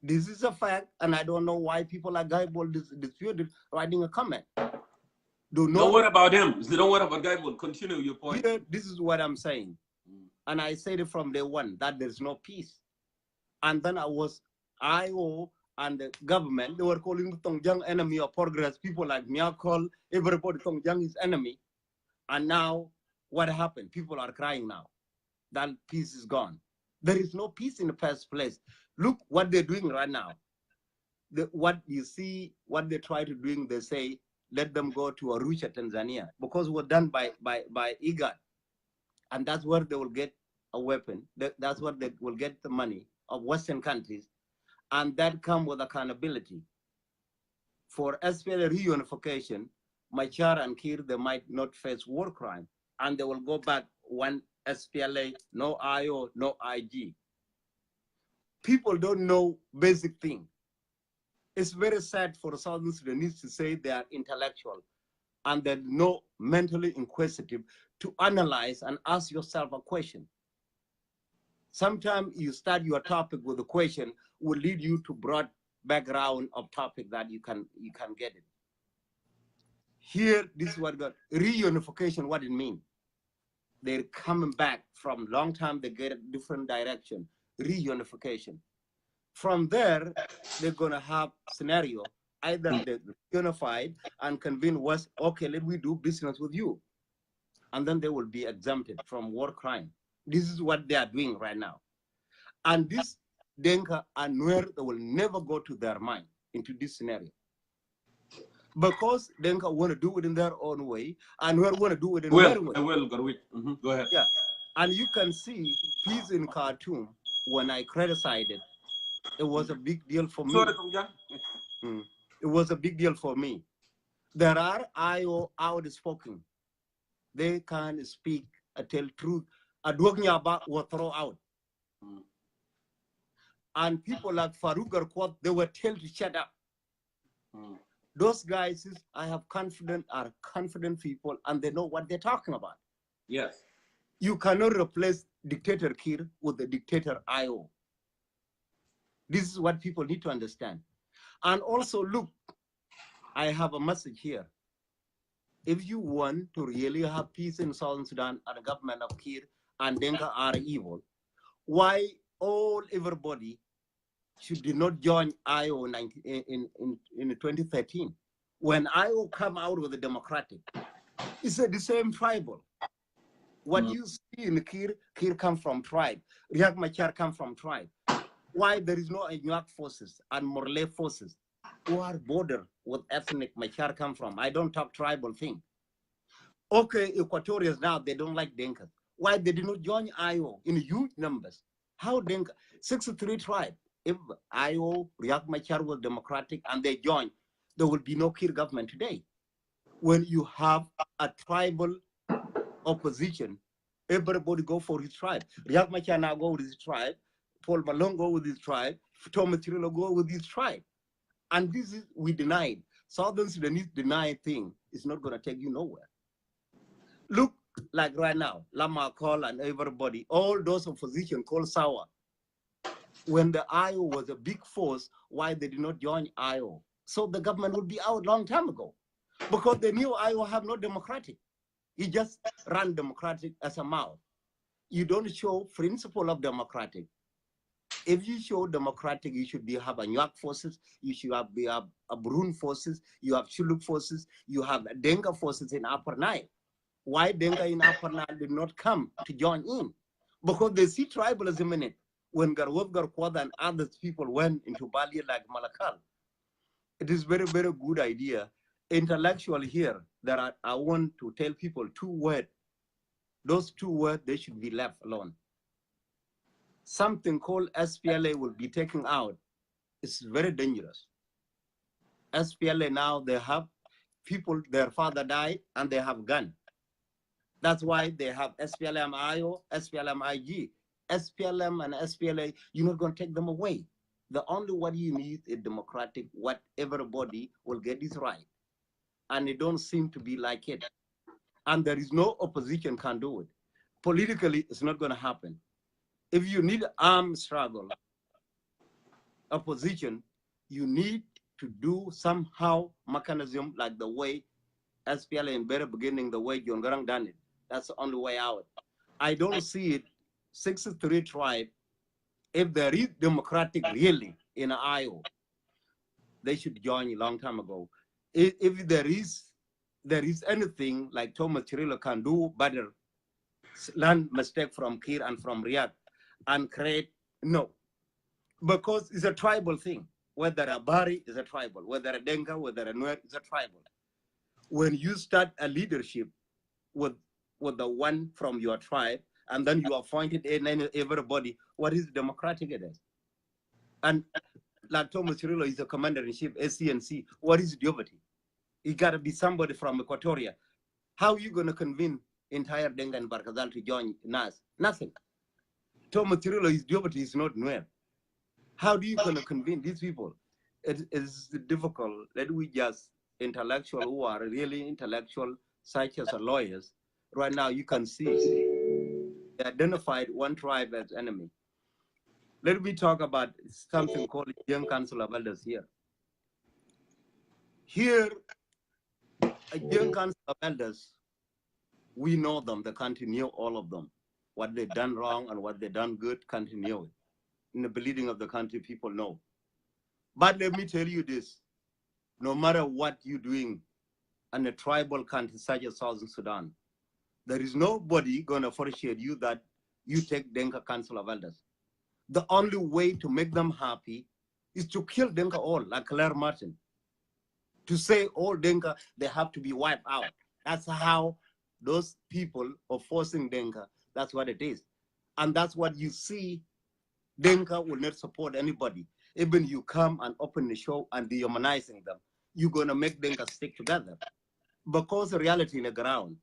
This is a fact, and I don't know why people like Gaibol disputed writing a comment. Don't worry about him. Don't worry about Gaibol. Continue your point. Here, this is what I'm saying. And I said it from day one, that there's no peace. And then IO and the government, they were calling Tongjang enemy of progress. People like Miyakol, everybody, Tongjang is enemy. And now, what happened? People are crying now. That peace is gone. There is no peace in the first place. Look what they're doing right now. What you see, what they try to do, they say, let them go to Arusha, Tanzania, because we're done by IGAD. And that's where they will get a weapon. That's where they will get the money of Western countries. And that comes with accountability. For SPLA reunification, Machar and Kir, they might not face war crime. And they will go back one SPLA, no IO, no IG. People don't know basic thing. It's very sad for Southern Sudanese to say they are intellectual and they're not mentally inquisitive to analyze and ask yourself a question. Sometimes you start your topic with a question will lead you to broad background of topic that you can get it. Here, this is what got reunification, what it means. They're coming back from long time, they get a different direction, reunification. From there, they're gonna have scenario, either they're unified and convince West, okay, let me do business with you. And then they will be exempted from war crime. This is what they are doing right now. And this Denka and Nuer, they will never go to their mind into this scenario. Because Denka want to do it in their own way, and Nuer want to do it in their way. Go ahead. Yeah, and you can see peace in Khartoum, when I criticized it, it was a big deal for me. It was a big deal for me. There are IO outspoken. They can speak, tell truth. Adwognyaba will throw out. And people like Farouk Garkwat, they were told to shut up. Those guys, I have are confident people, and they know what they're talking about. Yes. You cannot replace dictator Kir with the dictator IO. This is what people need to understand. And also, look, I have a message here. If you want to really have peace in Southern Sudan and the government of Kir and Denka are evil, why everybody should not join IO in 2013? When IO come out with the democratic, it's the same tribal. What you see in Kir come from tribe. Riek Machar come from tribe. Why there is no Anuak forces and Morley forces who are border with ethnic Machar come from? I don't talk tribal thing. Okay, Equatorians now, they don't like Denka. Why they did not join IO in huge numbers? How Denka? 63 tribes. If IO, Riek Machar was democratic and they join, there will be no Kir government today. When you have a tribal opposition, everybody go for his tribe. Riek Machar now go with his tribe. Paul Malone go with his tribe. Thomas Tirilo go with his tribe. And this is, we denied. Southern Sudanese denied thing is not going to take you nowhere. Look, like right now, Lama Call and everybody, all those opposition called Sawa. When the IO was a big force, why they did not join IO? So the government would be out long time ago. Because they knew IO have no democratic. He just ran democratic as a mouth. you don't show principle of democratic. If you show democratic, you should have a Nyak forces, you should have a Brun forces, you have Chuluk forces, you have Denga forces in Upper Nile. Why Denga in Upper Nile did not come to join in? Because they see tribalism in it. When Garwab Garkwada and other people went into Bali like Malakal, it is very, very good idea. Intellectual here, that I want to tell people 2 words. Those 2 words, they should be left alone. Something called SPLA will be taken out. It's very dangerous. SPLA now, they have people, their father died, and they have gun. That's why they have SPLM-IO, SPLM-IG. SPLM and SPLA, you're not going to take them away. The only what you need is democratic, what everybody will get is right. And it don't seem to be like it. And there is no opposition can do it. Politically, it's not going to happen. If you need armed struggle, opposition, you need to do somehow mechanism like the way SPLA in very beginning, the way John Garang done it. That's the only way out. I don't see it. 63 tribe, if there is democratic really in Iowa, they should join a long time ago. If there is anything like Thomas Cirillo can do better, learn mistake from Kir and from Riyadh and create, no. Because it's a tribal thing. Whether a Bari is a tribal, whether a Denga, whether a Nuer is a tribal. When you start a leadership with the one from your tribe, and then you appointed everybody, what is democratic it is? And like Thomas Cirillo is the commander-in-chief, SCNC, what is deputy? It got to be somebody from Equatoria. How are you going to convince entire Denga and Barkazal to join NAS? Nothing. Thomas Cirillo, his deputy is not Nuer. How do you going to convince these people? It is difficult. Let we just intellectual who are really intellectual, such as lawyers. Right now, you can see they identified one tribe as enemy. Let me talk about something called Young Council of Elders here. Here, a Young Council of Elders, we know them, the country knew all of them. What they done wrong and what they done good, country knew it. In the bleeding of the country, people know. But let me tell you this, no matter what you're doing in a tribal country such as Southern Sudan, there is nobody gonna appreciate you that you take Denka Council of Elders. The only way to make them happy is to kill Denka all, like Claire Martin. To say all Denka, they have to be wiped out. That's how those people are forcing Denka. That's what it is. And that's what you see. Denka will not support anybody. Even you come and open the show and dehumanizing them, you're gonna make Denka stick together. Because the reality in the ground,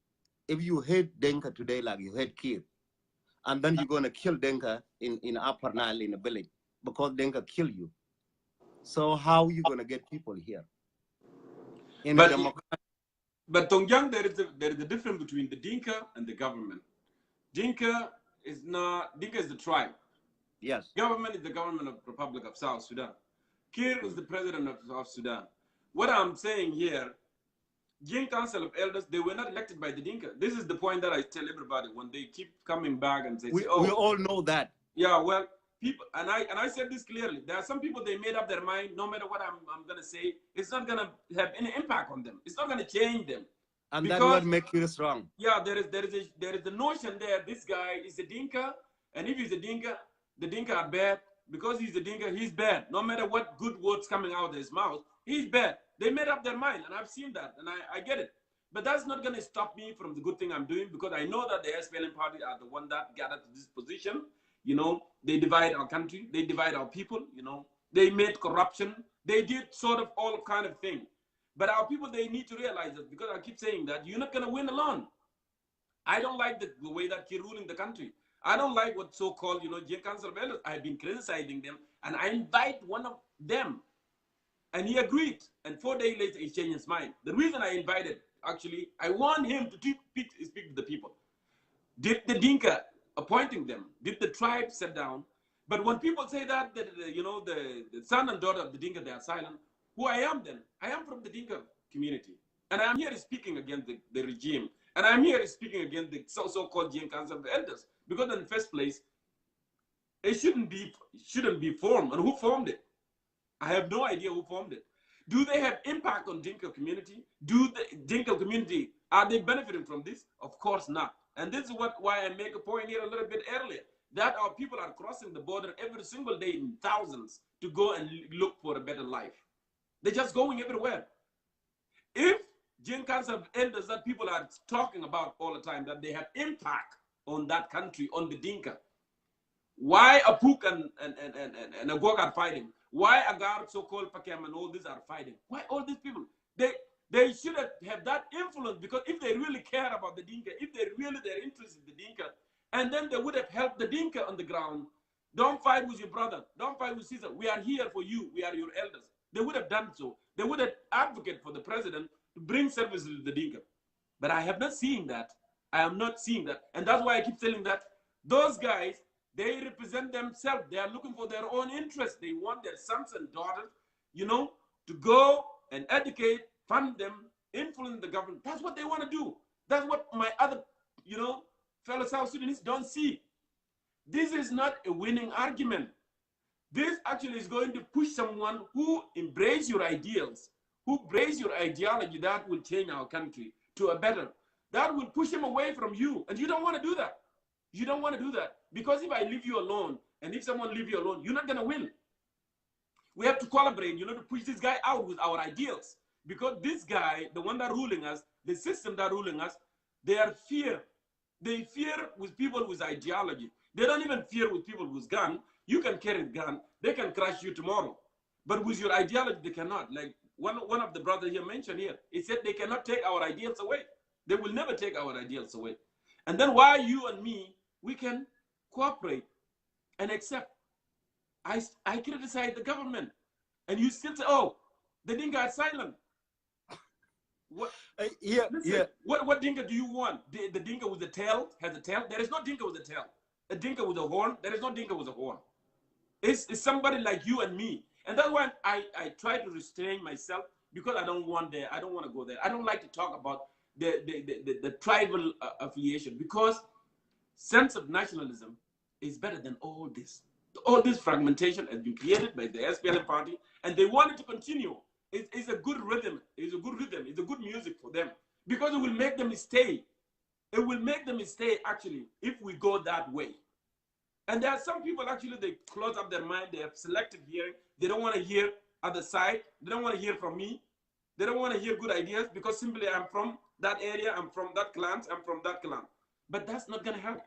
if you hate Denka today like you hate Kir, and then you're gonna kill Denka in Upper Nile in a village, because Denka kill you. So how are you gonna get people here? But Tongyang, there is a difference between the Dinka and the government. Dinka is the tribe. Yes. Government is the government of the Republic of South Sudan. Kir is the president of South Sudan. What I'm saying here, Jing Council of Elders, they were not elected by the Dinka. This is the point that I tell everybody when they keep coming back and say, we all know that. Yeah, well, people, and I said this clearly. There are some people, they made up their mind, no matter what I'm gonna say, it's not gonna have any impact on them. It's not gonna change them. And that's what makes you strong. Yeah, there is a notion there. This guy is a Dinka, and if he's a Dinka, the Dinka are bad. Because he's a Dinka, he's bad. No matter what good words coming out of his mouth, he's bad. They made up their mind, and I've seen that, and I get it. But that's not going to stop me from the good thing I'm doing, because I know that the SPLM party are the one that got us to this position. You know, they divide our country, they divide our people, you know, they made corruption, they did sort of all kind of thing. But our people, they need to realize that, because I keep saying that you're not going to win alone. I don't like the way that you're ruling the country. I don't like what so-called, you know, Jing Council of Elders. I've been criticizing them, and I invite one of them, and he agreed. And 4 days later, he changed his mind. The reason I invited, actually, I want him to speak to the people. Did the Dinka appointing them? Did the tribe sit down? But when people say that you know, the son and daughter of the Dinka, they are silent. Who I am then? I am from the Dinka community, and I'm here speaking against the regime, and I'm here speaking against the so-called Jing Council of Elders, Because in the first place, it shouldn't be formed. And who formed it? I have no idea who formed it. Do they have impact on Dinka community? Do the Dinka community, are they benefiting from this? Of course not. And this is why I make a point here a little bit earlier, that our people are crossing the border every single day in thousands to go and look for a better life. They're just going everywhere. If Jinkas have elders that people are talking about all the time, that they have impact on that country, on the Dinka, why Apuk and Agog are fighting? Why Agar, so-called Pakem, and all these are fighting? Why all these people? They should have that influence, because if they really care about the Dinka, if they're interested in the Dinka, and then they would have helped the Dinka on the ground. Don't fight with your brother. Don't fight with Caesar. We are here for you. We are your elders. They would have done so. They would have advocated for the president to bring services to the Dinka. But I have not seen that. I am not seeing that. And that's why I keep telling that those guys, they represent themselves. They are looking for their own interests. They want their sons and daughters, to go and educate, fund them, influence the government. That's what they want to do. That's what my other, fellow South Sudanese don't see. This is not a winning argument. This actually is going to push someone who embrace your ideals, who embrace your ideology that will change our country to a better. That will push him away from you. And you don't want to do that. You don't want to do that. Because if I leave you alone, and if someone leave you alone, you're not going to win. We have to collaborate, to push this guy out with our ideals. Because this guy, the one that ruling us, the system that ruling us, they are fear. They fear with people with ideology. They don't even fear with people with gun. You can carry a gun. They can crush you tomorrow. But with your ideology, they cannot. Like one of the brothers here mentioned here, he said they cannot take our ideals away. They will never take our ideals away. And then why you and me, we can cooperate and accept. I criticize the government. And you still say, oh, the Dinka are silent. What? What Dinka do you want? The Dinka with the tail has a tail? There is no Dinka with a tail. A Dinka with a horn? There is no Dinka with a horn. It's somebody like you and me. And that's why I try to restrain myself, because I don't want to go there. I don't like to talk about the tribal affiliation, because sense of nationalism is better than all this. All this fragmentation has been created by the SPLM party, and they want it to continue. It's a good rhythm. It's a good rhythm. It's a good music for them, because it will make them stay. It will make them stay, actually, if we go that way. And there are some people, actually, they close up their mind. They have selective hearing. They don't want to hear other side. They don't want to hear from me. They don't want to hear good ideas, because simply I'm from that area. I'm from that clan. I'm from that clan. But that's not going to help.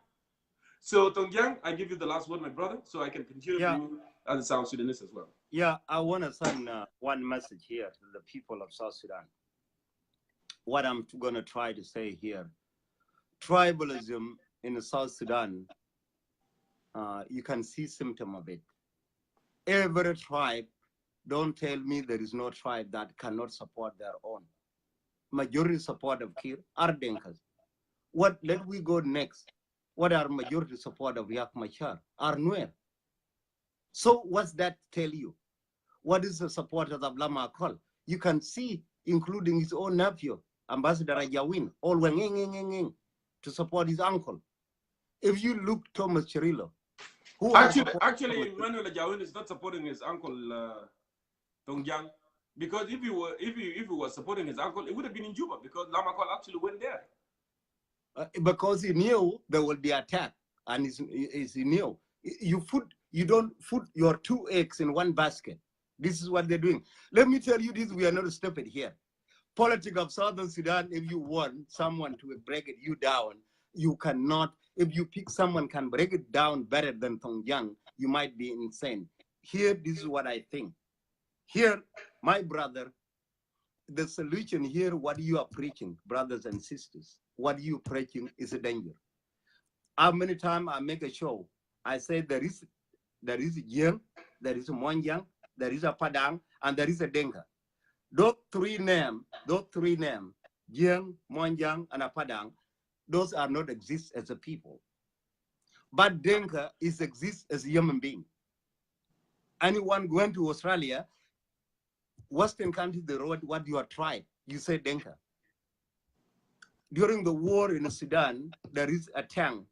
So, Tongyang, I give you the last word, my brother, so I can continue you as a South Sudanese as well. Yeah, I want to send one message here to the people of South Sudan. What I'm going to try to say here, tribalism in South Sudan, you can see symptom of it. Every tribe, don't tell me there is no tribe that cannot support their own. Majority support of Kir are Dinkas. Let we go next. What are majority support of Yak Machar? Are Nuer. So what's that tell you? What is the support of Lama Akol? You can see, including his own nephew, Ambassador Ajawin, all went to support his uncle. If you look Thomas Chirillo, who actually Emmanuel Ajawin is not supporting his uncle Tongyang, because if he was supporting his uncle, it would have been in Juba, because Lama Akol actually went there. Because he knew there will be attack, and he knew you don't put your 2 eggs in one basket. This is what they're doing. Let me tell you this: we are not stupid here. Politics of Southern Sudan. If you want someone to break you down, you cannot. If you pick someone can break it down better than Tongyang, you might be insane. Here, this is what I think. Here, my brother, the solution here, what you are preaching, brothers and sisters, what you preaching is a danger. How many times I make a show, I say there is a Jiang, there is a Mwanjang, there is a Padang, and there is a Denka. Those three names, Jiang, Mwanjang, and a Padang, those are not exist as a people. But Denka exists as a human being. Anyone going to Australia, Western countries, the road, what you are tribe, you say Denka. During the war in Sudan, there is a tank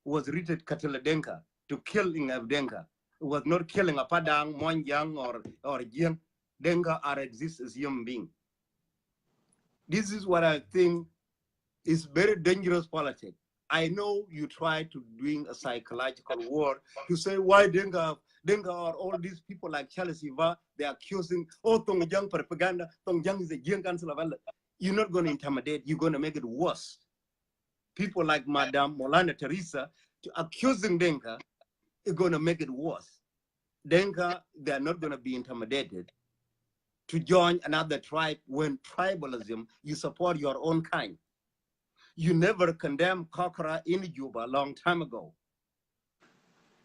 was rated Katila Denka to killing of Denka. It was not killing a Padang, Mwanjang, or Jiang. Denka are exist as human beings. This is what I think is very dangerous politics. I know you try to doing a psychological war to say why Denga are all these people like Charles Iva, they're accusing, oh, Tongjang propaganda, Tongjang is a Jiang Council of Elder. You're not going to intimidate, you're going to make it worse. People like Madame Molana Teresa accusing Denka is going to make it worse. Denka, they're not going to be intimidated to join another tribe when tribalism, you support your own kind. You never condemned Kokora in Juba a long time ago.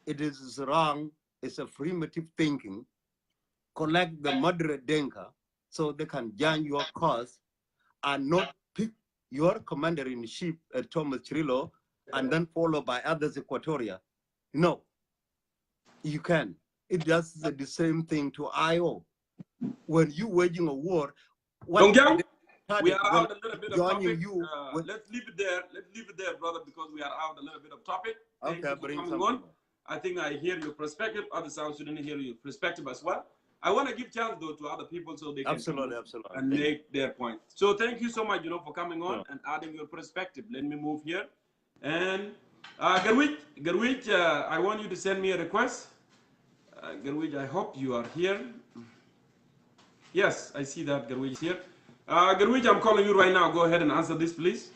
It is wrong. It's a primitive thinking. Collect the moderate Denka so they can join your cause and not pick your commander-in-chief, Thomas Chirilo, and then followed by others, Equatoria. No, you can. It does the same thing to IO. When you waging a war, we are out a little bit of topic. You, let's leave it there. Let's leave it there, brother, because we are out a little bit of topic. Thank you for coming on. I think I hear your perspective. Other South Sudanese hear your perspective as well. I want to give chance though to other people so they can and make their point. So thank you so much, for coming on and adding your perspective. Let me move here. And Garwich, I want you to send me a request. Garwich, I hope you are here. Yes, I see that Garwich is here. Garwich, I'm calling you right now. Go ahead and answer this, please.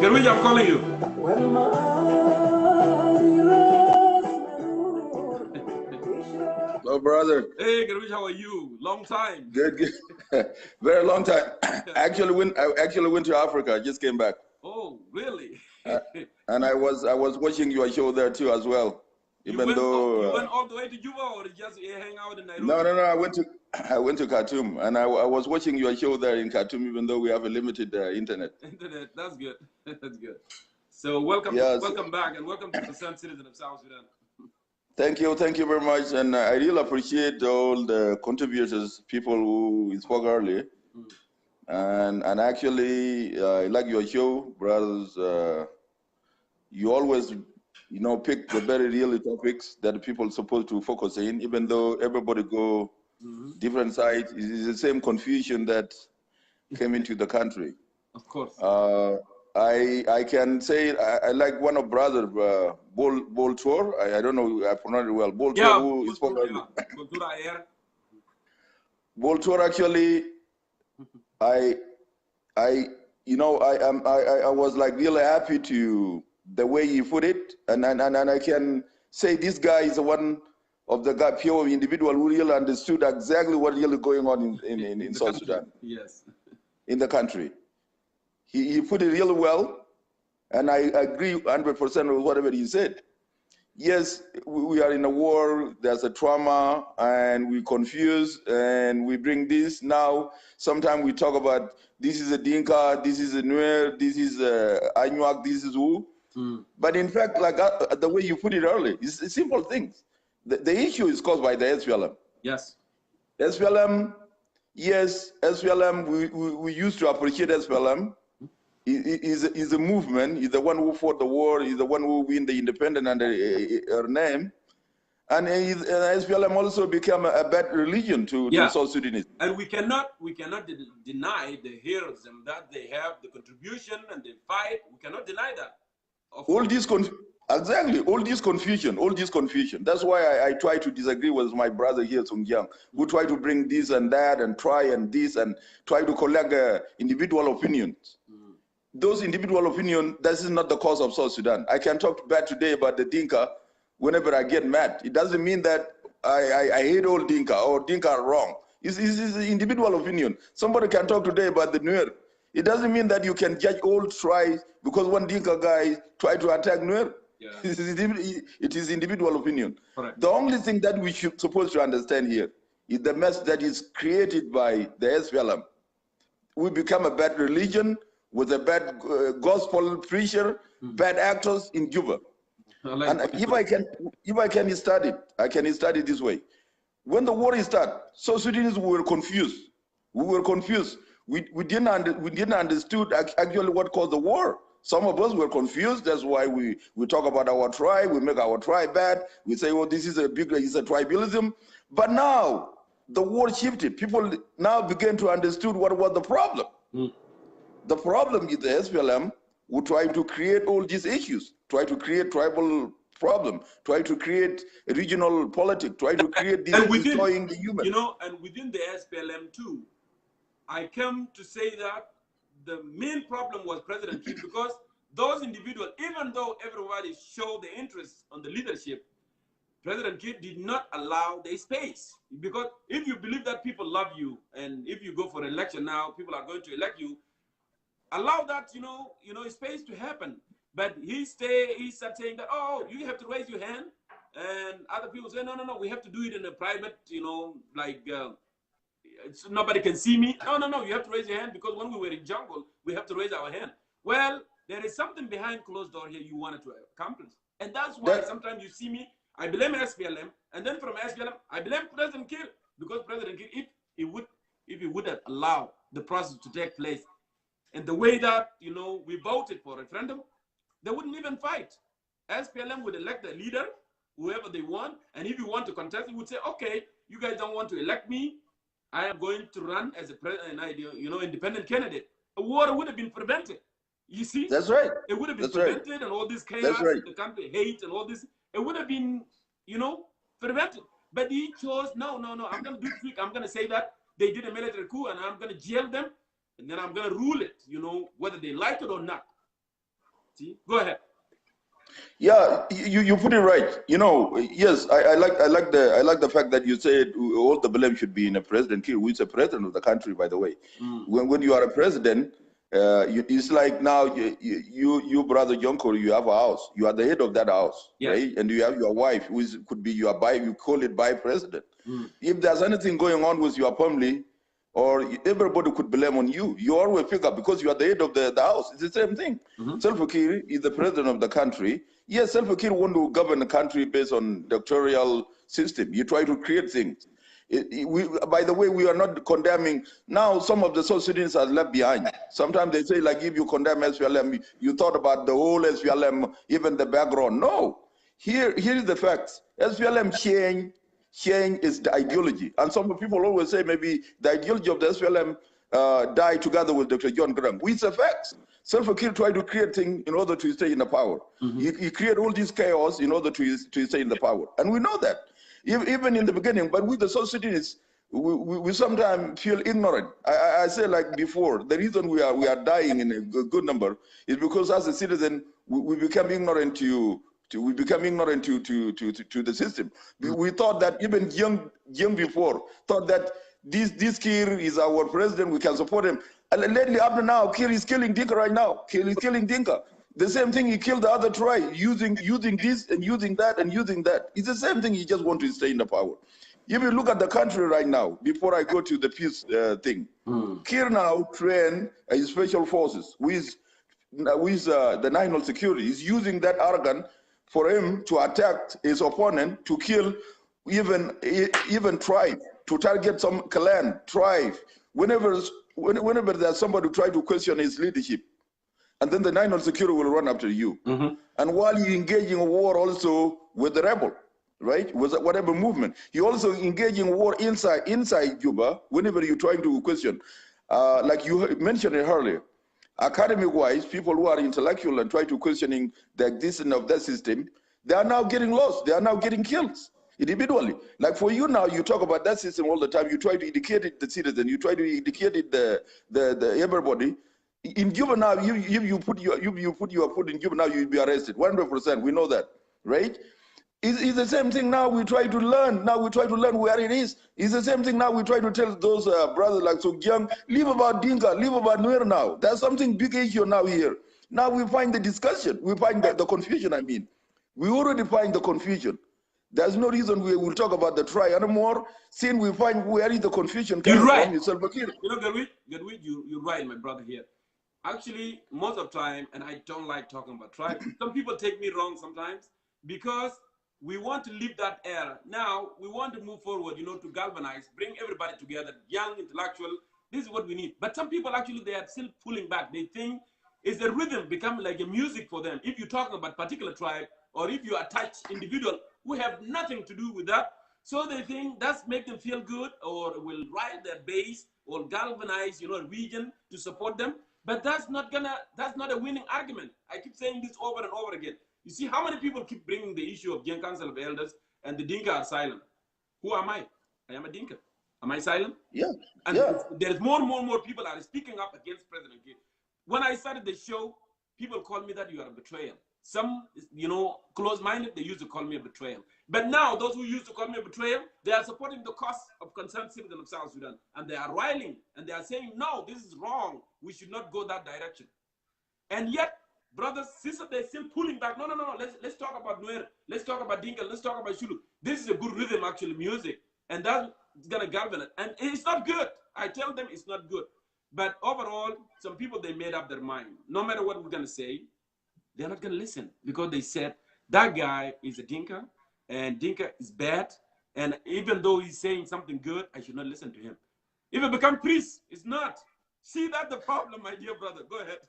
Garwich, I'm calling you. Hello, brother. Hey, Garwich, how are you? Long time. Good, good. Very long time. I actually went to Africa. I just came back. Oh, really? And I was watching your show there too as well. You went all the way to Juba or just hang out in Nairobi? No. I went to Khartoum, and I was watching your show there in Khartoum, even though we have a limited internet. Internet, that's good. That's good. So welcome back, and welcome to the Concerned Citizen of South Sudan. Thank you very much, and I really appreciate all the contributors, people who spoke earlier, and actually I like your show, brothers. You always, pick the very real topics that people are supposed to focus in, even though everybody go different sides. It is the same confusion that came into the country. Of course. I can say I like one of brother Boltor. I don't know I pronounce it well. Boltor, who is Boltor actually. I was like really happy to the way he put it, and I can say this guy is one of the pure individual who really understood exactly what really going on in South Sudan. Yes. In the country. He put it really well, and I agree 100% with whatever he said. Yes, we are in a war, there's a trauma, and we confuse, and we bring this. Now, sometimes we talk about, this is a Dinka, this is a Nuer, this is a Anuak, this is who. But in fact, like the way you put it earlier, it's simple things. The issue is caused by the SPLM. Yes. SPLM, yes, SPLM, we used to appreciate SPLM. He's a movement. He's the one who fought the war. He's the one who win the independence under her name. And SPLM also became a bad religion to South Sudanese. And we cannot deny the heroism that they have, the contribution and the fight. We cannot deny that. All this confusion. That's why I try to disagree with my brother here, Sung Jiang, who try to bring this and that and try to collect individual opinions. Those individual opinions, this is not the cause of South Sudan. I can talk bad today about the Dinka whenever I get mad. It doesn't mean that I hate all Dinka or Dinka are wrong. It's an individual opinion. Somebody can talk today about the Nuer. It doesn't mean that you can judge all tribes because one Dinka guy tried to attack Nuer. Yeah. It is individual opinion. Correct. The only thing that we should supposed to understand here is the mess that is created by the SPLM. We become a bad religion with a bad gospel preacher, bad actors in Juba. And if I can start it, I can start it this way. When the war started, so Sudanese were confused. We were confused. we didn't understood actually what caused the war. Some of us were confused. That's why we talk about our tribe. We make our tribe bad. We say, "Oh, this is it's a tribalism." But now the war shifted. People now began to understood what was the problem. The problem is the SPLM who try to create all these issues, try to create tribal problem, try to create regional politics, try to create this destroying the human. You know, and within the SPLM too, I come to say that the main problem was President Kiir, because those individuals, even though everybody showed the interest on the leadership, President Kiir did not allow the space. Because if you believe that people love you, and if you go for election now, people are going to elect you, allow that, space to happen. But he started saying that, oh, you have to raise your hand, and other people say, no, we have to do it in a private, nobody can see me. No, you have to raise your hand, because when we were in jungle, we have to raise our hand. Well, there is something behind closed door here you wanted to accomplish. And that's why sometimes you see me, I blame SPLM, and then from SPLM, I blame President Kiir, because President Kiir, if he would have allowed the process to take place, and the way that, we voted for referendum, they wouldn't even fight. SPLM would elect the leader, whoever they want, and if you want to contest, it would say, okay, you guys don't want to elect me, I am going to run as a independent candidate. A war would have been prevented. You see? That's right. It would have been prevented, and all this chaos, the country hate, and all this, it would have been, prevented. But he chose, no, I'm going to do trick. I'm going to say that they did a military coup, and I'm going to jail them, and then I'm going to rule it, whether they like it or not. See? Go ahead. Yeah, you put it right. Yes, I like the fact that you said all the blame should be in a President Kiir, who is a president of the country, by the way. When you are a president, it's like now you brother Jongkor, you have a house. You are the head of that house, right? And you have your wife, who could be your you call it by president. If there's anything going on with your family, or everybody could blame on you, you always pick up, because you are the head of the house. It's the same thing. Salva Kiir is the president of the country. Yes, Salva Kiir want to govern the country based on dictatorial system. You try to create things. By the way, we are not condemning. Now, some of the South Sudanese are left behind. Sometimes they say, like, if you condemn SPLM, you thought about the whole SPLM, even the background. No. Here is the facts. SPLM change is the ideology. And some people always say maybe the ideology of the SPLM died together with Dr. John Graham, which is a fact. Salva Kiir tried to create things in order to stay in the power. He created all this chaos in order to stay in the power. And we know that, even in the beginning. But with the South Sudanese, we sometimes feel ignorant. I say, like before, the reason we are dying in a good number is because as a citizen, we become ignorant to the system. We thought that even young before thought that this Kiir is our president, we can support him. And lately, up to now, Kiir is killing Dinka right now. Kiir is killing Dinka. The same thing, he killed the other tribe, using this and using that and using that. It's the same thing, he just wants to stay in the power. If you look at the country right now, before I go to the peace thing, Kiir now trained special forces with the national security. He's using that organ for him to attack his opponent, to kill even tribe, to target some clan, tribe, whenever there's somebody who try to question his leadership. And then the national security will run after you. And while you engage in a war also with the rebel, right, with whatever movement, you also engage in war inside Juba, whenever you're trying to question. Like you mentioned it earlier, academic-wise, people who are intellectual and try to questioning the existence of that system, they are now getting lost. They are now getting killed individually. Like for you now, you talk about that system all the time. You try to educate it, the citizen. You try to educate it, the everybody. In Juba now, you put your foot in Juba now, you'll be arrested. 100%. We know that, right? It's the same thing now. We try to learn. Now we try to learn where it is. It's the same thing now. We try to tell those brothers like Sogyang, leave about Dinka, leave about Nuer now. There's something big issue now here. Now we find the discussion. We find the confusion, I mean. We already find the confusion. There's no reason we will talk about the try anymore, since we find where is the confusion coming from. It's Salva Kiir. Gadwit, you're right, my brother here. Actually, most of the time, and I don't like talking about tribe, some people take me wrong sometimes, because we want to leave that era. Now, we want to move forward, to galvanize, bring everybody together, young, intellectual, This is what we need. But some people actually, they are still pulling back. They think it's a rhythm become like a music for them. If you're talking about particular tribe, or if you attach individual who have nothing to do with that, so they think that's make them feel good, or will ride their base, or galvanize, you know, region to support them. But that's not a winning argument. I keep saying this over and over again. You see how many people keep bringing the issue of Gen Council of Elders and the Dinka are silent. Who am I? I am a Dinka. Am I silent? Yeah. And there's more and more people are speaking up against President Kiir. When I started the show, people called me that you are a betrayal. Some, you know, close-minded, they used to call me a betrayal. But now, those who used to call me a betrayal, they are supporting the cause of concerned citizens of South Sudan. And they are riling, and they are saying, no, this is wrong. We should not go that direction. And yet, brothers, sisters, they're still pulling back. No. Let's talk about Nuer. Let's talk about Dinka. Let's talk about Shulu. This is a good rhythm, actually, music. And that's going to galvanize. And it's not good. I tell them it's not good. But overall, some people, they made up their mind. No matter what we're going to say, they're not going to listen, because they said that guy is a Dinka and Dinka is bad. And even though he's saying something good, I should not listen to him. If it become priest, it's not. See, that's the problem, my dear brother. Go ahead.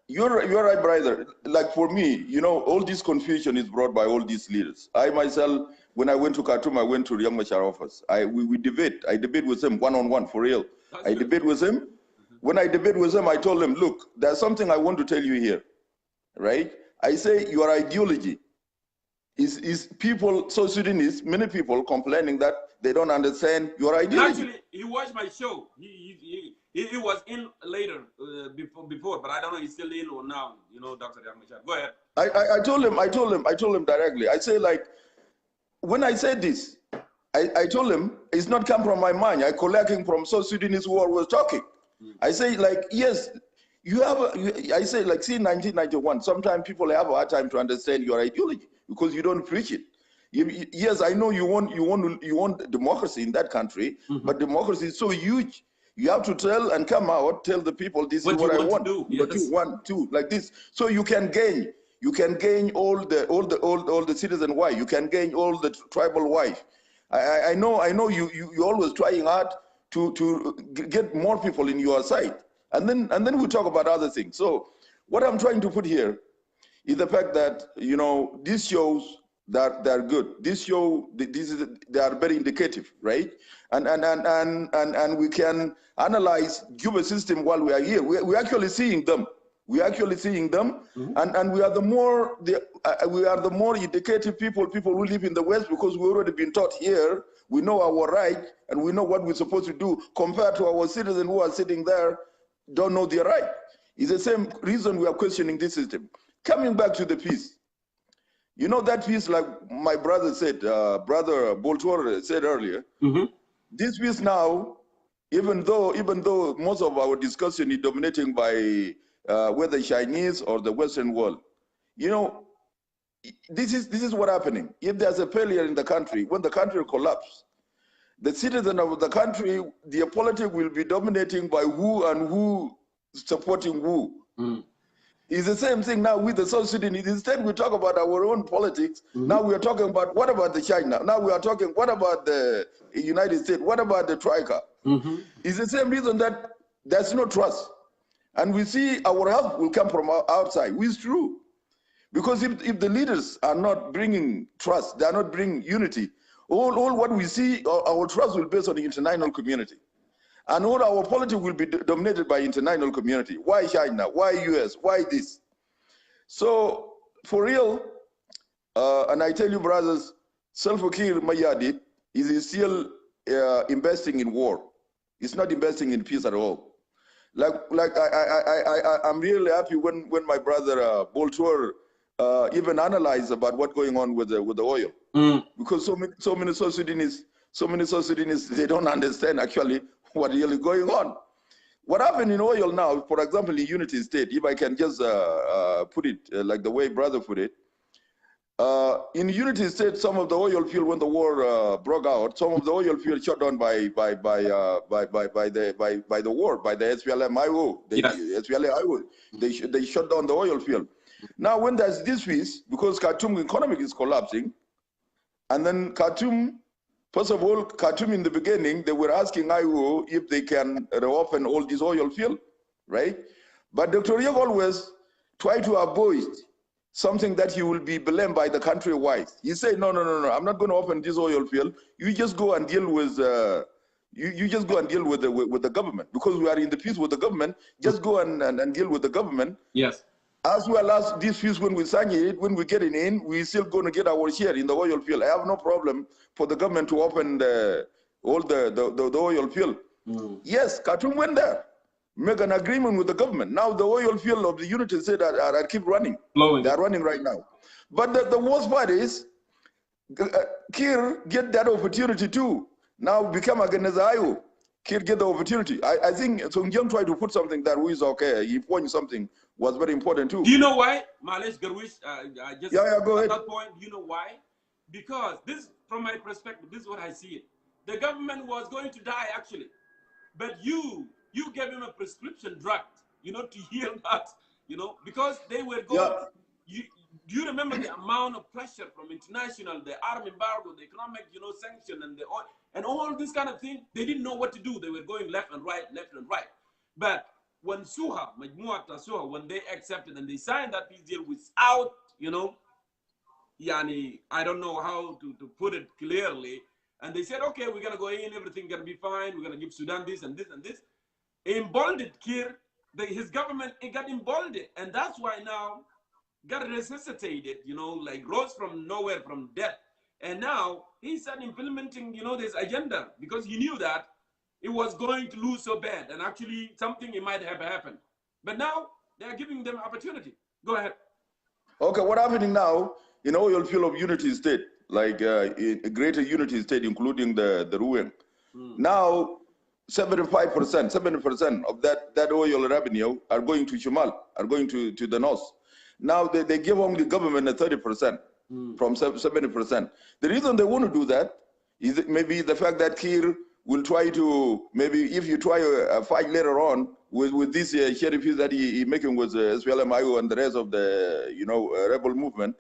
You're right, brother. Like for me, you know, all this confusion is brought by all these leaders. I myself, when I went to Khartoum, I went to Riek Machar office. We debate. I debate with him one-on-one, for real. I debate with him. When I debate with him, I told him, look, there's something I want to tell you here, right? I say your ideology is people, so Sudanese, many people complaining that they don't understand your ideology. Actually, he watched my show. He was in later, before, but I don't know he's still in or now, you know, Dr. Riek Machar. Go ahead. I told him directly. I say, like, when I said this, I told him it's not come from my mind. I collecting from South Sudanese who was talking. I say, like, yes, you have. I say, like, see, 1991. Sometimes people have a hard time to understand your ideology because you don't preach it. Yes, I know you want democracy in that country, but democracy is so huge. You have to tell and come out, tell the people this is what I want. What you want to, like this, so you can gain. You can gain all the citizen wife. You can gain all the tribal wife. I know you always trying hard to get more people in your side, and then we talk about other things. So what I'm trying to put here is the fact that, you know, these shows that they're good. This show, they are very indicative, right? And we can analyze Cuba system while we are here. We're actually seeing them. We're actually seeing them, and we are the more indicative people who live in the West, because we've already been taught here. We know our right and we know what we're supposed to do, compared to our citizens who are sitting there, don't know their right. It's the same reason we are questioning this system. Coming back to the peace, you know, that peace, like my brother said, brother Boltor said earlier, this peace now, even though most of our discussion is dominating by whether Chinese or the Western world, you know, this is what happening. If there's a failure in the country, when the country collapses, the citizen of the country, their politics will be dominating by who and who supporting who. It's the same thing now with the South Sudanese. Instead, we talk about our own politics. Now we are talking about, what about the China? Now we are talking, what about the United States? What about the Troika? It's the same reason that there's no trust. And we see our help will come from outside, which is true. Because if the leaders are not bringing trust, they are not bringing unity, all what we see, our trust will be based on the international community. And all our politics will be dominated by international community. Why China? Why US? Why this? So for real, and I tell you, brothers, Salva Kiir Mayardit is still investing in war. It's not investing in peace at all. I'm really happy when my brother Boltor even analyzed about what's going on with the oil, because so many South Sudanese, they don't understand actually what really going on. What happened in oil now, for example, in Unity State, if I can just put it like the way brother put it, in Unity State, some of the oil field, when the war broke out, some of the oil field shut down by the war, by the SPLM-IO. SPLM-IO. They shut down the oil field. Now, when there's this peace, because Khartoum economy is collapsing, and then Khartoum First of all, Khartoum in the beginning, they were asking IO if they can reopen all this oil field, right? But Dr. Yeg always try to avoid something that he will be blamed by the country wise. He said, no, I'm not going to open this oil field. You just go and deal with you just go and deal with the government, because we are in the peace with the government. Just go and deal with the government. Yes. As well as this peace, when we sign it, when we get it in, we still going to get our share in the oil field. I have no problem for the government to open all the oil field. Yes, Khartoum went there, make an agreement with the government. Now the oil field of the United States are keep running. Flowing. They are running right now. But the worst part is, Kir get that opportunity too. Now become against IO. Kir get the opportunity. I think Song Jiang tried to put something that was okay. He pointed something was very important too. Do you know why? Malish Garwish, go ahead. At that point, you know why? Because this, from my perspective, this is what I see it. The government was going to die actually, but you gave him a prescription drug, to heal that, because they were going. Do you remember the amount of pressure from international, the arm embargo, the economic, sanction, and the oil, and all this kind of thing? They didn't know what to do. They were going left and right. But when Suha, when they accepted and they signed that peace deal without, I don't know how to put it clearly, and they said, okay, we're gonna go in, everything gonna be fine. We're gonna give Sudan this and this and this. Emboldened Kir, his government, it got emboldened, and that's why now got resuscitated, rose from nowhere, from death. And now he started implementing, this agenda, because he knew that it was going to lose so bad, and actually something it might have happened. But now they are giving them opportunity. Go ahead. Okay, what happening now in oil field of Unity State, like in greater Unity State, including the Ruang. Now 70% of that oil revenue are going to Shimal, are going to the north. Now they give only government a 30% from 70%. The reason they want to do that is maybe the fact that Kir will try to, maybe if you try a fight later on with this sheriff that he making with SPLM-IO and the rest of the rebel movement,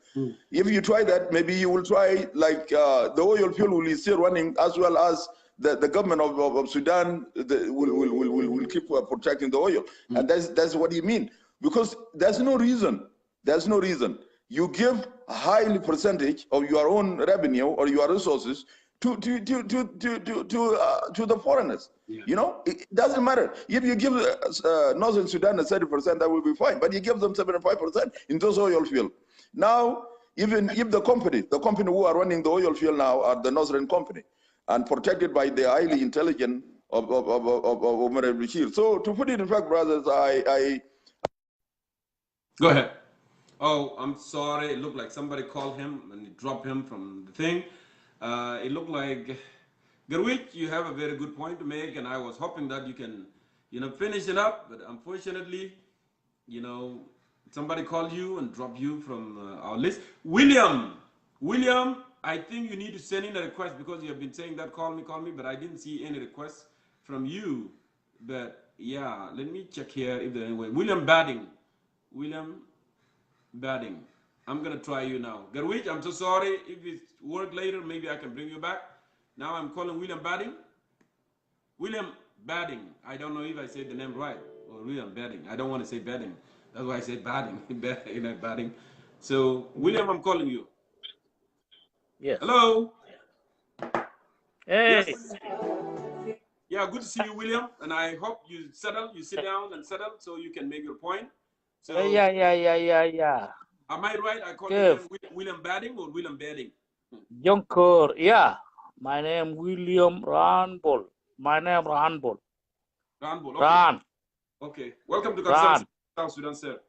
if you try that, maybe you will try like the oil field will be still running, as well as the government of Sudan will keep protecting the oil, and that's what he mean, because there's no reason. You give a high percentage of your own revenue or your resources to the foreigners. It doesn't matter if you give Northern Sudan a 30%, that will be fine. But you give them 75% in those oil fields. Now, even if the company who are running the oil field now are the Northern company and protected by the highly intelligent of Omar al-Bashir. So to put it in fact, brothers, I go ahead. Oh, I'm sorry. It looked like somebody called him and dropped him from the thing. It looked like, Garwit, you have a very good point to make, and I was hoping that you can, finish it up. But unfortunately, somebody called you and dropped you from our list. William, I think you need to send in a request, because you have been saying that call me, but I didn't see any requests from you. But yeah, let me check here if there any way. William Badding. I'm gonna try you now. Garwit, I'm so sorry. If it work later, maybe I can bring you back. Now I'm calling William Badding. I don't know if I said the name right, or William Badding. I don't want to say Badding. That's why I said Badding. Badding. So William, I'm calling you. Yes. Hello. Hey. Yes. Yeah, good to see you, William. And I hope you sit down and settle so you can make your point. So Yeah. Am I right? I call you William Badding or William Badding? Jongkor, yeah. My name William Ranbol. Ranbol. Okay. Ran. Okay. Welcome to Concern South Sudan, sir.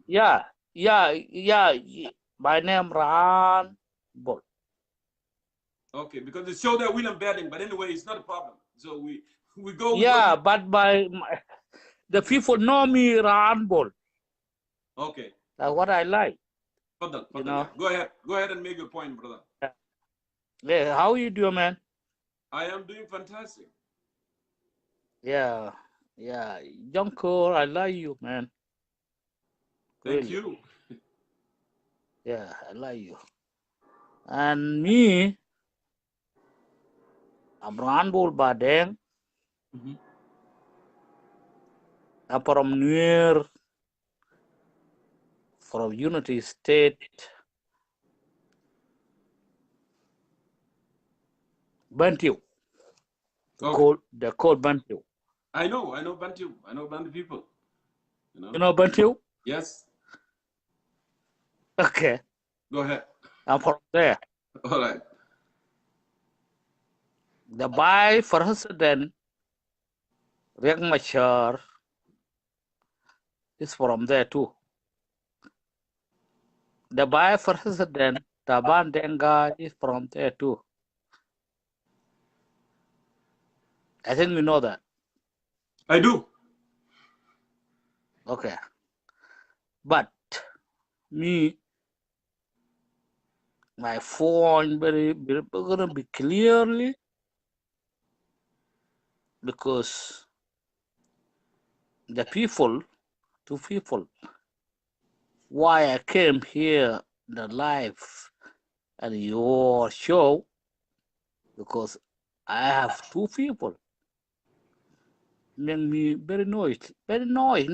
Yeah. My name Ranbol. Okay, because it showed that William Badding, but anyway, it's not a problem. So we go. Yeah, but the people know me Ranbol. Okay. That's what I like. Yeah. Go ahead and make your point, brother. Yeah, how you doing, man? I am doing fantastic. Yeah. Jongkor, I like you, man. Thank you. Yeah, I like you. And me, Amranbul Badeng. I'm from near, from Unity State, Bantu. Okay. They're called Bantu. I know Bantu. I know Bantu people. You know Bantu? Yes. Okay. Go ahead. I'm from there. All right. The Vice President Riek Machar is from there too. The Vice President Taban Denga is from there too. I think you know that. I do. Okay. But me, my phone very gonna be clearly because the people, two people, why I came here the live and your show because I have two people make me very noisy, noise.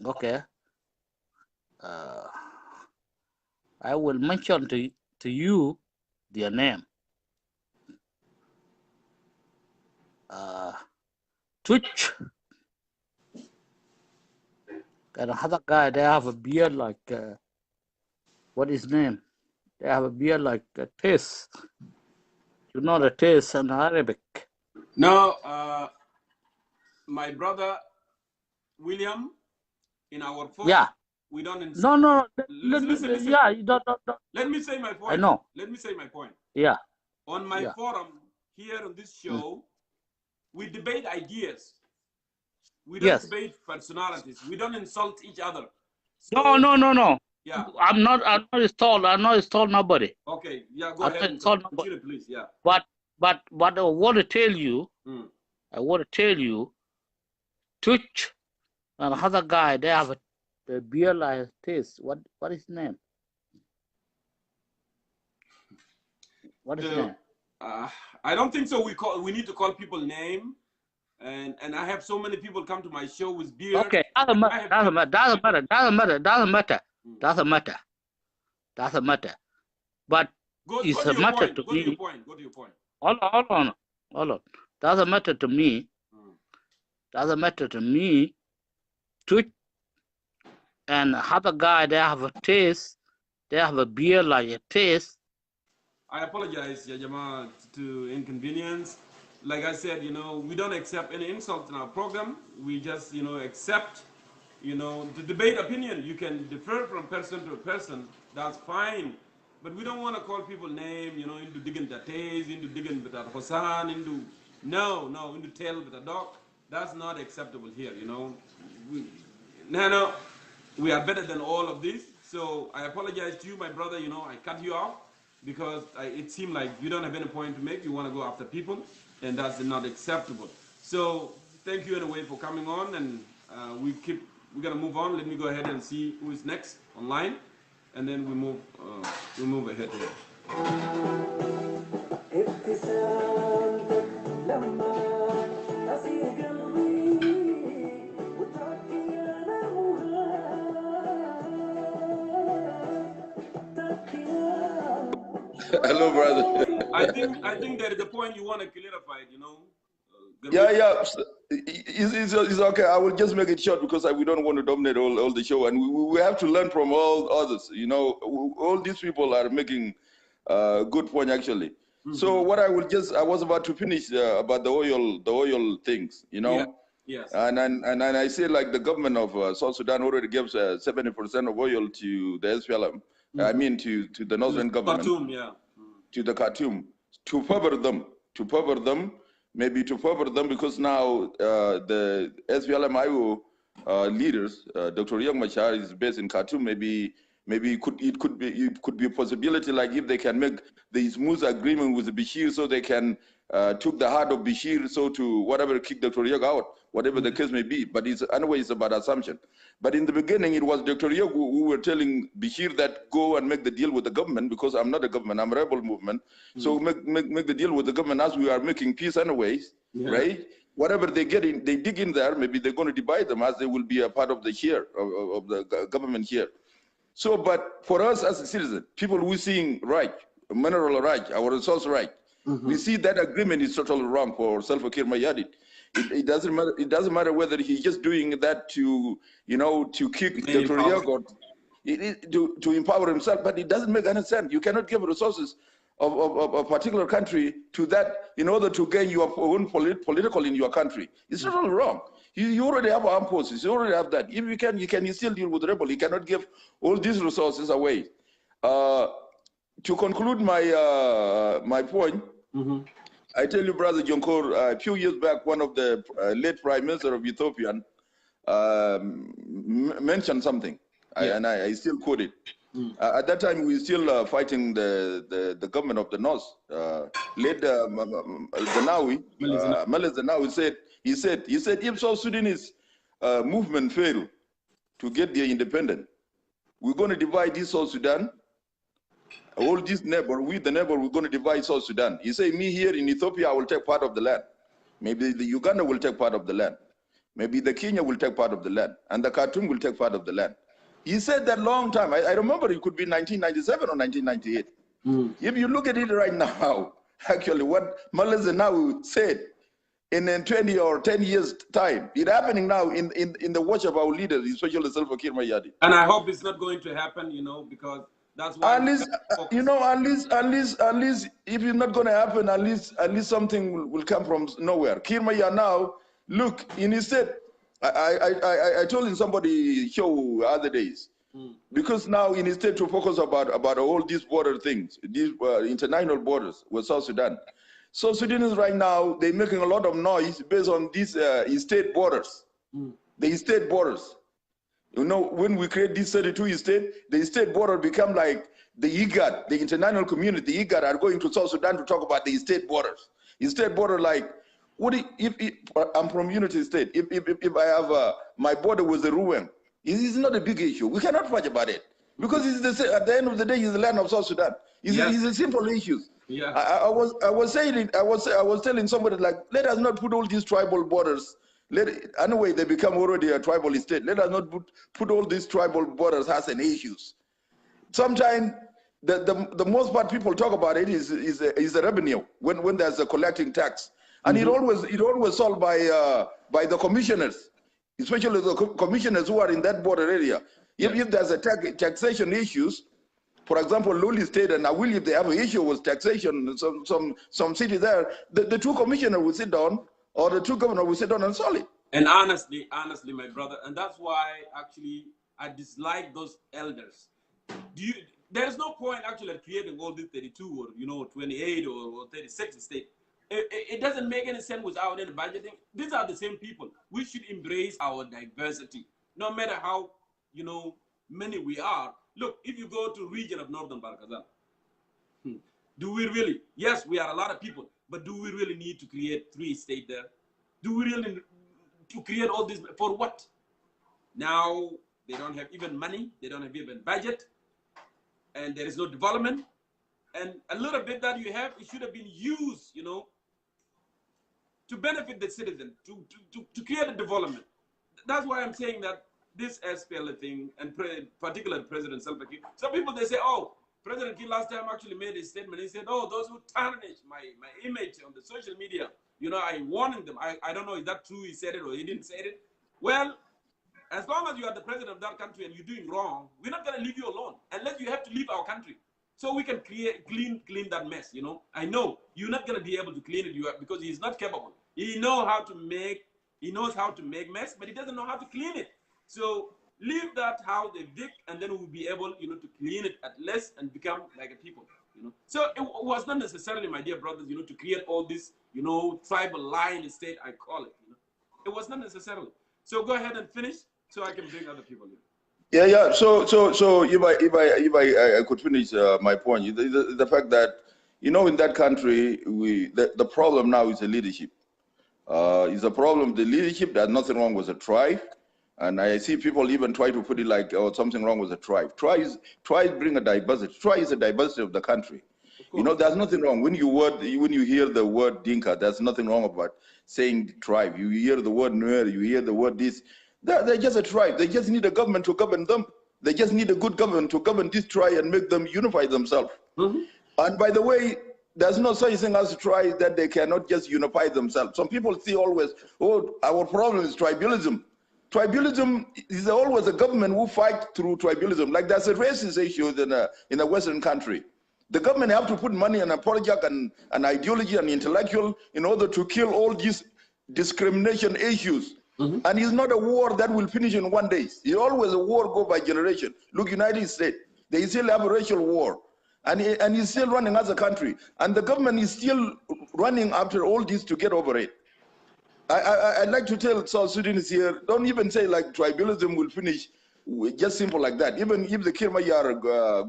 Okay. I will mention to you their name. Twitch. And another guy, they have a beard like, what is his name? They have a beard like a taste. You know the taste in Arabic. No, my brother William, in our phone, Yeah. we don't. No. Listen. Yeah, you don't. Let me say my point. I know. Let me say my point. Yeah. On my forum here on this show, we debate ideas. We don't debate personalities. We don't insult each other. So, No. Yeah. I'm not installed nobody. Okay. Yeah. Go ahead. Continue, please. Yeah. But I want to tell you, Twitch and another guy, they have a beer like this. What is his name? What is his name? I don't think so. We need to call people name. And I have so many people come to my show with beer. Okay, doesn't matter. But it's a matter to me. Go to your point. Hold on. Doesn't matter to me. Doesn't matter to me. Twitch and other guy, they have a taste. They have a beer like a taste. I apologize, Yajama, to inconvenience. Like I said, we don't accept any insult in our program. We just, accept, to debate opinion. You can differ from person to person. That's fine. But we don't want to call people name, into digging the taste, into digging the Hosan, into tail with a dog. That's not acceptable here, we are better than all of this. So I apologize to you, my brother, I cut you off because it seemed like you don't have any point to make. You want to go after people, and that's not acceptable. So thank you anyway for coming on, and we're gonna move on. Let me go ahead and see who is next online, and then we move ahead here. Hello, brother. I think there is a point you want to clarify, Yeah. It's okay. I will just make it short because we don't want to dominate all the show, and we have to learn from all others. All these people are making good point actually. So what I was about to finish about the oil things, Yeah. Yes. And I say like the government of South Sudan already gives 70% of oil to the SPLM. I mean to the northern government. Khartoum, yeah. To the Khartoum to favor them, maybe to favor them because now the SPLM-IO leaders, Dr. Riek Machar is based in Khartoum. Maybe it could be a possibility like if they can make the smooth agreement with Bashir, so they can took the heart of Bashir, so to whatever kick Dr. Yeg out, whatever the case may be. But anyway, it's about assumption. But in the beginning, it was Dr. Yeg who were telling Bashir that go and make the deal with the government, because I'm not a government, I'm a rebel movement. So make the deal with the government as we are making peace anyways, right? Whatever they get in, they dig in there, maybe they're going to divide them as they will be a part of the share of the government here. So, but for us as a citizen, people who seeing right, mineral right, our resource right, we see that agreement is totally wrong for Salva Kiir Mayardit. It doesn't matter. It doesn't matter whether he's just doing that to, to kick Dr. Yeg or to empower himself, but it doesn't make any sense. You cannot give resources of a particular country to that in order to gain your own political in your country. It's totally wrong. You already have armed forces. You already have that. If you can still deal with the rebel. You cannot give all these resources away. To conclude my point, I tell you, brother Jongkor, a few years back, one of the late prime minister of Ethiopia mentioned something, and I still quote it. At that time, we were still fighting the government of the North. Led Zenawi, Meles Zenawi said, he said, if South Sudanese movement fail to get their independence, we're going to divide this South Sudan. All these neighbor, we're going to divide South Sudan. He said, me here in Ethiopia, I will take part of the land. Maybe the Uganda will take part of the land. Maybe the Kenya will take part of the land. And the Khartoum will take part of the land. He said that long time. I remember it could be 1997 or 1998. If you look at it right now, actually what Meles Zenawi said in 20 or 10 years time, it's happening now in the watch of our leaders, especially Salva Kiir Mayardit. And I hope it's not going to happen, because that's why. At least if it's not going to happen, at least something will come from nowhere. Kiir Mayardit now, look, in his state, I told him somebody show other days, because now in his state to focus about all these border things, these international borders with South Sudan. So Sudanese right now, they're making a lot of noise based on these state borders, the state borders. When we create these 32 states, the state border become like the IGAD, the international community, the IGAD are going to South Sudan to talk about the state borders. The state border, like, if I'm from Unity State, if I have my border with the Ruwen, it's not a big issue. We cannot fight about it, because at the end of the day, it's the land of South Sudan. It's a simple issue. Yeah. I was telling somebody, like, let us not put all these tribal borders. Anyway, they become already a tribal state. Let us not put all these tribal borders as an issues. Sometimes the most part people talk about it is the revenue when there's a collecting tax, and it always solved by the commissioners, especially the commissioners who are in that border area. If there's a taxation issues, for example, Luli State and Awili, if they have an issue with taxation, some city there, the two commissioners will sit down, or the two governors will sit down and solve it. And honestly, my brother, and that's why actually I dislike those elders. There's no point actually creating all these 32 or 28 or 36 states. It doesn't make any sense without any budgeting. These are the same people. We should embrace our diversity, no matter how many we are. Look, if you go to region of Northern Barkazal, do we really? Yes, we are a lot of people, but do we really need to create 3 states there? Do we really to create all this for what? Now they don't have even money. They don't have even budget, and there is no development. And a little bit that you have, it should have been used, to benefit the citizen, to create a development. That's why I'm saying that this SPLA thing, and particularly President Salva Kiir, some people, they say, oh, President Kiir last time actually made a statement. He said, oh, those who tarnish my image on the social media, I warned them. I don't know if that's true, he said it or he didn't say it. Well, as long as you are the president of that country and you're doing wrong, we're not going to leave you alone unless you have to leave our country. So we can clean that mess, I know you're not going to be able to clean it because he's not capable. He knows how to make mess, but he doesn't know how to clean it. So leave that how they dig, and then we'll be able, to clean it at least and become like a people, So it was not necessarily, my dear brothers, to create all this, tribal line state, I call it, It was not necessarily. So go ahead and finish so I can bring other people in. Yeah. So if I could finish my point, the fact that You know, in that country, the problem now is the leadership. It's a problem, the leadership. There's nothing wrong with the tribe. And I see people even try to put it like, oh, something wrong with the tribe. Tribes bring a diversity. Tribe is the diversity of the country. You know, there's nothing wrong. When you hear the word Dinka, there's nothing wrong about saying tribe. You hear the word Nuer, you hear the word this. They're just a tribe. They just need a government to govern them. They just need a good government to govern this tribe and make them unify themselves. And by the way, there's no such thing as a tribe that they cannot just unify themselves. Some people see always, oh, our problem is tribalism. Tribalism is always a government who fight through tribalism. Like there's a racist issue in a Western country. The government have to put money and a project and an ideology and intellectual in order to kill all these discrimination issues. And it's not a war that will finish in one day. It's always a war go by generation. Look, United States, they still have a racial war. And it's still running as a country. And the government is still running after all this to get over it. I'd like to tell South Sudanese here, don't even say like tribalism will finish just simple like that. Even if the Kirmayar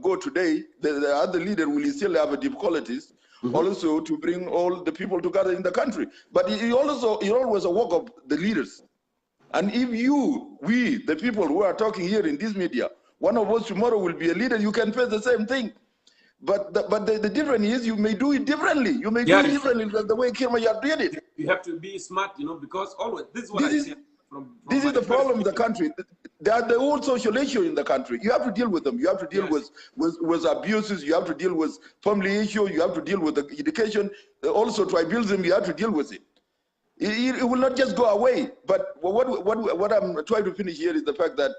go today, the other leader will still have difficulties also to bring all the people together in the country. But it always a work of the leaders. And if we, the people who are talking here in this media, one of us tomorrow will be a leader, you can face the same thing. But the difference is you may do it differently. You may do it differently than the way Kirmayar did it. You have to be smart, you know, because always, this is what I say. This is the problem in the country. There are the old social issues in the country. You have to deal with them. You have to deal with abuses. You have to deal with family issues. You have to deal with the education. Also tribalism, you have to deal with it. It will not just go away. But what I'm trying to finish here is the fact that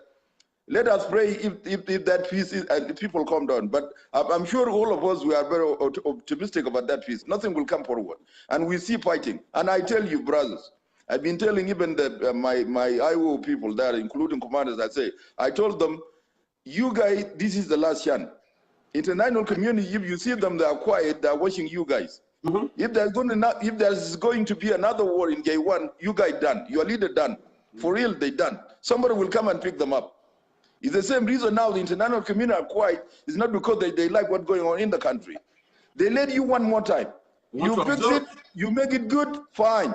let us pray if that peace is, and people calm down. But I'm sure all of us, we are very optimistic about that peace. Nothing will come forward. And we see fighting. And I tell you, brothers, I've been telling even my IO people there, including commanders, I told them, you guys, this is the last chance. International community, if you see them, they are quiet, they are watching you guys. If there's going to be another war in J1, you guys done. Your leader done. For real, they done. Somebody will come and pick them up. It's the same reason now the international community are quiet. It's not because they like what's going on in the country. They let you one more time. You fix it, you make it good, fine.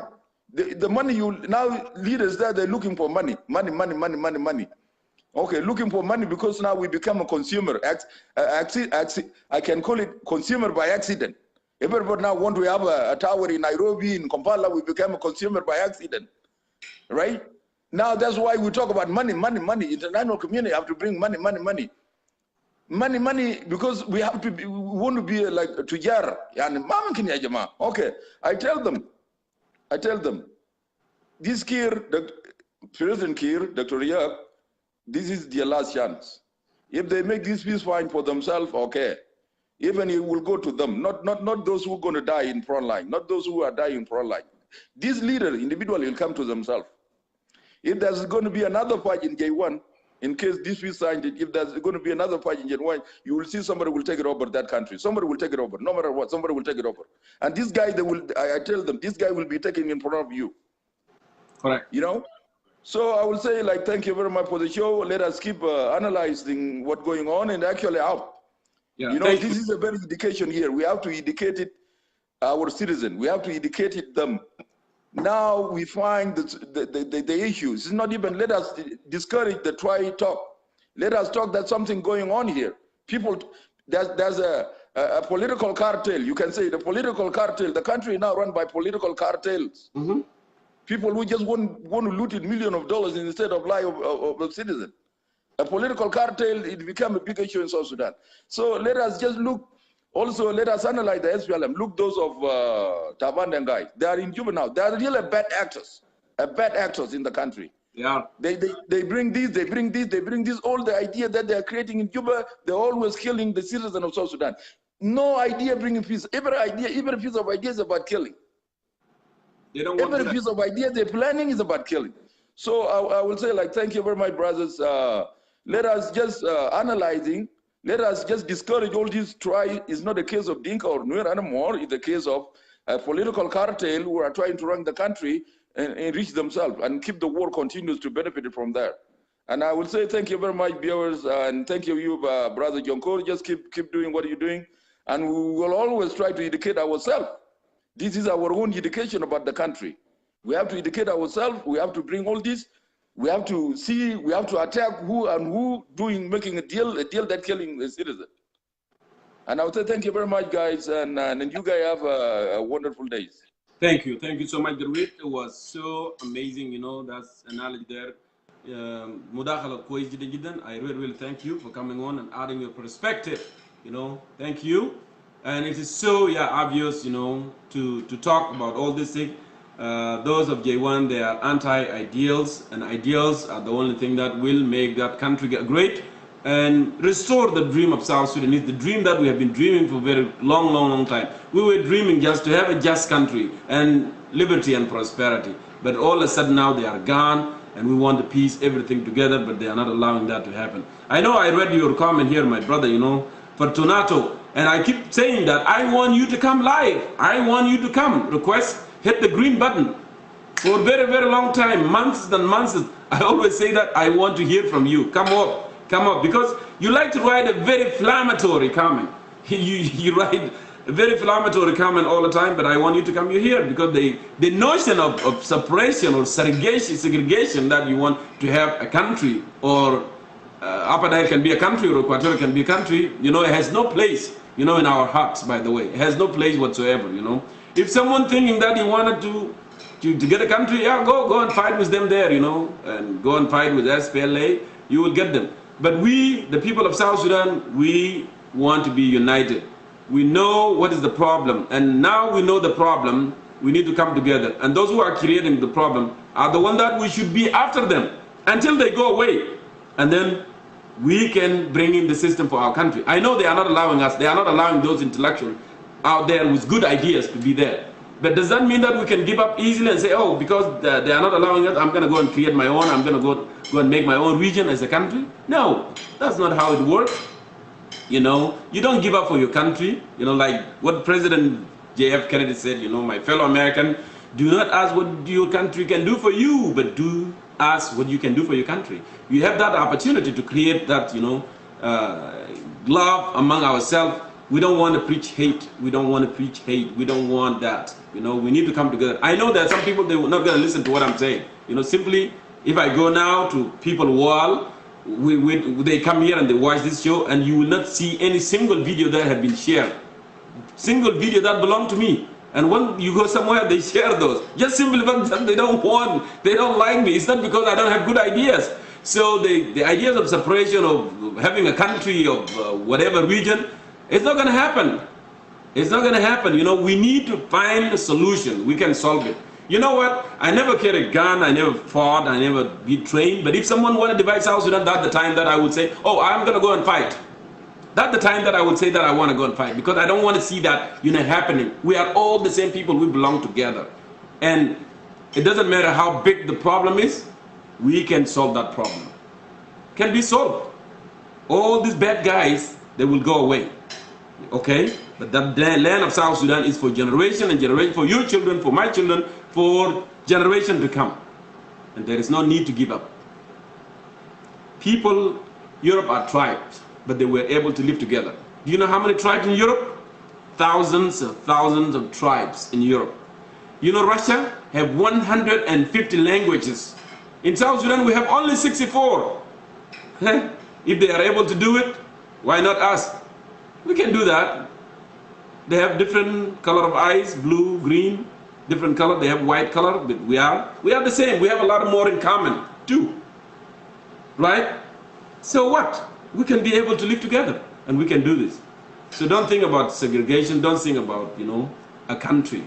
The money now leaders there, they're looking for money. Money. Okay, looking for money because now we become a consumer. I can call it consumer by accident. Everybody now want to have a tower in Nairobi, in Kampala, we become a consumer by accident, right? Now that's why we talk about money. International community have to bring money. Money, because we want to be like tujar. Okay, I tell them, this Kir, President Kir, Dr. Riak, this is their last chance. If they make this peace fine for themselves, okay. Even it will go to them, not those who are going to die in front line, not those who are dying in front line. This leader individually will come to themselves. If there's going to be another fight in J1, in case this peace signed it, if there's going to be another fight in J1, you will see somebody will take it over that country. Somebody will take it over, no matter what. Somebody will take it over. And this guy, I tell them, this guy will be taken in front of you. Correct. You know. So I will say, like, thank you very much for the show. Let us keep analyzing what's going on and actually out. Yeah, you know, this is a very education here. We have to educate our citizens. We have to educate them. Now we find the issues. It's not even, let us discourage the try talk. Let us talk that something going on here. People, there's a political cartel. You can say the political cartel. The country is now run by political cartels. People who just want to loot millions of dollars instead of life of citizens. A political cartel, it became a big issue in South Sudan. So let us just look, also let us analyze the SPLM. Look those of Taban and guys. They are in Juba now. They are really bad actors in the country. Yeah. They bring this, they bring this, all the idea that they are creating in Juba, they're always killing the citizens of South Sudan. No idea bringing peace. Every piece of idea is about killing. Every piece of idea they're planning is about killing. So I will say, like, thank you very much, brothers. Let us just analyzing. Let us just discourage all this. Try is not a case of Dinka or Nuer anymore. It's a case of a political cartel who are trying to run the country and enrich themselves and keep the war continues to benefit from there. And I will say thank you very much, viewers, and thank you, brother Jongkor. Just keep doing what you're doing. And we will always try to educate ourselves. This is our own education about the country. We have to educate ourselves. We have to bring all this. We have to see, we have to attack who and who making a deal that killing the citizen. And I would say thank you very much, guys, and you guys have a wonderful day. Thank you so much, Derwit. It was so amazing, you know, that's analogy there. I really thank you for coming on and adding your perspective, you know, thank you. And it is so obvious, you know, to talk about all these things. Those of J1, they are anti-ideals, and ideals are the only thing that will make that country get great and restore the dream of South Sudan. It's the dream that we have been dreaming for a very long time. We were dreaming just to have a just country and liberty and prosperity. But all of a sudden now they are gone, and we want the peace, everything together, but they are not allowing that to happen. I know I read your comment here, my brother, you know, for Tonato, and I keep saying that I want you to come live. I want you to come. Request, hit the green button. For a very long time, months and months, I always say that I want to hear from you. Come up, because you like to write a very inflammatory comment. You write a very inflammatory comment all the time, but I want you to come here, because the notion of separation or segregation that you want to have a country, or Upper Nile can be a country, or Equatorial can be a country, you know, it has no place, you know, in our hearts, by the way. It has no place whatsoever, you know. If someone thinking that he wanted to get a country, yeah, go and fight with them there, you know, and go and fight with SPLA, you will get them. But we, the people of South Sudan, we want to be united. We know what is the problem, and now we know the problem, we need to come together. And those who are creating the problem are the ones that we should be after them until they go away. And then we can bring in the system for our country. I know they are not allowing us, they are not allowing those intellectuals out there with good ideas to be there. But does that mean that we can give up easily and say, oh, because they are not allowing us, I'm going to go and create my own, I'm going to go and make my own region as a country? No, that's not how it works. You know, you don't give up for your country. You know, like what President J.F. Kennedy said, you know, my fellow American, do not ask what your country can do for you, but do ask what you can do for your country. You have that opportunity to create that, you know, love among ourselves. We don't want to preach hate. We don't want to preach hate. We don't want that. You know, we need to come together. I know that some people, they're not going to listen to what I'm saying. You know, simply, if I go now to people wall, they come here and they watch this show, and you will not see any single video that have been shared. Single video that belong to me. And when you go somewhere, they share those. Just simply because they don't like me. It's not because I don't have good ideas. So the ideas of separation, of having a country, of whatever region, it's not going to happen. It's not going to happen. You know, we need to find a solution. We can solve it. You know what? I never carried a gun. I never fought. I never be trained. But if someone wanted to divide South Sudan, that's the time that I would say, oh, I'm going to go and fight. That's the time that I would say that I want to go and fight, because I don't want to see that, you know, happening. We are all the same people. We belong together. And it doesn't matter how big the problem is, we can solve that problem. Can be solved. All these bad guys, they will go away. Okay? But the land of South Sudan is for generation and generation, for your children, for my children, for generation to come. And there is no need to give up. People, Europe are tribes, but they were able to live together. Do you know how many tribes in Europe? Thousands of tribes in Europe. You know, Russia have 150 languages. In South Sudan, we have only 64. If they are able to do it, why not us? We can do that. They have different color of eyes, blue, green, different color. They have white color, but we are the same. We have a lot more in common too, right? So what? We can be able to live together, and we can do this. So don't think about segregation. Don't think about, you know, a country.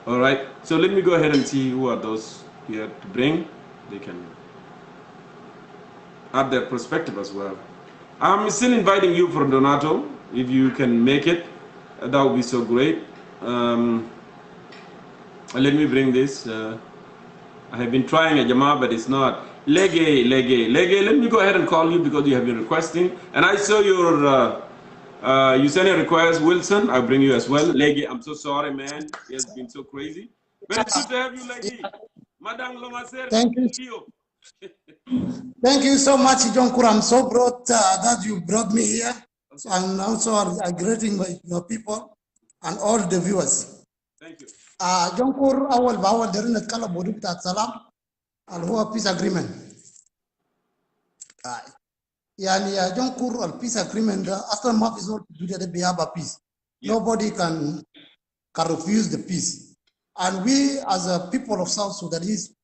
All right. So let me go ahead and see who are those here to bring. They can add their perspective as well. I'm still inviting you for Donato. If you can make it, that would be so great. Let me bring this. I have been trying a Jama, but it's not. Lege, let me go ahead and call you because you have been requesting. And I saw your, you sent a request, Wilson. I'll bring you as well. Lege, I'm so sorry, man. It has been so crazy. But it's good to have you, Lege. Madame Lomaser. Thank you. Thank you so much, Jongkor. I'm so proud that you brought me here. So I'm also greeting your people and all the viewers. Thank you. Jongkor أول بأول درنا نتكلم بودو بتاع السلام اللي هو peace agreement. يعني يا جونكور peace agreement ده أصلا ما في زول بيجي بيابا peace. Nobody can refuse the peace. And we as a people of South Sudanese,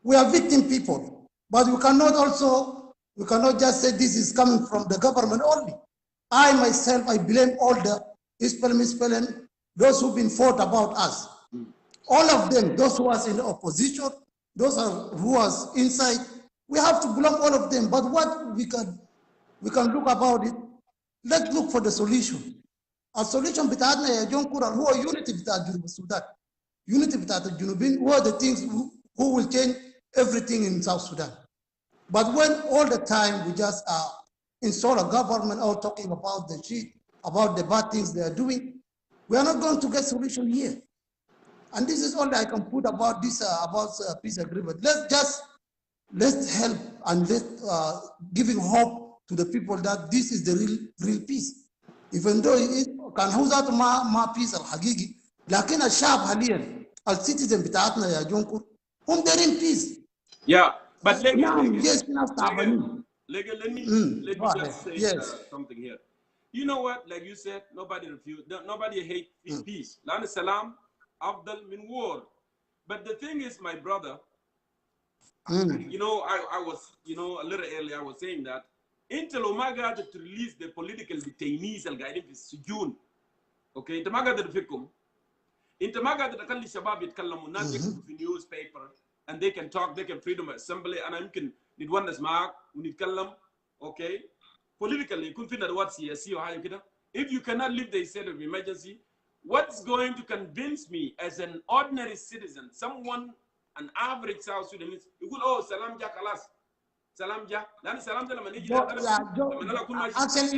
we are victim people. But we cannot just say this is coming from the government only. I myself, I blame all the Islam, those who've been fought about us. All of them, those who was in the opposition, those who was inside, we have to blame all of them. But what we can look about it, let's look for the solution. A solution بتاعتنا يا جونكور هو unity بتاع جنوب السودان. Unity بتاعت الجنوبين who are the things who will change everything in South Sudan. But when all the time we just install a government all talking about the shit, about the bad things they are doing, we are not going to get solution here. And this is all I can put about this peace agreement. Let's help and let's giving hope to the people that this is the real peace. Even though it can hold out ما peace الحقيقي, لكن الشعب حاليا الcitizen بتاعتنا يا جونكور هم دايرين peace. Yeah, but let me just say something here. You know what? Like you said, nobody hate peace. Lan salam, afdal min war. But the thing is, my brother, you know, I was, you know, a little earlier I was saying that until Omaga to release the political detainees al guiding في السجون. Okay, انت ما قادر تفكهم. انت ما قادر تخلي الشباب يتكلموا الناس يكتبوا في newspaper and they can talk, they can freedom of assembly. أنا يمكن نتونس معك ونتكلم. Okay, politically يكون في ندوات سياسية وحاجة كده. If you cannot leave the state of emergency, what's going to convince me as an ordinary citizen, someone, an average South Sudanese, يقول oh سلام جا خلاص. Salam ja. Lani salam ja lama niji. Actually,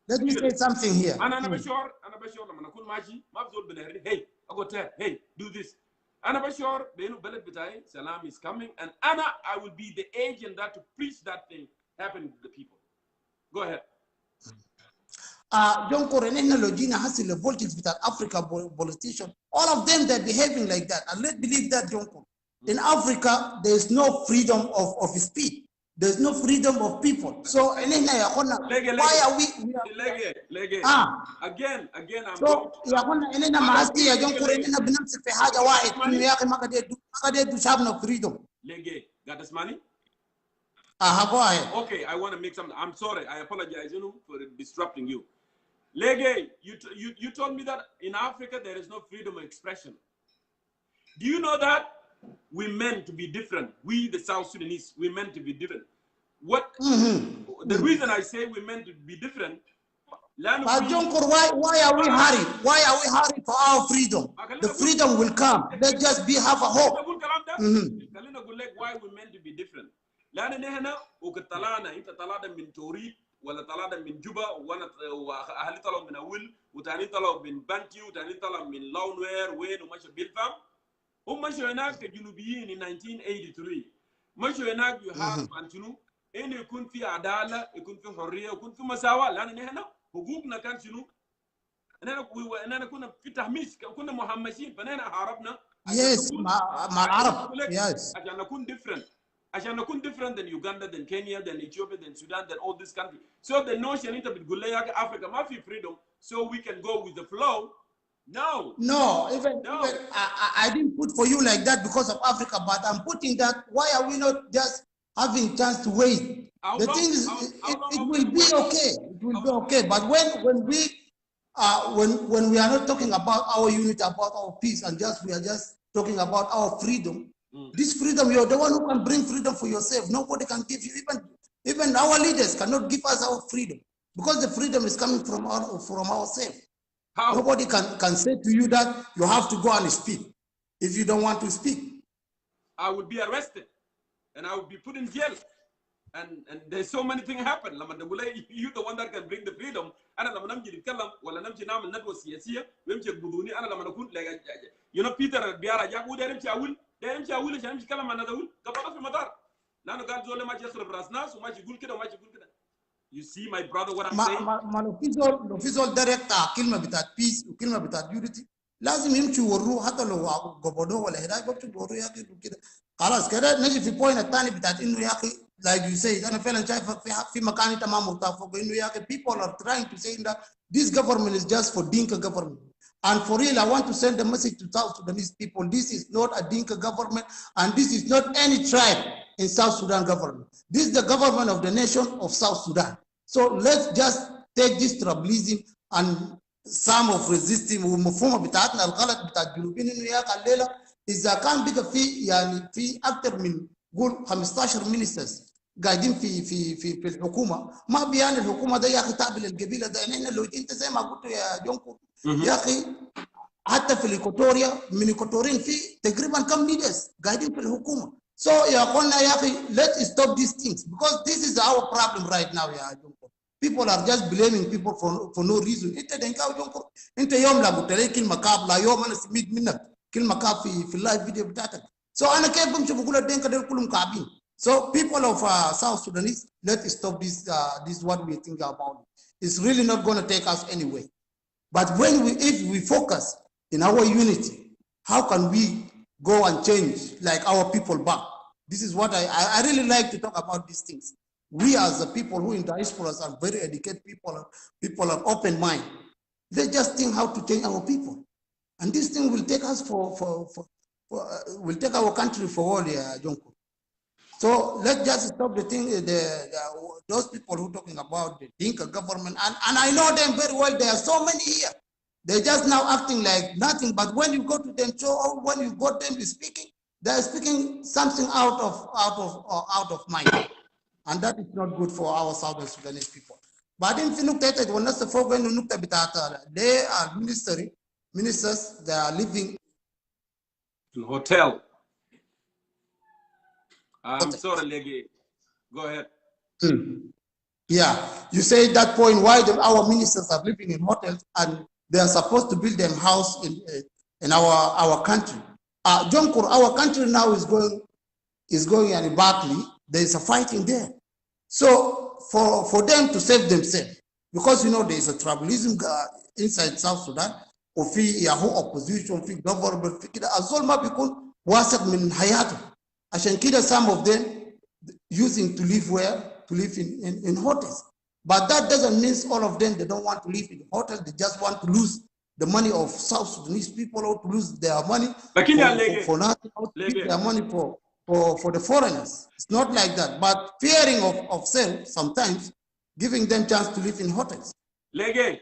let me say something here. Ana bashor lama nakun maji. Mabzul benerni. Hey, I go tell. Hey, do this. Ana bashor benu beled bitai. Salam is coming, and I will be the agent that to preach that thing happen to the people. Go ahead. Jongkor and Logina has the politics with Africa politician. All of them they're behaving like that, and let's believe that Jongkor. In Africa, there is no freedom of speech. There's no freedom of people. So, why are we? Again, I'm so freedom. Lege, got this money? Go ahead. Okay, I want to make something. I'm sorry. I apologize, for disrupting you. Lege, you told me that in Africa there is no freedom of expression. Do you know that? We meant to be different. We, the South Sudanese, we meant to be different. The reason I say we meant to be different. But Jongkor, why are we hurried? Why are we hurried for our freedom? The freedom will come. Let's just have a hope. Why we meant to be different? لأن نحن وكتلانا أنت طلعنا من توريك ولا طلعنا من جوبا وأنا أهلي طلعوا من أول وتاني طلعوا من بانتي وتاني طلعوا من لونوير وين وماشي بالفام. هم مشوا هناك كجنوبيين in 1983 مشوا هناك يحارب عن شنو؟ إنه يكون في عدالة، يكون في حرية، يكون في مساواة، لأن نحن حقوقنا كان شنو؟ إننا كنا في تهميش، كنا مهمشين، فنحن حاربنا. Yes, مع العرب. Yes. عشان نكون different. عشان نكون different than Uganda, than Kenya, than Ethiopia, than Sudan, than all these countries. So the notion أنت بتقول لي Africa ما في freedom, so we can go with the flow. No, even I didn't put for you like that because of Africa, but I'm putting that. Why are we not just having chance to wait? The thing is, it will be okay. It will be okay. But when we are not talking about our unity, about our peace, and we are just talking about our freedom. This freedom, you're the one who can bring freedom for yourself. Nobody can give you. Even our leaders cannot give us our freedom because the freedom is coming from ourselves. How? Nobody can say to you that you have to go and speak if you don't want to speak. I would be arrested and I would be put in jail. And there's so many things happen. You the one that can bring the freedom. You know Peter Biara Jagu You see, my brother, what I'm saying? ما الofficial director كلمة بتاعت peace وكلمة بتاعت unity لازم يمشوا يوروه حتى لو قبضوه ولا هناك بمشوا يوروه يا اخي كده خلاص كده نجي في بوينت الثاني بتاعت انه يا اخي like you say انا فعلا شايف في مكان انت ما مرتاح فوق انه يا اخي people are trying to say that this government is just for Dinka government. And for real, I want to send a message to South Sudanese people. This is not a Dinka government, and this is not any tribe in South Sudan government. This is the government of the nation of South Sudan. So let's just take this tribalism and some of resisting ومفهومه بتاعتنا الغلط بتاع الجنوبيين انه يا اخي الليله اذا كان بقى في يعني في اكثر من قول 15 مينسترز قاعدين في الحكومه ما بيان الحكومه ده يا اخي تعبل القبيله ده احنا لو انت زي ما قلت يا جونكور يا اخي حتى في الايكوتوريا من الايكوتوريين في تقريبا كم ليدرز قاعدين في الحكومه. So يا اخوانا يا اخي let's stop these things because this is our problem right now يا جونكور. People are just blaming people for no reason. انت دنكاو جونكور انت يوم لا قلت لي كلمه كاب لا يوم انا سمعت منك كلمه كاب في اللايف فيديو بتاعتك. So انا كيف بمشي بقول الدنكا دول كلهم كعبين. So people of South Sudanese, let's stop this. This is what we think about. It's really not going to take us anywhere. But if we focus in our unity, how can we go and change like our people back? This is what I really like to talk about these things. We as the people who in diasporas are very educated people are open mind. They just think how to change our people. And this thing will take us will take our country forward, Jongkor. So let's just stop the thing, those people who are talking about the Dinka government, and I know them very well. There are so many here. They're just now acting like nothing, but when you go to them, when you got them speaking, they're speaking something out of mind. And that is not good for our Southern Sudanese people. But in Finuk when that's the foregoing Nukta Bitata, they are ministers, they are living in hotel. I'm sorry, Legi. Go ahead. Yeah, you say that point why our ministers are living in hotels and they are supposed to build them house in our country. Jongkor, our country now is going and badly. There is a fighting there. So for them to save themselves, because you know there is a tribalism inside South Sudan, or who opposition, government, azol ma bikun wasak min hayato. عشان كده some of them using to live where? To live in hotels. But that doesn't mean all of them, they don't want to live in hotels. They just want to lose the money of South Sudanese people or to lose their money for nothing, or to lose their money for the foreigners. It's not like that. But fearing of self, sometimes giving them chance to live in hotels. Lege,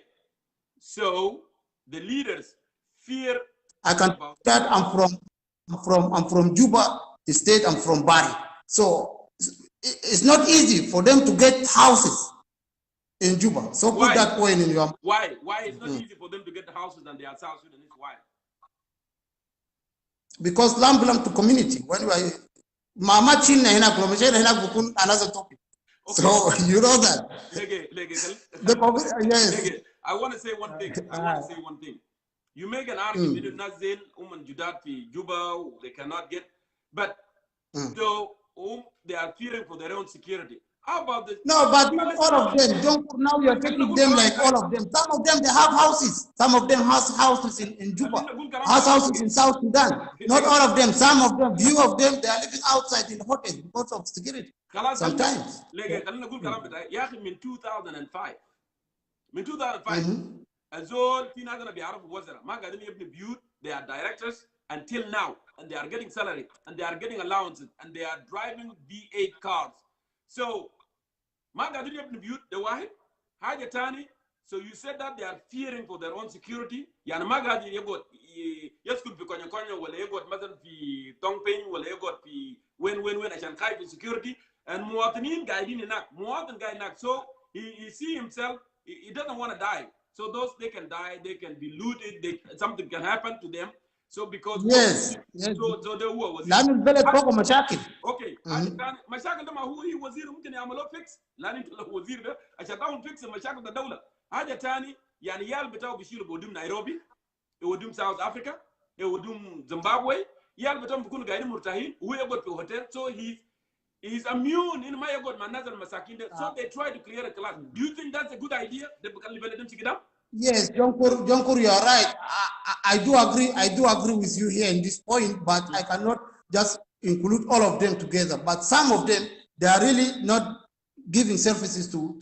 so the leaders fear. I can start, I'm from Juba State, I'm from Bari. So it's not easy for them to get houses in Juba. So put that point in your mind. Why it's not easy for them to get the houses and they are South Sudanese? Why? Because land belongs to community. When we are Mama Chin another topic. Okay. So you know that. Yes. I want to say one thing. You make an argument in Nazil, Judat, Juba, they cannot get. But though they are fearing for their own security. How about this? No, but not all of them. Now you're taking them like all of them. Some of them, they have houses. Some of them have houses in Juba. Has houses in South Sudan. Not all of them. Some of them, few of them, they are living outside in hotels because of security. Sometimes. من 2005 من 2005 azol في ناس أنا بيعرفوا وزراء ما قاعدين يبني بيوت. They are directors until now, and they are getting salary, and they are getting allowances, and they are driving V8 cars. So, ما قاعدين يبنوا بيوت ده واحد. حاجة تاني. So you said that they are fearing for their own security. يعني ما قاعدين يقعد يسكن في كونيا ولا يقعد مثلا في تونغبين ولا يقعد في وين عشان خايف في security. And مواطنين قاعدين هناك. مواطن قاعد هناك. So he see himself. He doesn't want to die. So those they can die. They can be looted. Something can happen to them. So because yes. So the war was لأن البلد فوقه مشاكل. Okay. مشاكل ده ما هو وزير ممكن يعملوا فيكس. لأن أنت الوزير ده عشان تعمل فيكس مشاكل الدولة. حاجة تاني يعني يال بتاعه بيشيلوا بودم نيروبي، يودم ساوث أفريقيا، يودم زيمبابوي. يال بتاعهم بيكونوا قاعدين مرتاحين وهو يقعد في هوتيل. So is immune in my God Manazal Masakinda. So they try to clear a class. Do you think that's a good idea? Yes, Jongkor, you are right. I do agree. I do agree with you here in this point, but I cannot just include all of them together. But some of them, they are really not giving services to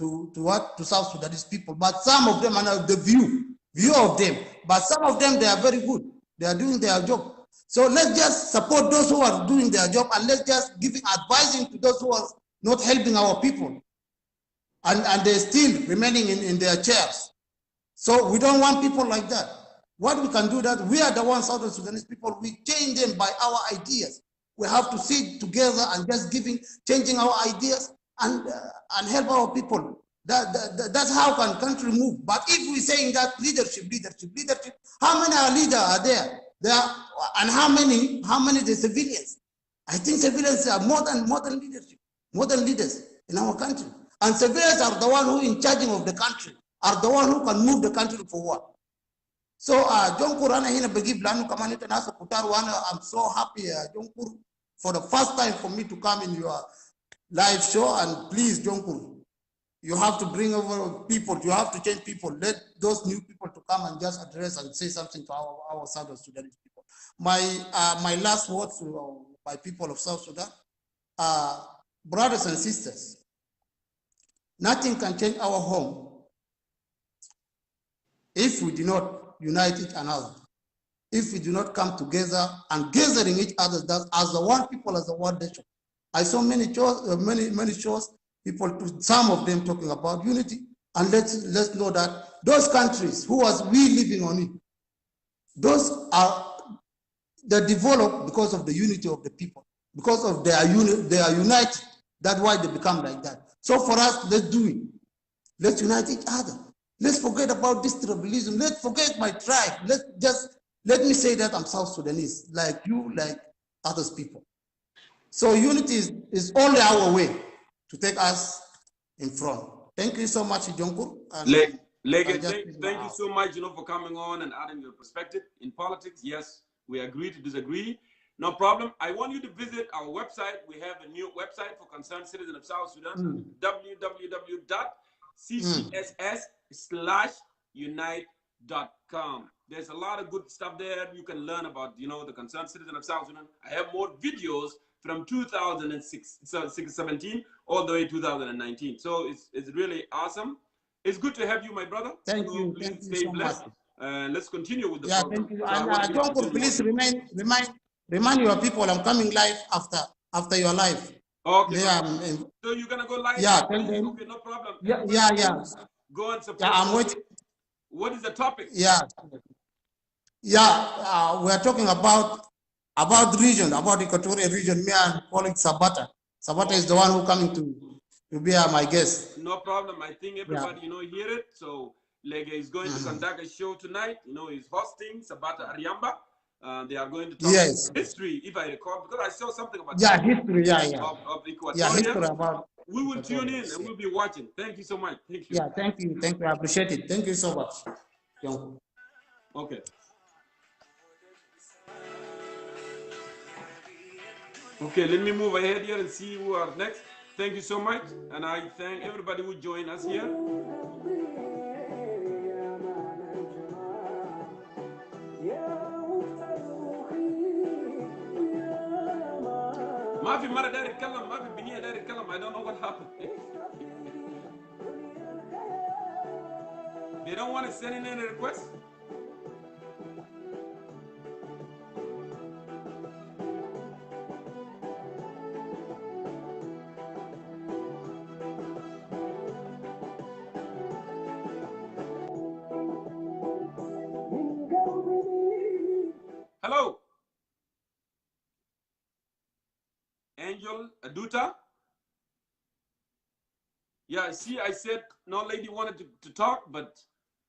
South Sudanese people. But some of them are the view of them. But some of them, they are very good. They are doing their job. So let's just support those who are doing their job, and let's just give advising to those who are not helping our people, and they're still remaining in their chairs. So we don't want people like that. What we can do that, we are the ones, Southern Sudanese people, we change them by our ideas. We have to sit together and just changing our ideas and help our people. That's how can country move. But if we're saying that leadership, how many leaders are there? And how many the civilians? I think civilians are more than leadership, more than leaders in our country. And civilians are the one who in charging of the country, are the one who can move the country forward. So Jongkor ana hina begib lanu kama nita nasa kutaru ana, I'm so happy Jongkor, for the first time for me to come in your live show. And please Jongkor, you have to bring over people, you have to change people. Let those new people to come and just address and say something to our Southern Sudanese people. My last words to my people of South Sudan, brothers and sisters, nothing can change our home if we do not unite each another, if we do not come together and gathering each other as the one people, as the one nation. I saw many shows, people, some of them talking about unity, and let's know that those countries who was we living on it, those are they developed because of the unity of the people, because of they are united. That's why they become like that. So for us, let's do it. Let's unite each other. Let's forget about this tribalism. Let's forget my tribe. Let me say that I'm South Sudanese, like you, like others people. So unity is only our way to take us in front. Thank you so much, Jongkor. Thank you so much, for coming on and adding your perspective. In politics, yes, we agree to disagree. No problem. I want you to visit our website. We have a new website for concerned citizens of South Sudan, www.ccss/unite.com. There's a lot of good stuff there. You can learn about, the concerned citizen of South Sudan. I have more videos from 2017 all the way 2019. So it's really awesome. It's good to have you, my brother. Thank you. Thank you so much. Let's continue with the program. Thank you. And Jongkor, please remind your people I'm coming live after your live. Okay. So you're gonna go live? Yeah. Okay, no problem. Yeah. Go and support. Yeah, I'm waiting. What is the topic? Yeah. We're talking about region, about Equatorial region. Me and colleague Sabata. Sabata is the one who coming to be my guest. No problem. I think everybody, hear it. So Lege is going to conduct a show tonight. He's hosting Sabata Ariamba. They are going to talk history, if I recall, because I saw something about history. Of Equatoria. History about. We will tune in and we'll be watching. Thank you so much. Thank you. Yeah, thank you. I appreciate it. Thank you so much. Okay. Okay, let me move ahead here and see who are next. Thank you so much, and I thank everybody who joined us here. ما في مرة داير يتكلم، ما في بنية داير يتكلم. I don't know what happened. They don't want to send in any requests. Hello. Angel Aduta. Yeah, see, I said no lady wanted to talk, but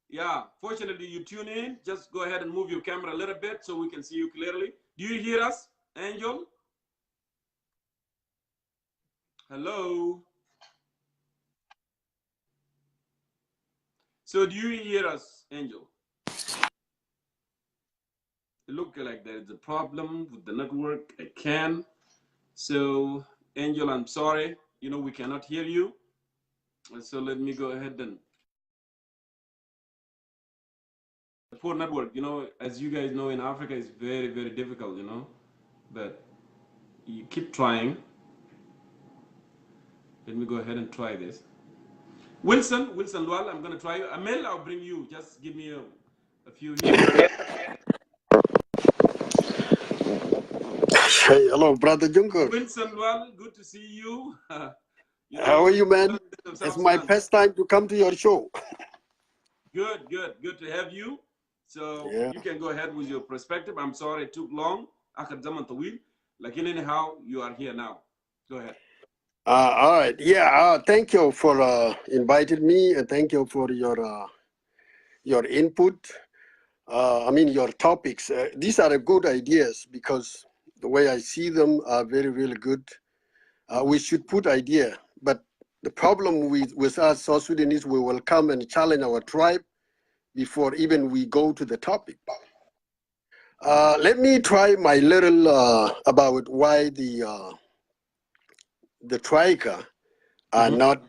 yeah, fortunately you tune in. Just go ahead and move your camera a little bit so we can see you clearly. Do you hear us, Angel? Hello. So do you hear us, Angel? It looks like there is a problem with the network. I can. So Angel, I'm sorry. You know, we cannot hear you. So let me go ahead and poor network, you know, as you guys know, in Africa is very, very difficult, you know, but you keep trying. Let me go ahead and try this. Wilson Lual, I'm going to try you. Amel, I'll bring you. Just give me a few here. Hey, hello, brother Jongkor. Wilson Lual, good to see you. How are you, man? It's my first time to come to your show. Good to have you. So Yeah. you can go ahead with your perspective. I'm sorry it took long. Like anyhow, you are here now. Go ahead. All right. Yeah. Thank you for inviting me, and thank you for your input. I mean, your topics. These are good ideas because the way I see them are very, really good. We should put idea, but the problem with us South Sudanese, we will come and challenge our tribe before even we go to the topic. Let me try my little about why the Troika are not,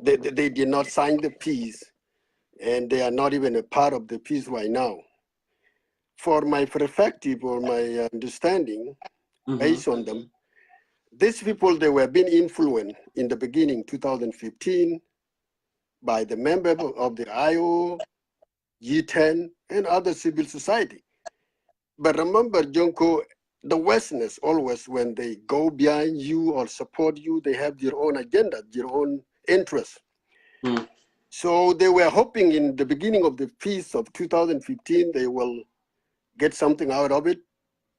they did not sign the peace, and they are not even a part of the peace right now. For my perspective or my understanding, based on them, these people, they were being influenced in the beginning, 2015, by the members of the IO, G10, and other civil society. But remember, Jonko, the Westerners always, when they go behind you or support you, they have their own agenda, their own interests. So they were hoping in the beginning of the peace of 2015, they will get something out of it.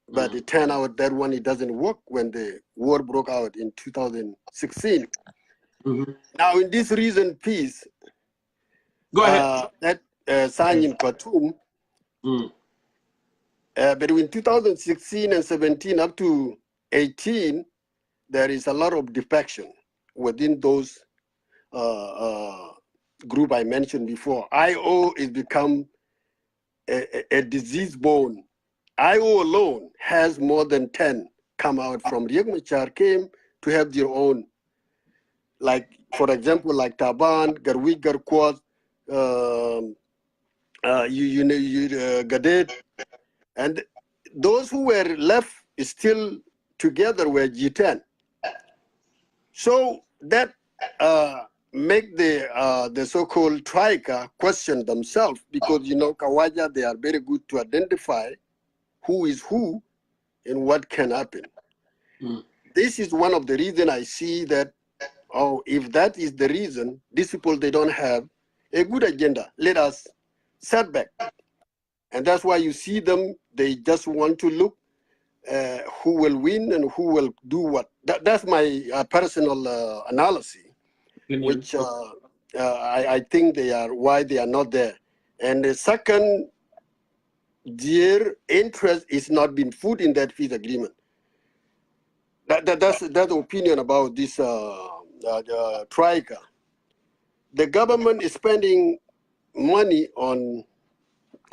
But it turned out that one, it doesn't work when the war broke out in 2016. Now, in this recent peace, go ahead. That signed in Khartoum, between 2016 and 17 up to 18, there is a lot of defection within those group I mentioned before. IO is become a disease born. IO alone has more than 10 come out from Riek Machar came to have their own. Like, for example, like Taban, Garwit, Garquat, Gadet, and those who were left still together were G10. So that make the so-called Troika question themselves, because Kawaja, they are very good to identify who is who and what can happen. This is one of the reasons I see that, if that is the reason, these people, they don't have a good agenda. Let us set back. And that's why you see them, they just want to look who will win and who will do what. That's my personal analysis, which I think why they are not there. And the second, their interest is not being put in that peace agreement. That's the opinion about this Troika. The government is spending money on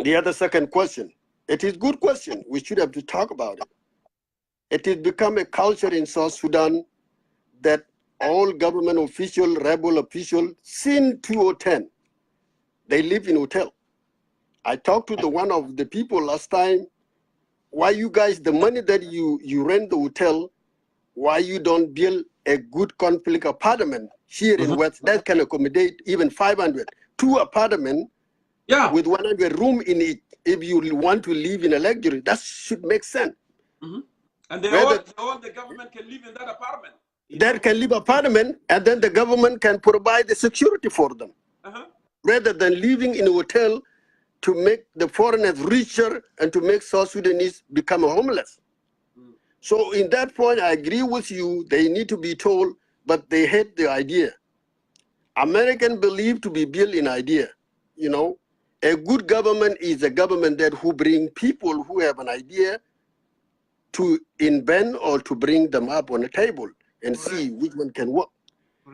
the other second question. It is a good question. We should have to talk about it. It has become a culture in South Sudan that all government official, rebel official, since 2010, they live in hotel. I talked to one of the people last time. Why you guys, the money that you rent the hotel, why you don't build a good conflict apartment here in West that can accommodate even 500, 2 apartments with 100 room in it. If you want to live in a luxury, that should make sense. And all the government can live in that apartment. That can live apartment, and then the government can provide the security for them, rather than living in a hotel to make the foreigners richer and to make South Sudanese become homeless. So in that point, I agree with you. They need to be told, but they hate the idea. American believe to be built in idea. A good government is a government that who bring people who have an idea to invent or to bring them up on the table and see which one can work.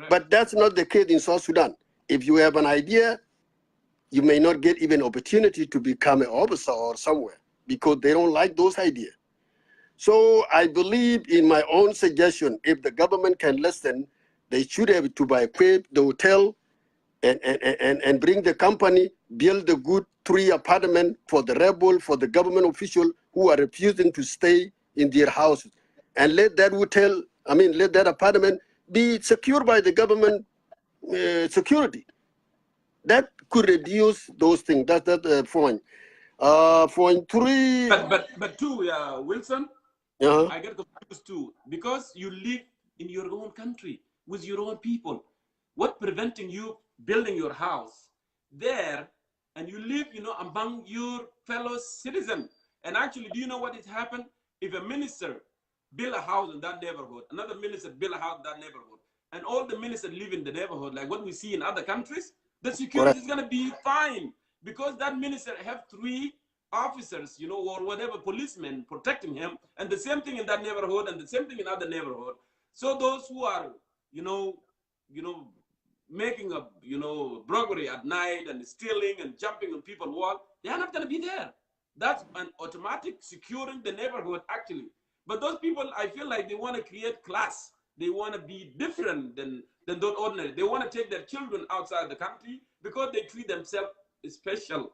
But that's not the case in South Sudan. If you have an idea, you may not get even opportunity to become an officer or somewhere because they don't like those ideas. So I believe in my own suggestion, if the government can listen, they should have to equip the hotel and bring the company, build a good 3 apartment for the rebel, for the government official who are refusing to stay in their houses. And let that hotel, let that apartment be secured by the government security. That could reduce those things. That's that point. Point 3. But too, Wilson, Uh-huh. I get confused too, because you live in your own country with your own people. What preventing you building your house there, and you live, among your fellow citizens? And actually, do you know what has happened? If a minister build a house in that neighborhood, another minister build a house in that neighborhood, and all the ministers live in the neighborhood, like what we see in other countries, the security is going to be fine, because that minister have 3 officers, or whatever, policemen protecting him, and the same thing in that neighborhood, and the same thing in other neighborhood. So those who are, making a, burglary at night and stealing and jumping on people's wall, they are not going to be there. That's an automatic securing the neighborhood, actually. But those people, I feel like they want to create class. They want to be different than those ordinary. They want to take their children outside the country because they treat themselves special.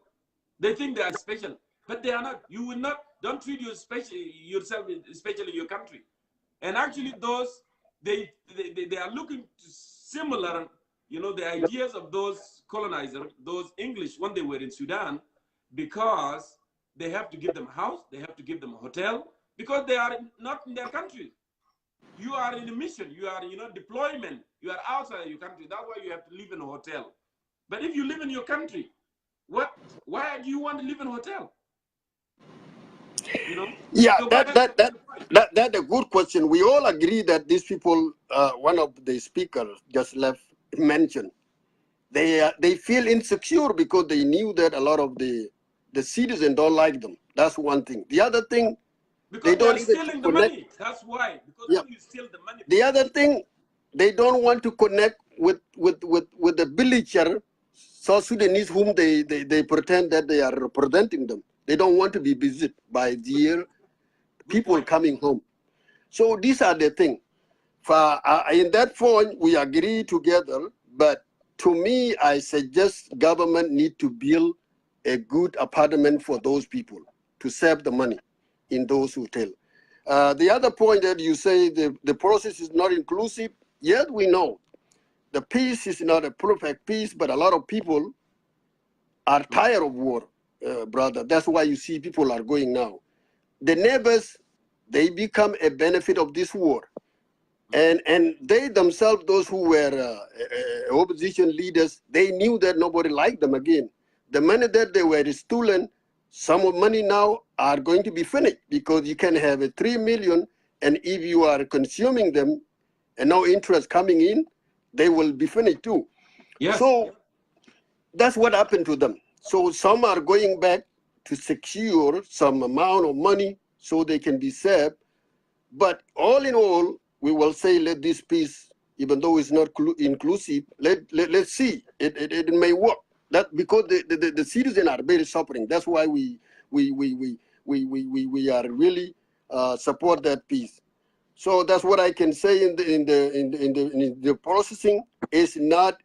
They think they are special, but they are not. You will not. Don't treat yourself especially in your country. And actually, those they are looking to similar, the ideas of those colonizers, those English when they were in Sudan, because they have to give them a house, they have to give them a hotel, because they are not in their country. You are in a mission, you are, deployment, you are outside your country. That's why you have to live in a hotel. But if you live in your country, why do you want to live in a hotel? Yeah, So that's a good question. We all agree that these people, one of the speakers just left mentioned, they feel insecure because they knew that a lot of the citizens don't like them. That's one thing. The other thing, because they don't are even stealing connect. the money. That's why. Because when you steal the money. The other thing, they don't want to connect with the villager South Sudanese whom they pretend that they are representing them. They don't want to be visited by their people coming home. So these are the things. In that point, we agree together. But to me, I suggest government need to build a good apartment for those people to save the money in those hotels. The other point that you say the process is not inclusive, yet we know the peace is not a perfect peace, but a lot of people are tired of war, brother. That's why you see people are going now. The neighbors, they become a benefit of this war. And they themselves, those who were opposition leaders, they knew that nobody liked them again. The money that they were stolen, some of money now are going to be finished because you can have a 3 million, and if you are consuming them and no interest coming in, they will be finished too. Yes. So that's what happened to them. So some are going back to secure some amount of money so they can be saved. But all in all, we will say let this peace, even though it's not inclusive, let's see. It may work. That because the citizens are very suffering. That's why we are really support that peace. So that's what I can say in the processing. Is not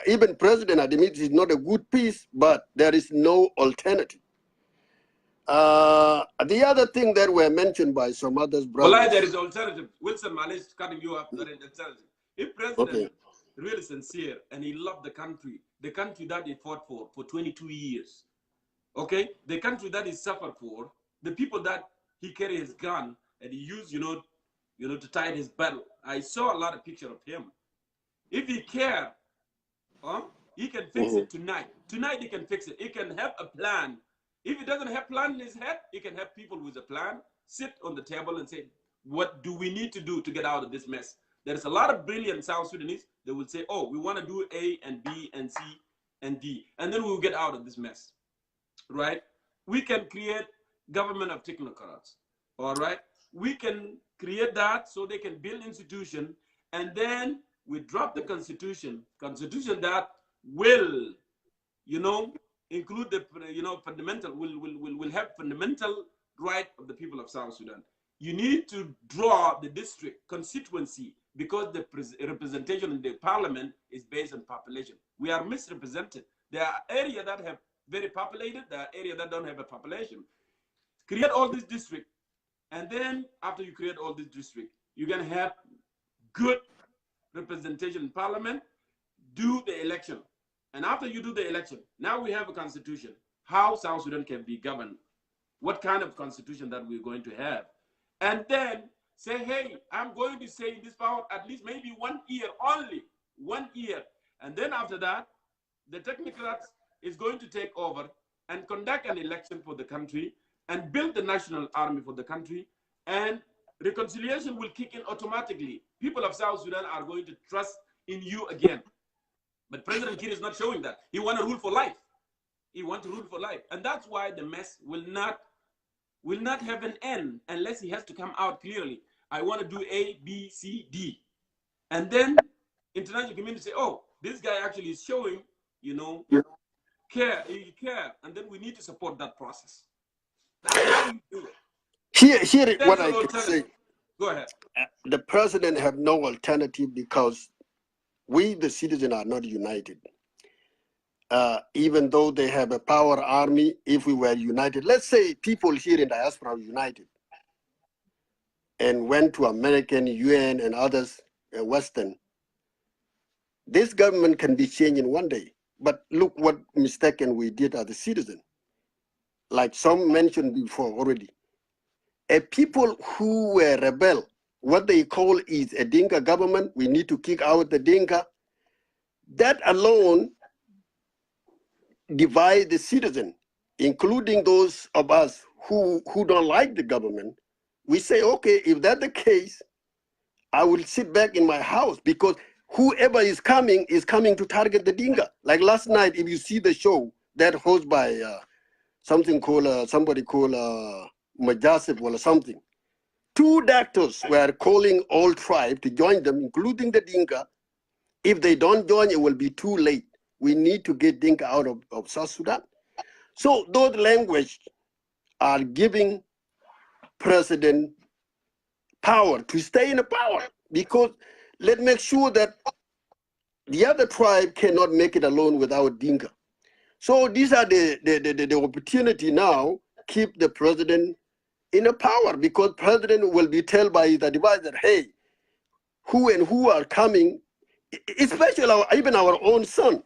even President admits it's not a good peace, but there is no alternative. The other thing that were mentioned by some others, brothers. Well, there is alternative. Wilson Malish cutting you up. There is alternative. If President really sincere and he loved the country that he fought for 22 years, okay, the country that he suffered for, the people that he carried his gun and he used, to tie his battle. I saw a lot of pictures of him. If he cared, he can fix it tonight. Tonight he can fix it. He can have a plan. If he doesn't have a plan in his head, he can have people with a plan sit on the table and say, what do we need to do to get out of this mess? There's a lot of brilliant South Sudanese that will say, oh, we want to do A and B and C and D, and then we'll get out of this mess, right? We can create government of technocrats, all right? We can create that so they can build institution, and then we drop the constitution that will, include the, fundamental, will have fundamental right of the people of South Sudan. you need to draw the district constituency, because the representation in the parliament is based on population. We are misrepresented. There are areas that have very populated, there are areas that don't have a population. Create all these districts, and then after you create all these districts, you're going to have good representation in parliament, do the election. And after you do the election, now we have a constitution. How South Sudan can be governed, what kind of constitution that we're going to have. And then say, hey, I'm going to stay in this power at least maybe 1 year only, 1 year. And then after that, the technocrats is going to take over and conduct an election for the country and build the national army for the country. And reconciliation will kick in automatically. People of South Sudan are going to trust in you again. But President Kiir is not showing that. He wants to rule for life. He wants to rule for life. And that's why the mess will not have an end unless he has to come out clearly. I want to do A, B, C, D. And then international community say, oh, this guy actually is showing, you know, care. And then we need to support that process. That's how you do it. Here what I can say. Go ahead. The president have no alternative because we, the citizens, are not united. Even though they have a power army, if we were united, let's say people here in diaspora are united and went to American, UN, and others, Western, this government can be changed in 1 day. But look what mistake we did as a citizen. Like some mentioned before already. A people who were rebel, what they call is a Dinka government, we need to kick out the Dinka. That alone divide the citizen, including those of us who don't like the government. We say, okay, if that's the case, I will sit back in my house because whoever is coming to target the Dinka. Like last night, if you see the show that hosted by somebody called Majasip or something, 2 doctors were calling all tribes to join them, including the Dinka. If they don't join, it will be too late. We need to get Dinka out of South Sudan. So those language are giving president power to stay in the power, because let's make sure that the other tribe cannot make it alone without Dinka. So these are the opportunity now, keep the president in a power, because president will be told by the advisor, hey, who and who are coming, especially even our own son.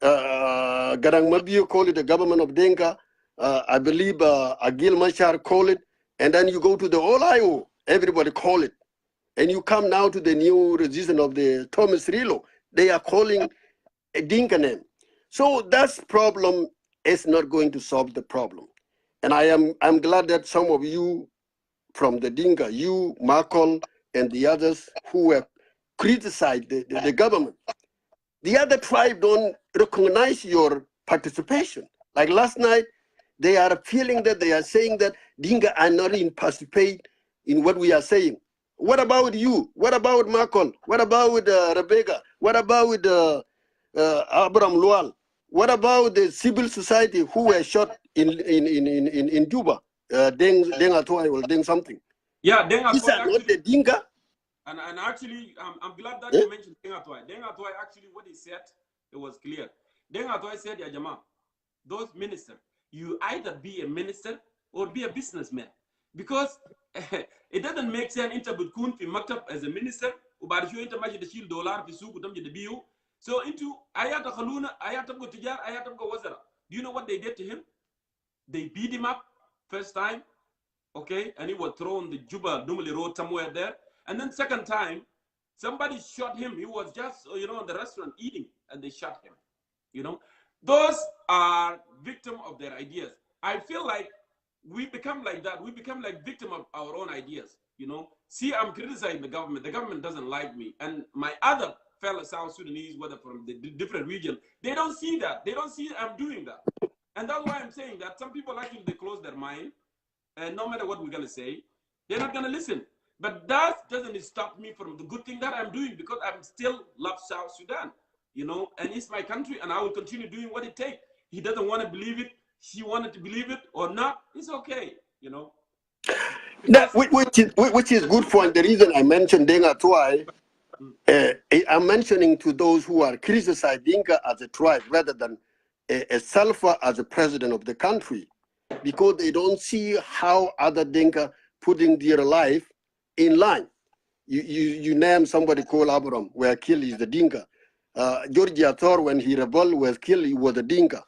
Garang Mabio call it the government of Dinka. I believe Agil Machar call it. And then you go to the All IO, everybody call it. And you come now to the new resistance of the Thomas Rilo. They are calling a Dinka name. So that problem is not going to solve the problem. And I'm glad that some of you from the Dinka, you, Markle, and the others who have criticized the government, the other tribe don't recognize your participation. Like last night, they are feeling that they are saying that Dinka are not in participate in what we are saying. What about you? What about Markle? What about Rebecca? What about Abraham Lual? What about the civil society who were shot in Juba? Deng Atoy or Deng something. Yeah, Deng Atoy. These are not the Dinka. And actually, I'm glad that you mentioned Deng Atoy. Deng Atoy, actually, what he said, it was clear. Deng Atoy said, Ya Jama, those ministers, you either be a minister or be a businessman. Because it doesn't make sense into Butkun fi Maktab as a minister, Ubarishu into Majid Shil Dollar, Fisu, Kutam Biu. So into Ayata Khaluna, Ayatam go Tijar, Ayatam go Wazara. Do you know what they did to him? They beat him up first time, okay, and he was thrown the Juba Numali Road somewhere there. And then second time, somebody shot him. He was just, you know, in the restaurant eating, and they shot him. You know, those are victims of their ideas. I feel like we become like that. We become like victim of our own ideas. You know, see, I'm criticizing the government. The government doesn't like me, and my other fellow South Sudanese, whether from the different region, they don't see that. They don't see I'm doing that, and that's why I'm saying that some people actually they close their mind, and no matter what we're gonna say, they're not gonna listen. But that doesn't stop me from the good thing that I'm doing, because I'm still love South Sudan, you know, and it's my country, and I will continue doing what it takes. He doesn't want to believe it. She wanted to believe it or not. It's okay, you know. That which is good point. The reason I mentioned Denga Tuai, I'm mentioning to those who are criticizing Dinka as a tribe rather than a Salva as a president of the country, because they don't see how other Dinka putting their life in line. You name somebody called Abraham, where killed is the Dinka. Georgia Thor, when he rebelled, was killed, he was a Dinka.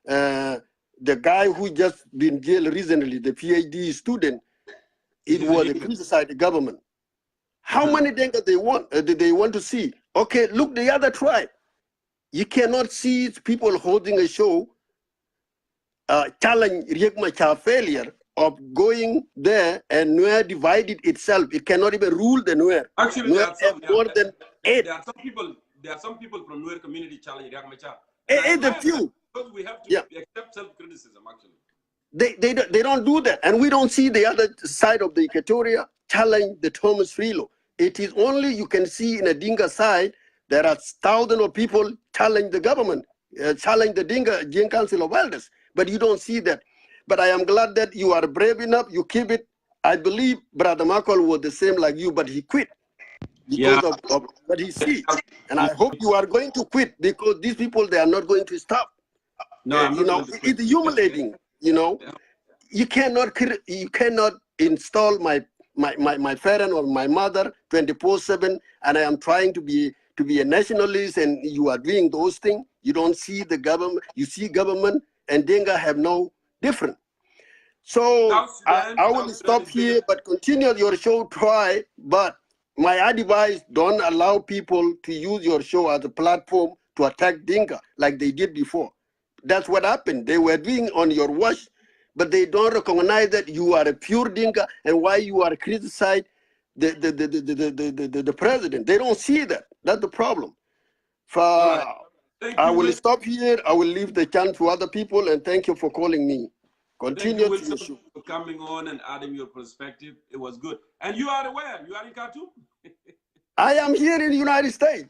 The guy who just been jailed recently, the PhD student, it was a criticized the government. How many Dinka they want? They want to see? Okay, look the other tribe. You cannot see people holding a show, challenge Riek Machar failure of going there and Nuer divided itself. It cannot even rule the Nuer. Actually, Nuer there are some, have more than 8. There are some people from Nuer community challenge Riek Machar. A few. Because we have to accept self-criticism, actually. They don't do that. And we don't see the other side of the Equatoria challenge the Thomas Frilo. It is only you can see in a Dinka side, there are thousands of people challenge the government, challenge the Dinka Gen Council of Elders. But you don't see that. But I am glad that you are brave enough, you keep it. I believe Brother Michael was the same like you, but he quit because of what he sees. And I hope you are going to quit, because these people, they are not going to stop. No, I'm not going to quit. It's humiliating, You cannot install my parent or my mother 24/7, and I am trying to be a nationalist, and you are doing those things. You don't see the government. You see government, and Denga have no different. So I will stop here, but continue your show. Try, but my advice: don't allow people to use your show as a platform to attack Dinka like they did before. That's what happened. They were doing on your watch, but they don't recognize that you are a pure Dinka and why you are criticized the president. They don't see that. That's the problem. I will stop here. I will leave the chance to other people, and thank you for calling me. Continue Thank you, Wilson, for coming on and adding your perspective. It was good. And you are where? You are in Khartoum? I am here in the United States,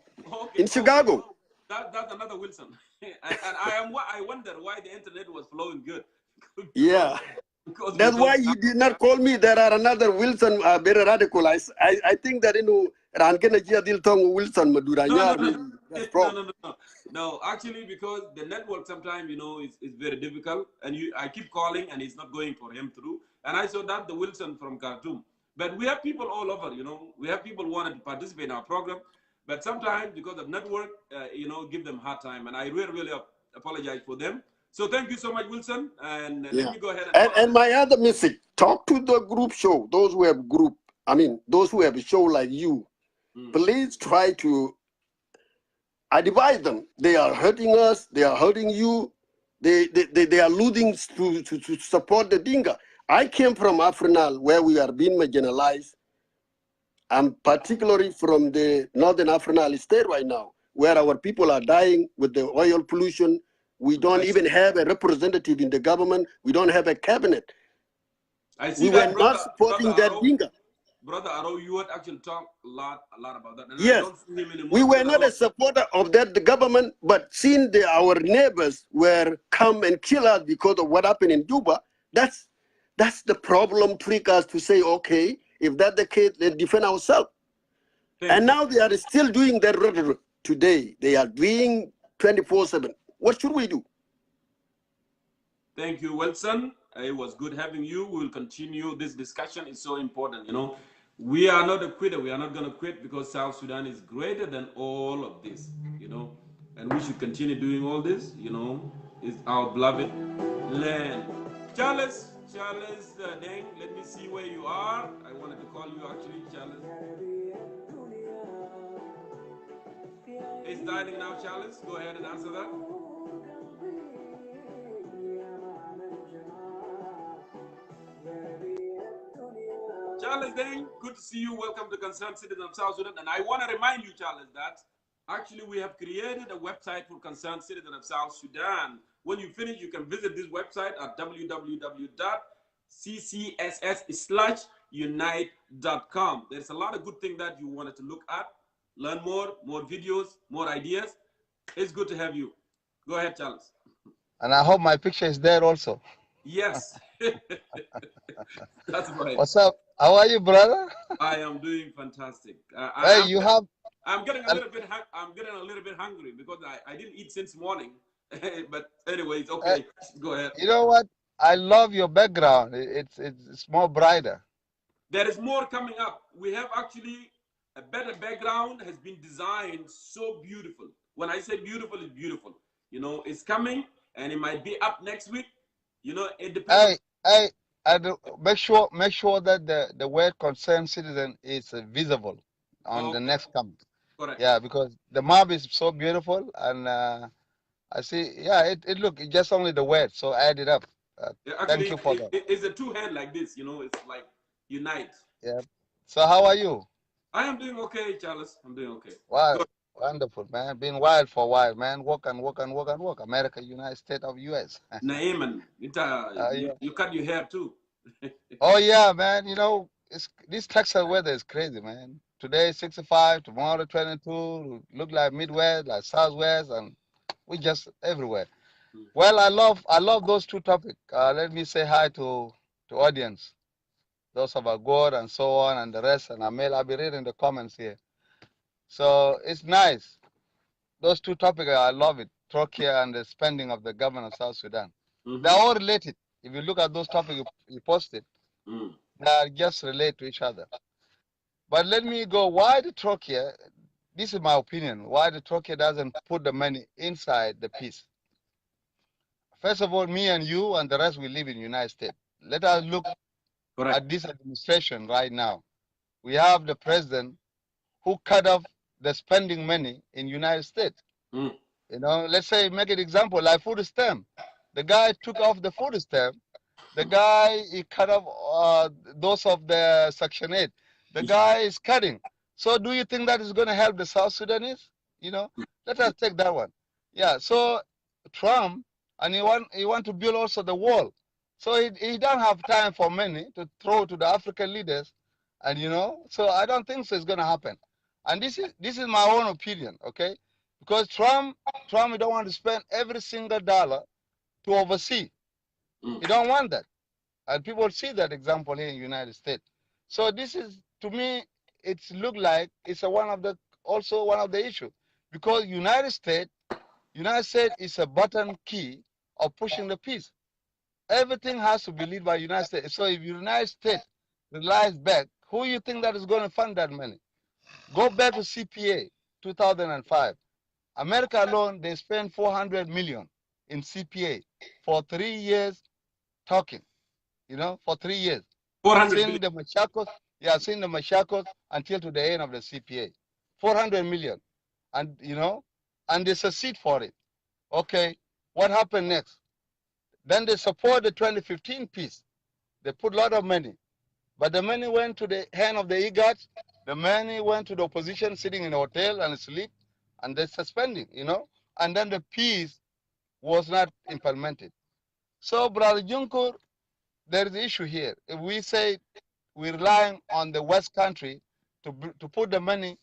in Chicago. That's another Wilson. and I wonder why the internet was flowing good. Yeah. That's why you did not call me. There are another Wilson, very radical. I think that Wilson Madura. No, actually, because the network sometimes, is very difficult, and I keep calling, and it's not going for him through. And I saw that the Wilson from Khartoum. But we have people all over, we have people who wanted to participate in our program, but sometimes because of network, give them a hard time. And I really apologize for them. So thank you so much, Wilson. And let me go ahead and my other message: talk to the group show. Those who have group, those who have a show like you, please try to advise them. They are hurting us. They are hurting you. They are losing to support the Dinka. I came from Afrinal, where we are being marginalized. I'm particularly from the northern Afrinal state right now, where our people are dying with the oil pollution. We don't even have a representative in the government. We don't have a cabinet. We were not supporting that Dinka. Brother Aro, you would actually talk a lot about that. And yes, I don't see him anymore. We were not a supporter of that the government, but seeing our neighbors were come and kill us because of what happened in Juba, that's the problem. Trick us to say, okay, if that's the case, let's defend ourselves. And now they are still doing that rhetoric today. They are doing 24/7. What should we do? Thank you, Wilson. It was good having you. We will continue. This discussion is so important. We are not a quitter. We are not going to quit, because South Sudan is greater than all of this, and we should continue doing all this. It's our beloved land. Charles, Deng, let me see where you are. I wanted to call you actually, Charles. It's dialing now, Charles. Go ahead and answer that. Charles Deng, good to see you. Welcome to Concerned Citizen of South Sudan. And I want to remind you, Charles, that actually we have created a website for Concerned Citizen of South Sudan. When you finish, you can visit this website at www.ccss/unite.com. There's a lot of good things that you wanted to look at, learn more videos, more ideas. It's good to have you. Go ahead, Charles. And I hope my picture is there also. Yes. That's right. What's up? How are you, brother? I am doing fantastic. Hey, you have. I'm getting a little bit. I'm getting a little bit hungry because I didn't eat since morning. But anyway, it's okay. Go ahead. You know what? I love your background. It's more brighter. There is more coming up. We have actually a better background has been designed so beautiful. When I say beautiful, it's beautiful. You know, it's coming and it might be up next week. You know, it depends. Hey, make sure that the word concerned citizen is visible on the next comment. Correct. Yeah, because the map is so beautiful, and I see. Yeah, it look it's just only the word, so add it up. Actually, Thank you for that. it's a two hand like this. You know, it's like unite. Yeah. So how are you? I am doing okay, Charles. I'm doing okay. Wow, Good. wonderful, man. Been wild for a while, man. Work and work and work and work. America, United States of US. Naaman, Yeah. you cut your hair too. Oh yeah, man. You know, this Texas weather is crazy, man. Today 65, tomorrow 22. Look like Midwest, like Southwest, and we just everywhere. Well, I love those two topics. Let me say hi to audience, those of our God and so on, and the rest. And I'll be reading the comments here. So it's nice. Those two topics, I love it. Turkey and the spending of the government of South Sudan. They're all related. If you look at those topics you posted, they are just relate to each other. But let me go. Why the Turkey? This is my opinion. Why the Turkey doesn't put the money inside the peace? First of all, me and you and the rest we live in the United States. Let us look at this administration right now. We have the president who cut off the spending money in United States. You know, let's say make an example like food stamp. The guy took off the food stamp. The guy he cut off those of the Section 8. The guy is cutting. So do you think that is going to help the South Sudanese? You know, let us take that one. Yeah. So Trump and he want to build also the wall. So he don't have time for money to throw to the African leaders, and you know. So I don't think so. It's going to happen. And this is my own opinion, okay? Because Trump don't want to spend every single dollar to oversee. He don't want that. And people see that example here in the United States. So this is, to me, it's look like it's also one of the issue. Because United States is a button key of pushing the peace. Everything has to be led by United States. So if United States relies back, who you think that is going to fund that money? Go back to CPA 2005. America alone, they spent 400 million in CPA for 3 years talking, you know, for 3 years. 400 since the Machakos until to the end of the CPA. 400 million. And, you know, and they succeed for it. Okay, what happened next? Then they support the 2015 peace. They put a lot of money. But the money went to the hand of the EGAT. The money went to the opposition sitting in a hotel and sleep. And they're suspending, you know. And then the peace was not implemented. So, Brother Jongkor, there is an issue here. If we say we're relying on the West country to put the money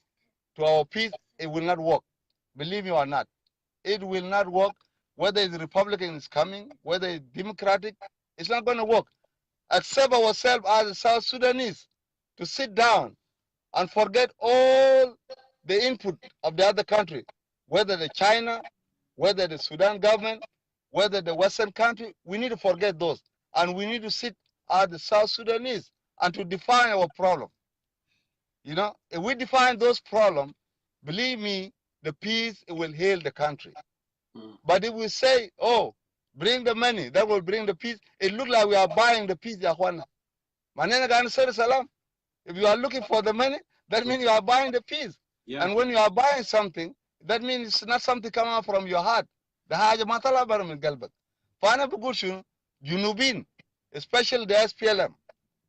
to our peace, it will not work. Believe me or not. It will not work. Whether it's Republican is coming, whether it's Democratic, it's not going to work. Accept ourselves as South Sudanese to sit down and forget all the input of the other country, whether the China, whether the Sudan government, whether the Western country. We need to forget those. And we need to sit as the South Sudanese and to define our problem. You know, if we define those problems, believe me, the peace will heal the country. But if we say, oh, bring the money, that will bring the peace, it looks like we are buying the peace, Yahwana. If you are looking for the money, that means you are buying the peace. Yeah. And when you are buying something, that means it's not something coming out from your heart. The haja matala bara min galbak. Fana bugushu, Junubin, especially the SPLM,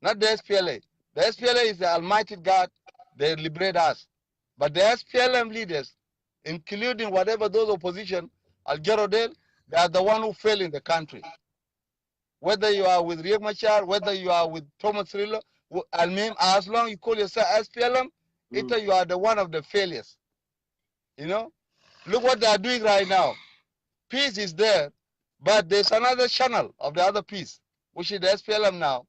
not the SPLA. The SPLA is the Almighty God. They liberate us. But the SPLM leaders, including whatever those opposition, Al Jarodel, they are the one who fail in the country. Whether you are with Riek Machar, whether you are with Thomas Rillo, as long you call yourself SPLM, you are the one of the failures. You know, look what they are doing right now. Peace is there, but there's another channel of the other peace, which is the SPLM now.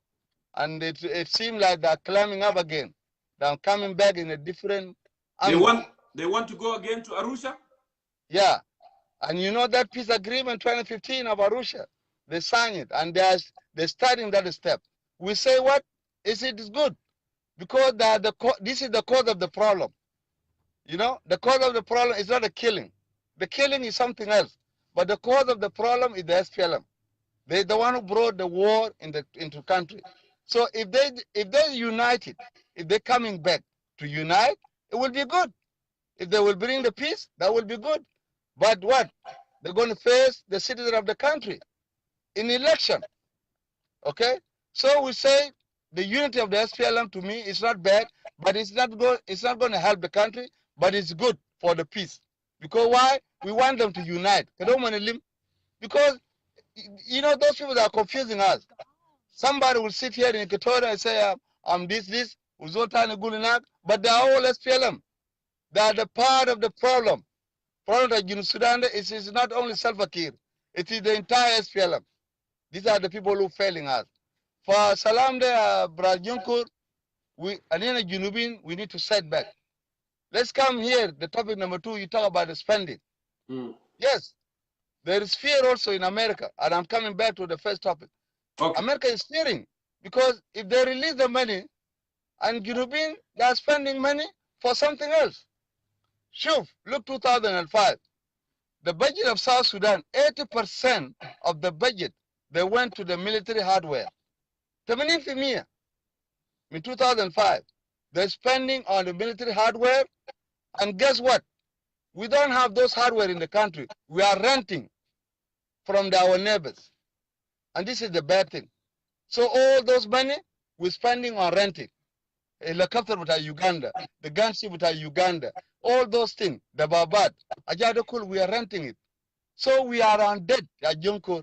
and it seemed like they're climbing up again. They're coming back in a different angle. They want to go again to Arusha? Yeah. And you know that peace agreement 2015 of Arusha, they signed it, and they're starting that step. We say what? It is good, because this is the cause of the problem. You know, the cause of the problem is not the killing. The killing is something else. But the cause of the problem is the SPLM. They're the one who brought the war into the country. So if they united, if they're coming back to unite, it will be good. If they will bring the peace, that will be good. But what? They're going to face the citizen of the country in election. Okay? So we say the unity of the SPLM to me is not bad, but it's not going to help the country, but it's good for the peace. Because why? We want them to unite. Because, you know, those people that are confusing us. Somebody will sit here in Equatorial and say, I'm this, but they are all SPLM. They are the part of the problem. Problem that in Sudan is not only Salva Kiir, it is the entire SPLM. These are the people who are failing us. For Salam de Brad Jongkor, we need to set back. Let's come here. The topic number 2, you talk about the spending. Yes, there is fear also in America, and I'm coming back to the first topic. Okay. America is fearing because if they release the money, and Junubin, they are spending money for something else. Shuf, look 2005. The budget of South Sudan, 80% of the budget, they went to the military hardware. 80% in 2005. They're spending on the military hardware, and guess what? We don't have those hardware in the country. We are renting from our neighbors. And this is the bad thing. So all those money, we're spending on renting. Helicopter with Uganda, the gunship with Uganda, all those things, the Babad, Ajadokul, we are renting it. So we are on debt at Jongkor.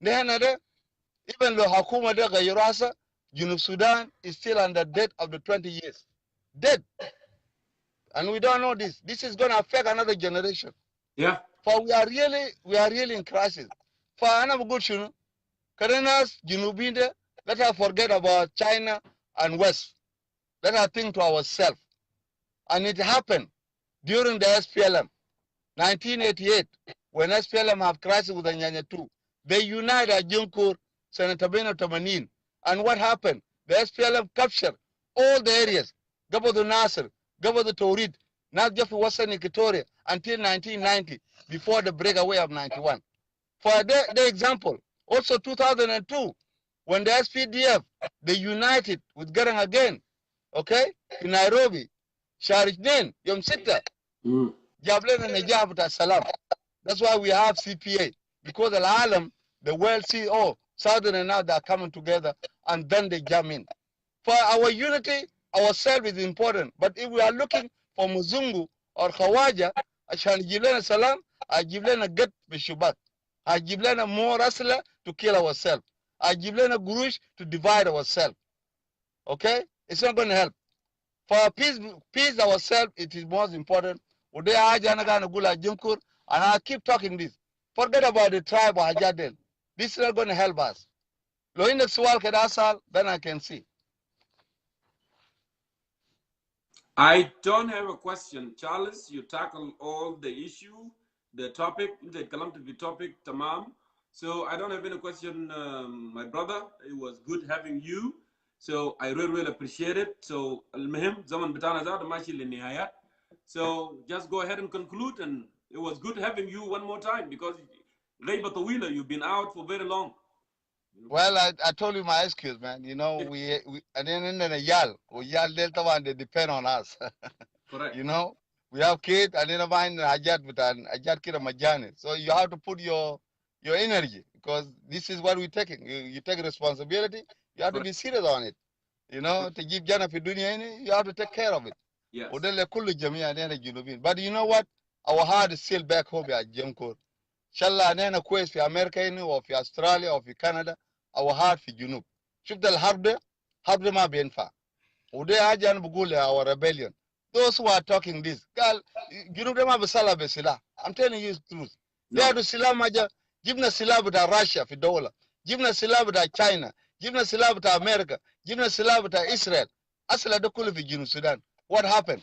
Even though Hakuma de Gayurasa, Junub Sudan is still under debt of the 20 years. Debt. And we don't know this. This is going to affect another generation. Yeah. For we are really in crisis. For another good shunu, Karenas, Junubinde, let us forget about China and West. Let us think to ourselves. And it happened during the SPLM, 1988, when SPLM have crisis with the Nyanya 2. They united at Jongkor, Senator Beno Tamanin. And what happened? The SPLM captured all the areas. Gabo the Nasser, Gabo the Taurid, not just Western Equatoria, until 1990, before the breakaway of 91. For the example, also 2002, when the SPDF, they united with Garang again, okay, in Nairobi, Sharifnen, Yom Sita, Jablen and Najab Salam. That's why we have CPA, because the Alam, the world see, oh, Southern and now they're coming together, and then they jam in. For our unity, ourselves is important, but if we are looking for Muzungu or Khawaja, I shall give them a salam, I give them a get bishubat. I give them a more rasla to kill ourselves. I give them a gurush to divide ourselves. Okay? It's not going to help. For peace ourselves, it is most important. And I keep talking this. Forget about the tribe of Hajadel. This is not going to help us. Then I can see. I don't have a question. Charles, you tackle all the issue, the topic, the calamity topic, tamam. So I don't have any question, my brother. It was good having you. So I really, really appreciate it. So المهم زمن بتاعنا زاد ماشي للنهايات. So just go ahead and conclude. And it was good having you one more time because غيبة طويلة, you've been out for very long. Well, I told you my excuse, man. You know, we and then in the yal delta one, they depend on us. Correct. You know, we have kids and then mind hajat but hajat kid majani. So you have to put your energy because this is what we're taking. You take responsibility. You have to be serious on it. You know, to give Jana Fidunia, you have to take care of it. Yes. But you know what? Our heart is still back home at Jongkor. Inshallah, nena quest for America or for Australia or for Canada. Our heart for Junub. Shuf the harde ma bienfa. Ude ajan bugule our rebellion. Those who are talking this, girl, Junub dema besala besila. I'm telling you the truth. They are the sila maja. Jibna sila buta Russia for dollar. Jibna sila buta China. Jibna sila buta America. Jinu Silabata Israel. Asla Dokulu fi Jinu Sudan. What happened?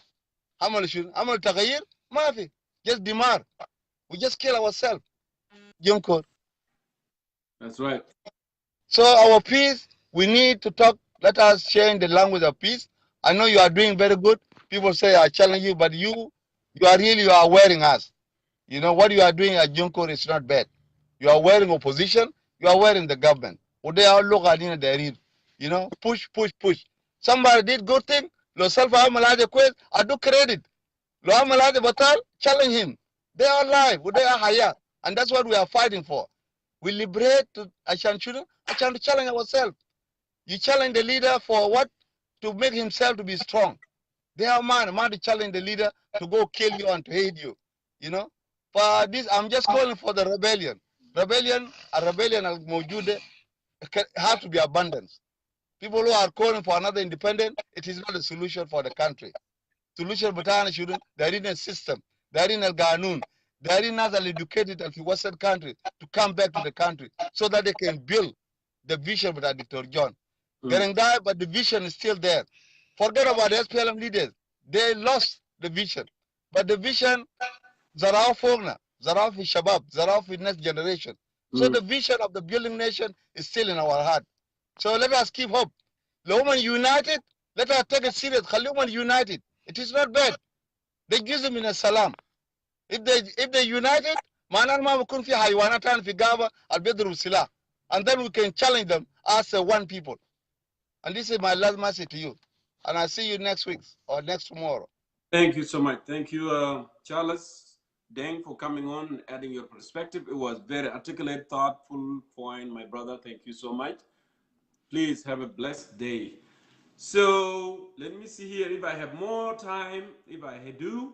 Amal Tagayir? Mafi. Just Dimar. We just kill ourselves. Jongkor. That's right. So our peace, we need to talk. Let us change the language of peace. I know you are doing very good. People say I challenge you, but you are wearing us. You know what you are doing at Jongkor is not bad. You are wearing opposition. You are wearing the government. What they are look at in the you know, push. Somebody did good thing. Lo self amalade quest. I do credit. Lo amalade batal. Challenge him. They are alive. They are higher, and that's what we are fighting for. We liberate to Achan to challenge ourselves. You challenge the leader for what? To make himself to be strong. They are man to challenge the leader to go kill you and to hate you. You know? For this, I'm just calling for the rebellion. A rebellion al Mojude have to be abandoned. People who are calling for another independent, it is not a solution for the country. Solution Butana shouldn't, they're in a system, they're in a Ganun, they're in other educated of the Western country to come back to the country so that they can build the vision with Dr. John. But the vision is still there. Forget about the SPLM leaders. They lost the vision. But the vision, Zarao Fogna, Zarao fi Shabab, Zarao fi next generation. So the vision of the building nation is still in our heart. So let us keep hope. The woman united, let us take it serious. The woman united. It is not bad. They give them in a salam. If they united, and then we can challenge them as one people. And this is my last message to you. And I'll see you next week or next tomorrow. Thank you so much. Thank you, Charles Deng, for coming on and adding your perspective. It was very articulate, thoughtful point, my brother. Thank you so much. Please have a blessed day. So let me see here if I have more time. If I do,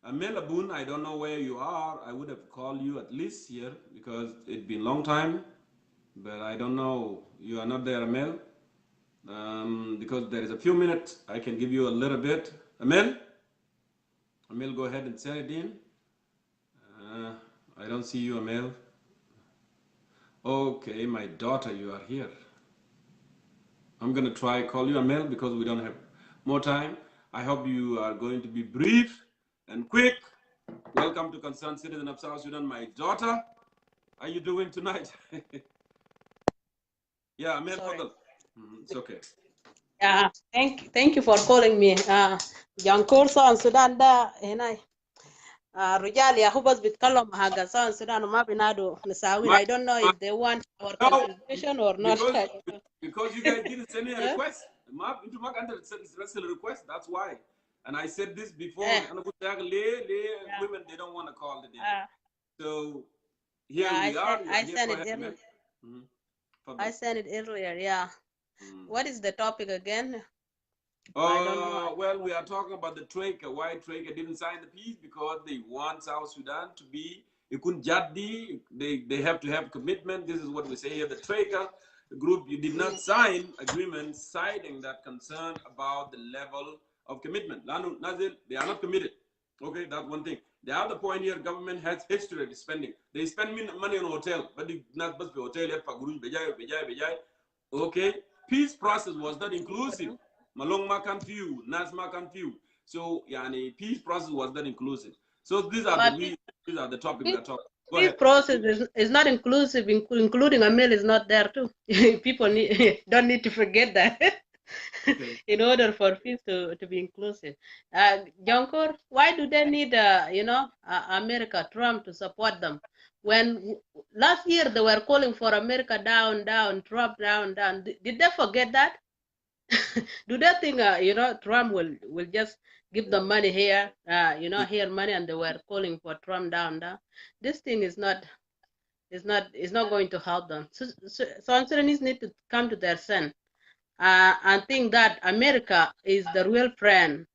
Melabun, I don't know where you are. I would have called you at least here because it's been a long time. But I don't know. You are not there, Amel. Because there is a few minutes, I can give you a little bit. Amel, go ahead and send it in. I don't see you, Amel. Okay, my daughter, you are here. I'm going to try call you, Amel, because we don't have more time. I hope you are going to be brief and quick. Welcome to Concerned Citizen of South Sudan, my daughter. How are you doing tonight? Yeah, Amel, it's okay. Thank you for calling me. Jongkor Sudan da هنا رجال يا هو بس بيتكلم حاجة Sudan وما بينادوا نساوين. I don't know if they want our contribution or not. Because you guys didn't send me a request. Request. That's why. And I said this before. Women, they don't want to call the day. So here we are. I sent it earlier. I sent it earlier. Yeah. What is the topic again? Well, we are talking about the Troika. Why Troika didn't sign the peace? Because they want South Sudan to be Ikunjadi. They have to have commitment. This is what we say here. The Troika group, you did not sign agreement citing that concern about the level of commitment. They are not committed. Okay, that's one thing. The other point here, government has history of spending. They spend money on hotel, but not just the hotel. Okay, peace process was not inclusive. Malong Makan few, Nas Makan few. So, peace process was not inclusive. So these are the topics we're talking. Peace process is not inclusive, including a meal is not there too. People don't need to forget that. Okay. In order for peace to be inclusive. Jongkor, why do they need, America, Trump to support them? When last year they were calling for America down, Trump down. Did they forget that? Do they think, Trump will just give them money here, here money, and they were calling for Trump down. This thing is not going to help them. So Sudanese need to come to their sense and think that America is the real friend,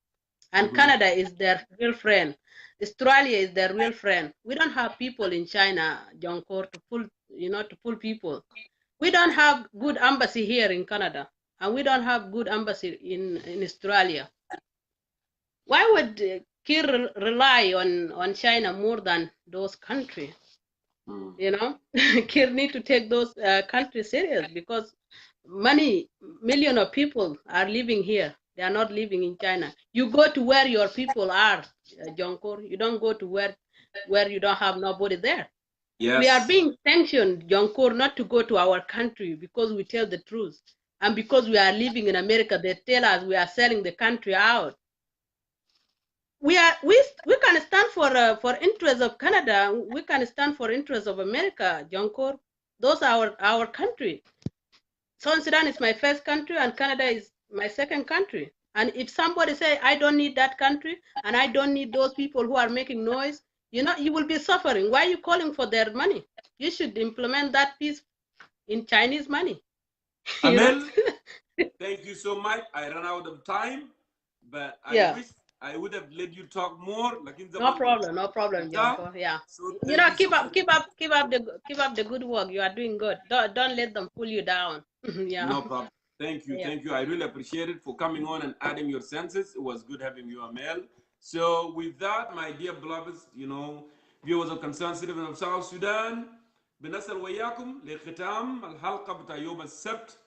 and Canada is their real friend. Australia is their real friend. We don't have people in China, Jongkor, to pull people. We don't have good embassy here in Canada, and we don't have good embassy in Australia. Why would Kir rely on China more than those countries? Kir need to take those countries serious, because millions of people are living here. They are not living in China. You go to where your people are, Jongkor. You don't go to where you don't have nobody there. Yes. We are being sanctioned, Jongkor, not to go to our country because we tell the truth. And because we are living in America, they tell us we are selling the country out. We can stand for interest of Canada. We can stand for interest of America, Jongkor. Those are our country. South Sudan is my first country, and Canada is my second country. And if somebody say I don't need that country and I don't need those people who are making noise, you will be suffering. Why are you calling for their money? You should implement that peace in Chinese money. Amel, thank you so much. I ran out of time, but I wish I would have let you talk more. No problem, Jongkor. Yeah. So keep up the good work. You are doing good. Don't let them pull you down. Yeah. No problem. Thank you. Yeah. Thank you. I really appreciate it for coming on and adding your senses. It was good having you, Amel. So with that, my dear beloveds, viewers of concerned citizens of South Sudan, بنصل وياكم لختام الحلقة بتاع يوم السبت.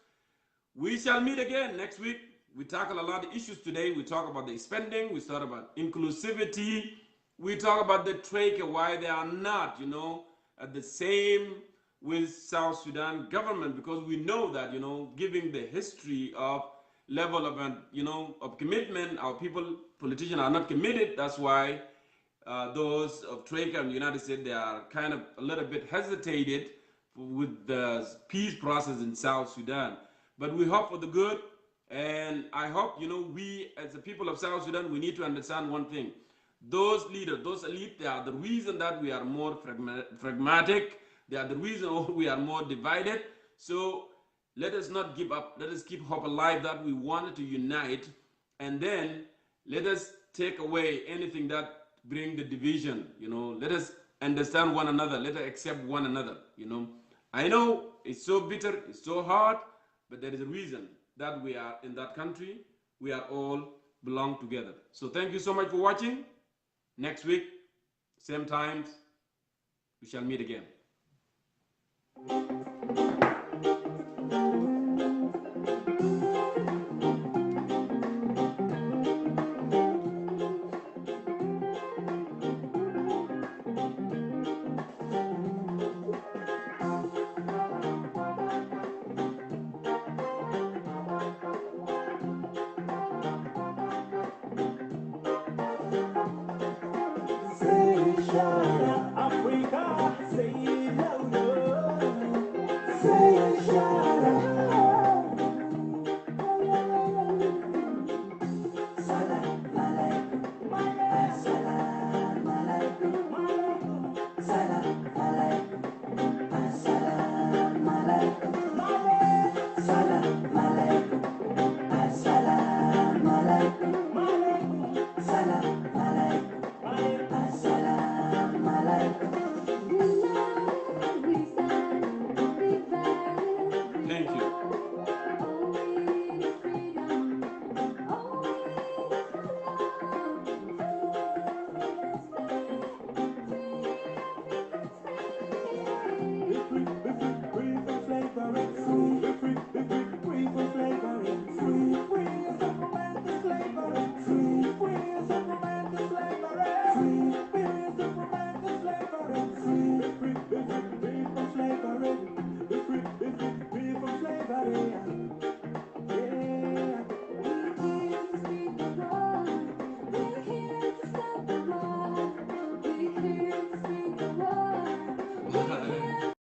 We shall meet again next week. We tackle a lot of issues today. We talk about the spending. We talk about inclusivity. We talk about the trade, why they are not, at the same with South Sudan government, because we know that, given the history of level of, of commitment, our politicians are not committed. That's why those of Troika and the United States, they are kind of a little bit hesitated with the peace process in South Sudan. But we hope for the good. And I hope, we as the people of South Sudan, we need to understand one thing. Those leaders, those elite, they are the reason that we are more pragmatic. They are the reason we are more divided. So let us not give up. Let us keep hope alive that we wanted to unite. And then let us take away anything that bring the division. Let us understand one another. Let us accept one another. I know it's so bitter, it's so hard, but there is a reason that we are in that country. We are all belong together. So thank you so much for watching. Next week, same times, we shall meet again. Africa, say it louder. Say it louder.